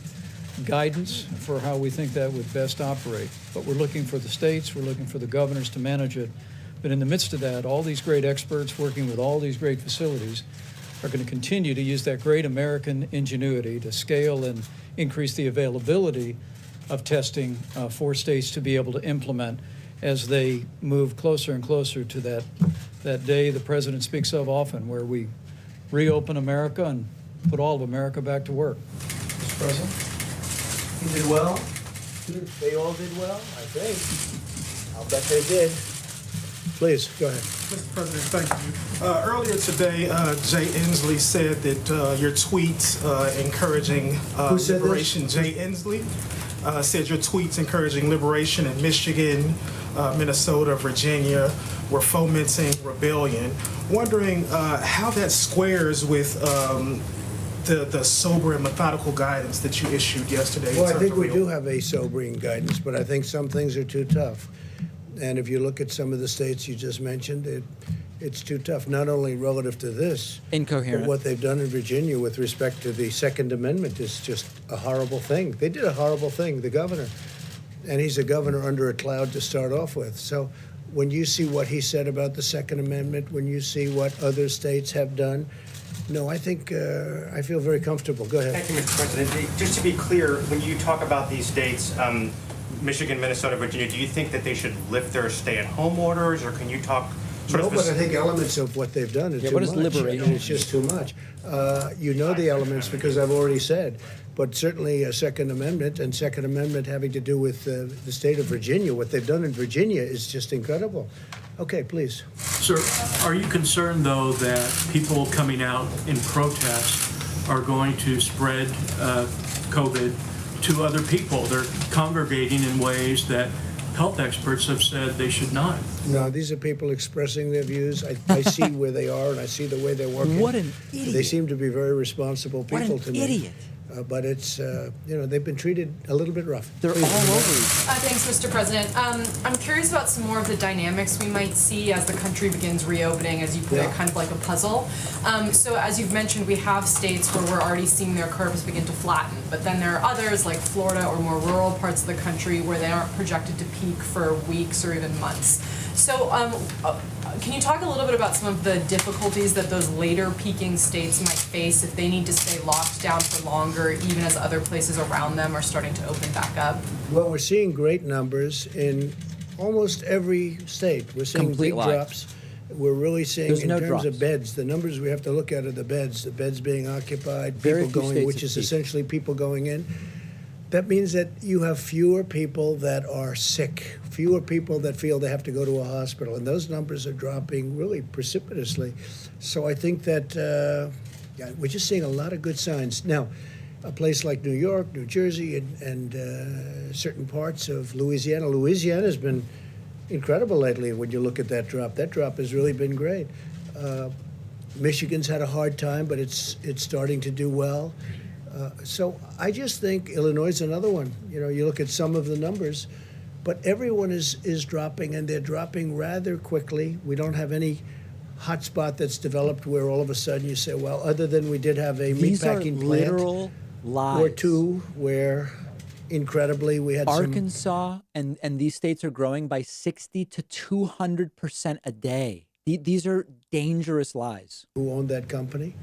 guidance for how we think that would best operate. But we're looking for the states, we're looking for the governors to manage it. But in the midst of that, all these great experts working with all these great facilities are going to continue to use that great American ingenuity to scale and increase the availability of testing for states to be able to implement as they move closer and closer to that day the president speaks of often, where we reopen America and put all of America back to work. Mr. President? You did well. They all did well, I think. I'll bet they did. Please, go ahead. Mr. President, thank you. Earlier today, Jay Inslee said that your tweets encouraging Who said liberation, this? Jay Inslee said your tweets encouraging liberation in Michigan, Minnesota, Virginia were fomenting rebellion. Wondering how that squares with the sober and methodical guidance that you issued yesterday. Well, I think we do have a sobering guidance, but I think some things are too tough. And if you look at some of the states you just mentioned, it's too tough, not only relative to this, Incoherent. but what they've done in Virginia with respect to the Second Amendment is just a horrible thing. They did a horrible thing, the governor. And he's a governor under a cloud to start off with. So when you see what he said about the Second Amendment, when you see what other states have done, no, I think I feel very comfortable. Go ahead. Thank you, Mr. President. Just to be clear, when you talk about these states, Michigan, Minnesota, Virginia, do you think that they should lift their stay-at-home orders, or can you talk No, but I think elements of what they've done are too what is much. liberation? I mean, it's just too much. You know the elements because I've already said, but certainly a Second Amendment and Second Amendment having to do with the state of Virginia. What they've done in Virginia is just incredible. Okay, please. Sir, are you concerned, though, that people coming out in protest are going to spread COVID to other people? They're congregating in ways that health experts have said they should not. No, these are people expressing their views. I see where they are, and I see the way they're working. What an idiot. They seem to be very responsible people to me. What an idiot. But it's, they've been treated a little bit rough. They're all over each other. Thanks, Mr. President. I'm curious about some more of the dynamics we might see as the country begins reopening, as you put it, kind of like a puzzle. So as you've mentioned, we have states where we're already seeing their curves begin to flatten, but then there are others like Florida or more rural parts of the country where they aren't projected to peak for weeks or even months. So can you talk a little bit about some of the difficulties that those later peaking states might face if they need to stay locked down for longer, even as other places around them are starting to open back up? Well, we're seeing great numbers in almost every state. We're seeing Complete big lies. drops. We're really seeing There's in no terms drops. of beds, the numbers we have to look at are the beds being occupied, Very people few going, states which have is peaked. essentially people going in. That means that you have fewer people that are sick, fewer people that feel they have to go to a hospital, and those numbers are dropping really precipitously. So I think that we're just seeing a lot of good signs. Now, a place like New York, New Jersey, and certain parts of Louisiana. Louisiana has been incredible lately when you look at that drop. That drop has really been great. Michigan's had a hard time, but it's starting to do well. So I just think Illinois is another one. You look at some of the numbers, but everyone is dropping, and they're dropping rather quickly. We don't have any hotspot that's developed where all of a sudden you say, well, other than we did have a These are meatpacking plant literal lies. or two where incredibly we had Arkansas and these states are growing by 60 to 200% a day. These are dangerous lies. who owned that company.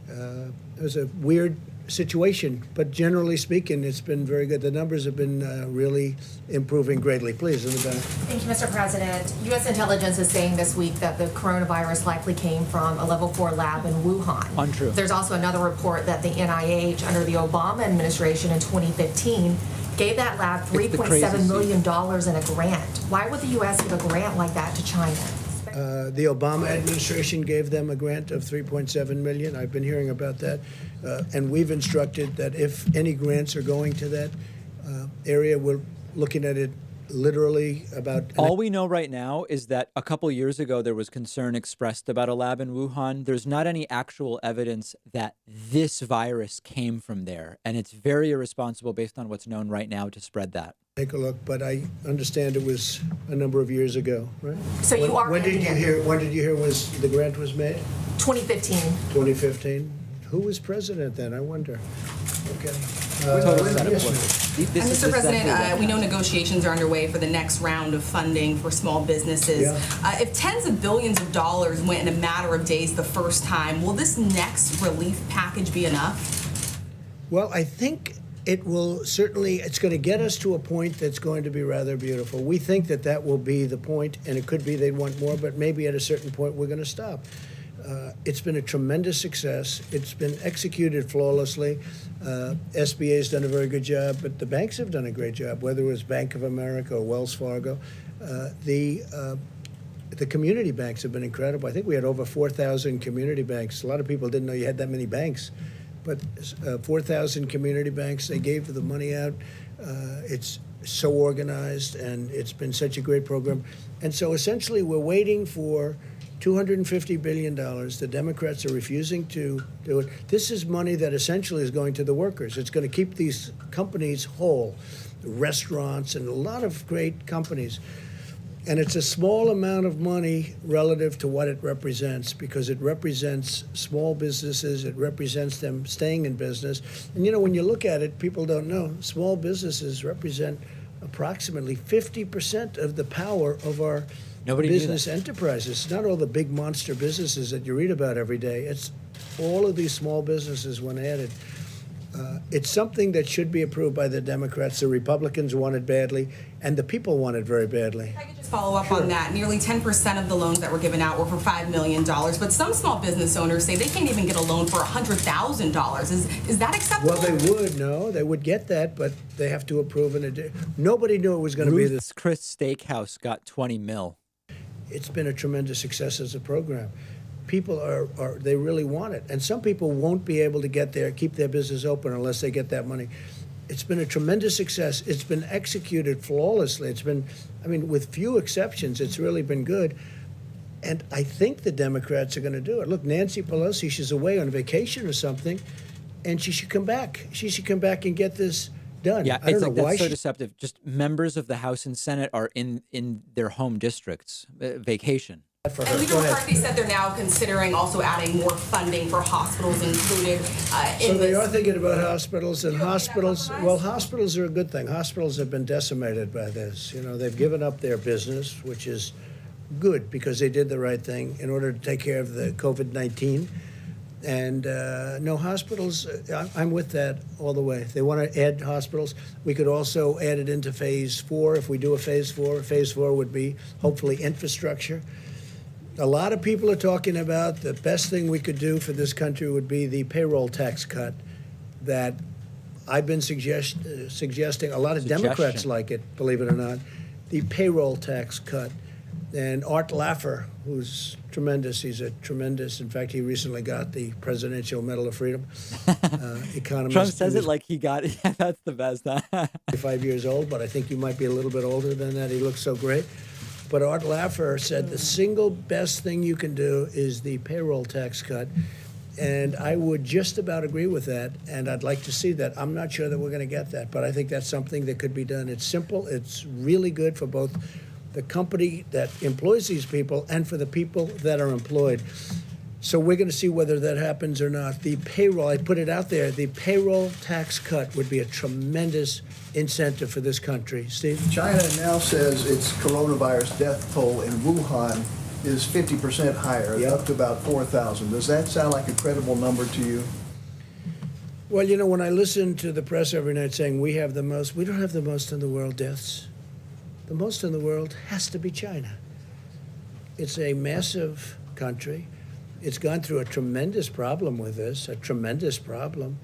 It was a weird situation, but generally speaking, it's been very good. The numbers have been really improving greatly. Please, in the back. Thank you, Mr. President. U.S. intelligence is saying this week that the coronavirus likely came from a level 4 lab in Wuhan. Untrue. There's also another report that the NIH, under the Obama administration in 2015, gave that lab $3.7 million in a grant. Why would the U.S. give a grant like that to China? The Obama administration gave them a grant of $3.7 million. I've been hearing about that. And we've instructed that if any grants are going to that area, we're looking at it literally about... All we know right now is that a couple years ago, there was concern expressed about a lab in Wuhan. There's not any actual evidence that this virus came from there. And it's very irresponsible based on what's known right now to spread that. Take a look, but I understand it was a number of years ago, right? So you are When did you hear? When did you hear was the grant was made? 2015. 2015. Who was president then? I wonder. Okay. Mr. President, we know negotiations are underway for the next round of funding for small businesses. Yeah. If tens of billions of dollars went in a matter of days the first time, will this next relief package be enough? Well, I think it will certainly, it's going to get us to a point that's going to be rather beautiful. We think that will be the point, and it could be they'd want more, but maybe at a certain point we're going to stop. It's been a tremendous success. It's been executed flawlessly. SBA's done a very good job, but the banks have done a great job, whether it was Bank of America or Wells Fargo. The community banks have been incredible. I think we had over 4,000 community banks. A lot of people didn't know you had that many banks. But 4,000 community banks, they gave the money out. It's so organized, and it's been such a great program. And so essentially we're waiting for $250 billion. The Democrats are refusing to do it. This is money that essentially is going to the workers. It's going to keep these companies whole, restaurants and a lot of great companies. And it's a small amount of money relative to what it represents, because it represents small businesses, it represents them staying in business. And when you look at it, people don't know, small businesses represent approximately 50% of the power of our business enterprises. Not all the big monster businesses that you read about every day. It's all of these small businesses when added. It's something that should be approved by the Democrats. The Republicans want it badly, and the people want it very badly. Just follow up on that. Nearly 10% of the loans that were given out were for $5 million, but some small business owners say they can't even get a loan for $100,000. Is that acceptable? Well, they would get that, but they have to approve it. Nobody knew it was going to be this. Ruth's Chris Steakhouse got 20 mil. It's been a tremendous success as a program. People they really want it. And some people won't be able to keep their business open unless they get that money. It's been a tremendous success. It's been executed flawlessly. It's been, with few exceptions, it's really been good. And I think the Democrats are going to do it. Look, Nancy Pelosi, she's away on vacation or something, and she should come back. She should come back and get this done. Yeah, I don't know why that's so deceptive. Just members of the House and Senate are in their home districts, vacation. And Leader McCarthy said they're now considering also adding more funding for hospitals included So they are thinking about hospitals, and hospitals are a good thing. Hospitals have been decimated by this. They've given up their business, which is good because they did the right thing in order to take care of the COVID-19. And no, hospitals, I'm with that all the way. If they want to add hospitals, we could also add it into phase 4. If we do a phase 4, phase 4 would be hopefully infrastructure. A lot of people are talking about the best thing we could do for this country would be the payroll tax cut that I've been suggesting. A lot of Democrats like it, believe it or not, the payroll tax cut. And Art Laffer, who's tremendous, in fact, he recently got the Presidential Medal of Freedom. Economist. Trump says it like he got it. Yeah, that's the best. 5 years old, but I think you might be a little bit older than that. He looks so great. But Art Laffer said the single best thing you can do is the payroll tax cut. And I would just about agree with that, and I'd like to see that. I'm not sure that we're going to get that, but I think that's something that could be done. It's simple. It's really good for both the company that employs these people and for the people that are employed. So we're going to see whether that happens or not. The payroll, I put it out there, the payroll tax cut would be a tremendous incentive for this country. Steve? China now says its coronavirus death toll in Wuhan is 50% higher, up to about 4,000. Does that sound like a credible number to you? Well, when I listen to the press every night saying we have the most, we don't have the most in the world deaths. The most in the world has to be China. It's a massive country. It's gone through a tremendous problem with this, a tremendous problem,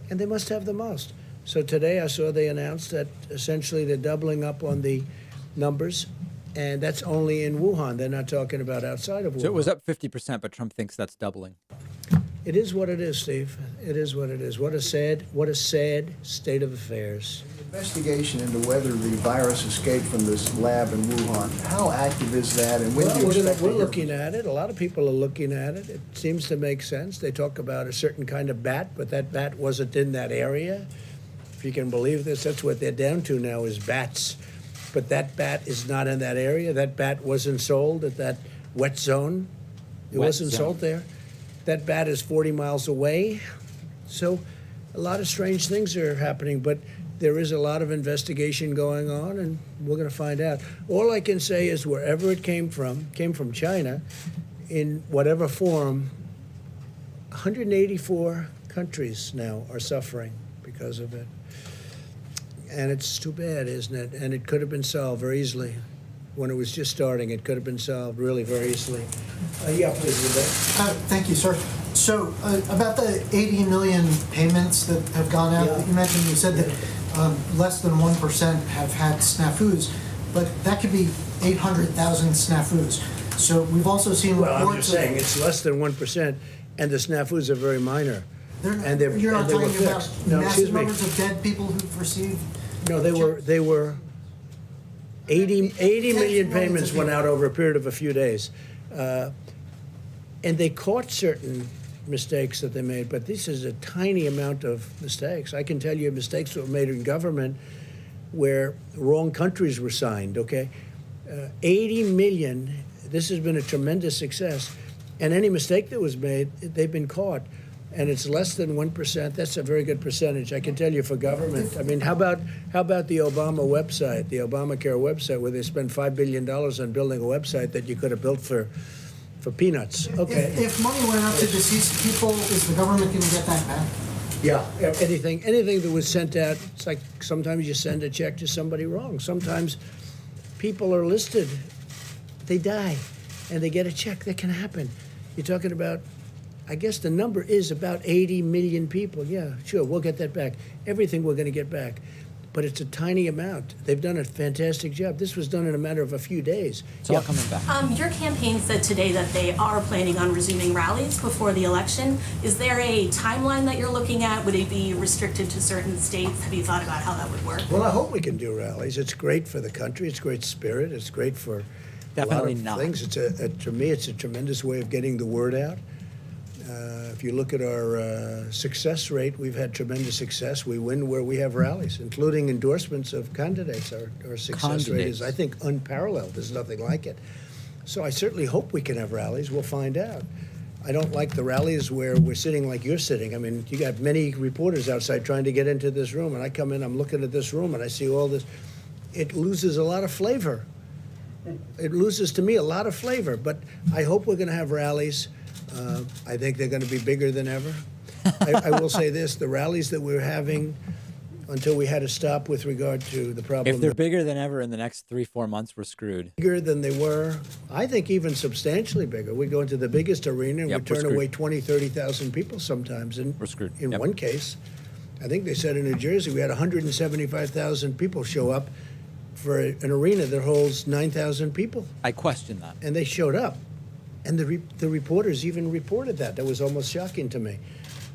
and they must have the most. So today I saw they announced that essentially they're doubling up on the numbers, and that's only in Wuhan. They're not talking about outside of Wuhan. So it was up 50%, but Trump thinks that's doubling. It is what it is, Steve. It is what it is. What a sad state of affairs. Investigation into whether the virus escaped from this lab in Wuhan. How active is that, and when do you expect we're looking at it. A lot of people are looking at it. It seems to make sense. They talk about a certain kind of bat, but that bat wasn't in that area. If you can believe this, that's what they're down to now is bats. But that bat is not in that area. That bat wasn't sold at that wet zone. It wasn't sold there. That bat is 40 miles away. So a lot of strange things are happening, but there is a lot of investigation going on, and we're going to find out. All I can say is wherever it came from China, in whatever form, 184 countries now are suffering because of it. And it's too bad, isn't it? And it could have been solved very easily. When it was just starting, it could have been solved really very easily. Yeah, please, Vivek. Thank you, sir. So about the 80 million payments that have gone out, that you mentioned, you said that less than 1% have had snafus, but that could be 800,000 snafus. So we've also seen reports. Well, I'm just saying it's less than 1%, and the snafus are very minor. You're not talking about massive numbers of dead people who've received. No, they were 80 million payments went out over a period of a few days. And they caught certain mistakes that they made, but this is a tiny amount of mistakes. I can tell you mistakes that were made in government where wrong countries were signed, okay? 80 million, this has been a tremendous success. And any mistake that was made, they've been caught. And it's less than 1%. That's a very good percentage. I can tell you for government. I mean, how about the Obama website, the Obamacare website, where they spent $5 billion on building a website that you could have built for peanuts? Okay. If money went out to deceased people, is the government going to get that back? Yeah, anything that was sent out, it's like sometimes you send a check to somebody wrong. Sometimes people are listed, they die, and they get a check. That can happen. You're talking about, I guess the number is about 80 million people. Yeah, sure, we'll get that back. Everything we're going to get back. But it's a tiny amount. They've done a fantastic job. This was done in a matter of a few days. It's all coming back. Your campaign said today that they are planning on resuming rallies before the election. Is there a timeline that you're looking at? Would it be restricted to certain states? Have you thought about how that would work? Well, I hope we can do rallies. It's great for the country. It's great spirit. It's great for Definitely a lot of not. things. To me, it's a tremendous way of getting the word out. If you look at our success rate, we've had tremendous success. We win where we have rallies, including endorsements of candidates. Our success rate is, I think, unparalleled. There's nothing like it. So I certainly hope we can have rallies. We'll find out. I don't like the rallies where we're sitting like you're sitting. I mean, you got many reporters outside trying to get into this room, and I come in, I'm looking at this room, and I see all this. It loses a lot of flavor. It loses, to me, a lot of flavor. But I hope we're going to have rallies. I think they're going to be bigger than ever. I will say this, the rallies that we're having until we had to stop with regard to the problem. If they're bigger than ever in the next 3-4 months, we're screwed. Bigger than they were, I think even substantially bigger. We go into the biggest arena and we turn away 20, 30,000 people sometimes. And we're screwed. In one case, I think they said in New Jersey, we had 175,000 people show up for an arena that holds 9,000 people. I question that. And they showed up. And the reporters even reported that. That was almost shocking to me.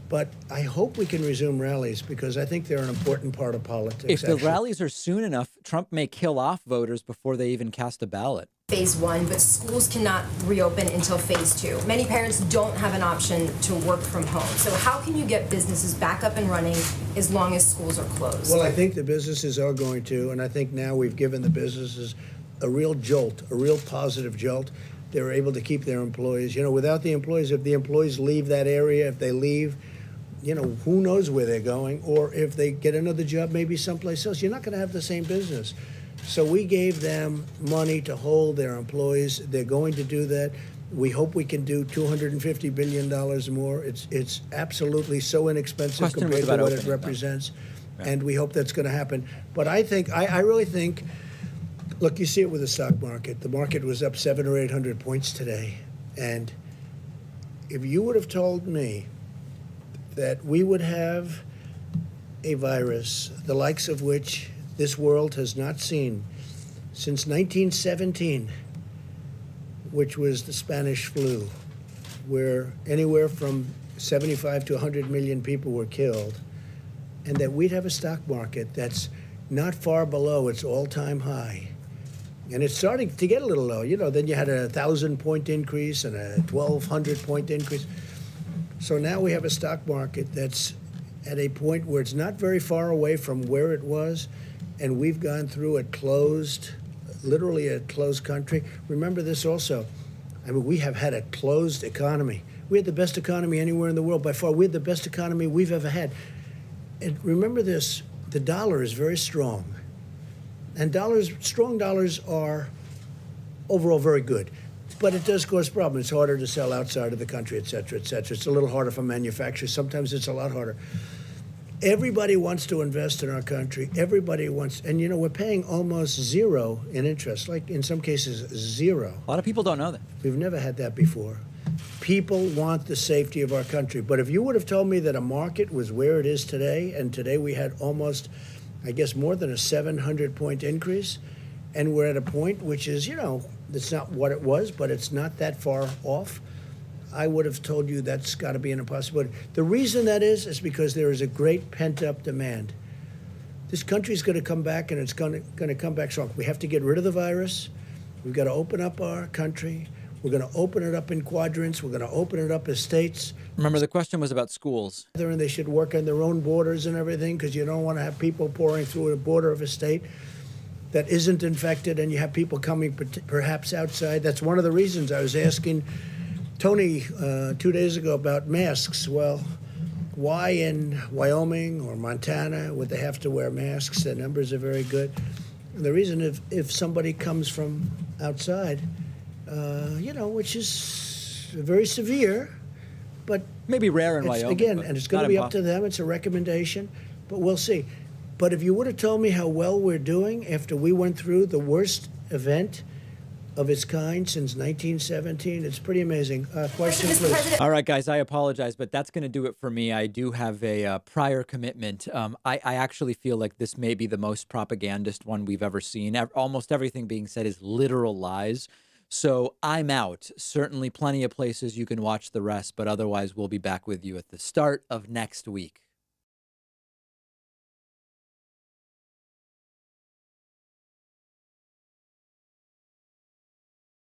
But I hope we can resume rallies because I think they're an important part of politics. If the rallies are soon enough, Trump may kill off voters before they even cast a ballot. Phase 1, but schools cannot reopen until phase 2. Many parents don't have an option to work from home. So how can you get businesses back up and running as long as schools are closed? Well, I think the businesses are going to, and I think now we've given the businesses a real jolt, a real positive jolt. They're able to keep their employees. You know, without the employees, if the employees leave that area, if they leave, you know, who knows where they're going, or if they get another job maybe someplace else, you're not going to have the same business. So we gave them money to hold their employees. They're going to do that. We hope we can do $250 billion more. It's absolutely so inexpensive compared to what it represents, and we hope that's going to happen. But I think, I really think, look, you see it with the stock market. The market was up 700 or 800 points today, and if you would have told me that we would have a virus, the likes of which this world has not seen since 1917, which was the Spanish flu, where anywhere from 75 to 100 million people were killed, and that we'd have a stock market that's not far below its all-time high. And it's starting to get a little low. You know, then you had a 1,000-point increase and a 1,200-point increase. So now we have a stock market that's at a point where it's not very far away from where it was, and we've gone through a closed, literally a closed country. Remember this also. I mean, we have had a closed economy. We had the best economy anywhere in the world. By far, we had the best economy we've ever had. And remember this, the dollar is very strong. And strong dollars are overall very good. But it does cause problems. It's harder to sell outside of the country, et cetera, et cetera. It's a little harder for manufacturers. Sometimes it's a lot harder. Everybody wants to invest in our country. Everybody wants, and you know, we're paying almost zero in interest, like in some cases, zero. A lot of people don't know that. We've never had that before. People want the safety of our country. But if you would have told me that a market was where it is today, and today we had almost, I guess, more than a 700-point increase, and we're at a point which is, you know, it's not what it was, but it's not that far off, I would have told you that's got to be an impossibility. The reason that is because there is a great pent-up demand. This country's going to come back, and it's going to come back strong. We have to get rid of the virus. We've got to open up our country. We're going to open it up in quadrants. We're going to open it up as states. Remember, the question was about schools. And they should work on their own borders and everything, because you don't want to have people pouring through a border of a state that isn't infected, and you have people coming perhaps outside. That's one of the reasons I was asking Tony 2 days ago about masks. Well, why in Wyoming or Montana would they have to wear masks? The numbers are very good. And the reason, if somebody comes from outside, you know, which is very severe, but maybe rare in it's, Wyoming. again, but and it's going not to be up to impossible. them. It's a recommendation, but we'll see. But if you would have told me how well we're doing after we went through the worst event of its kind since 1917, it's pretty amazing. Question, please. All right, guys, I apologize, but that's going to do it for me. I do have a prior commitment. I actually feel like this may be the most propagandist one we've ever seen. Almost everything being said is literal lies. So I'm out. Certainly plenty of places you can watch the rest, but otherwise we'll be back with you at the start of next week.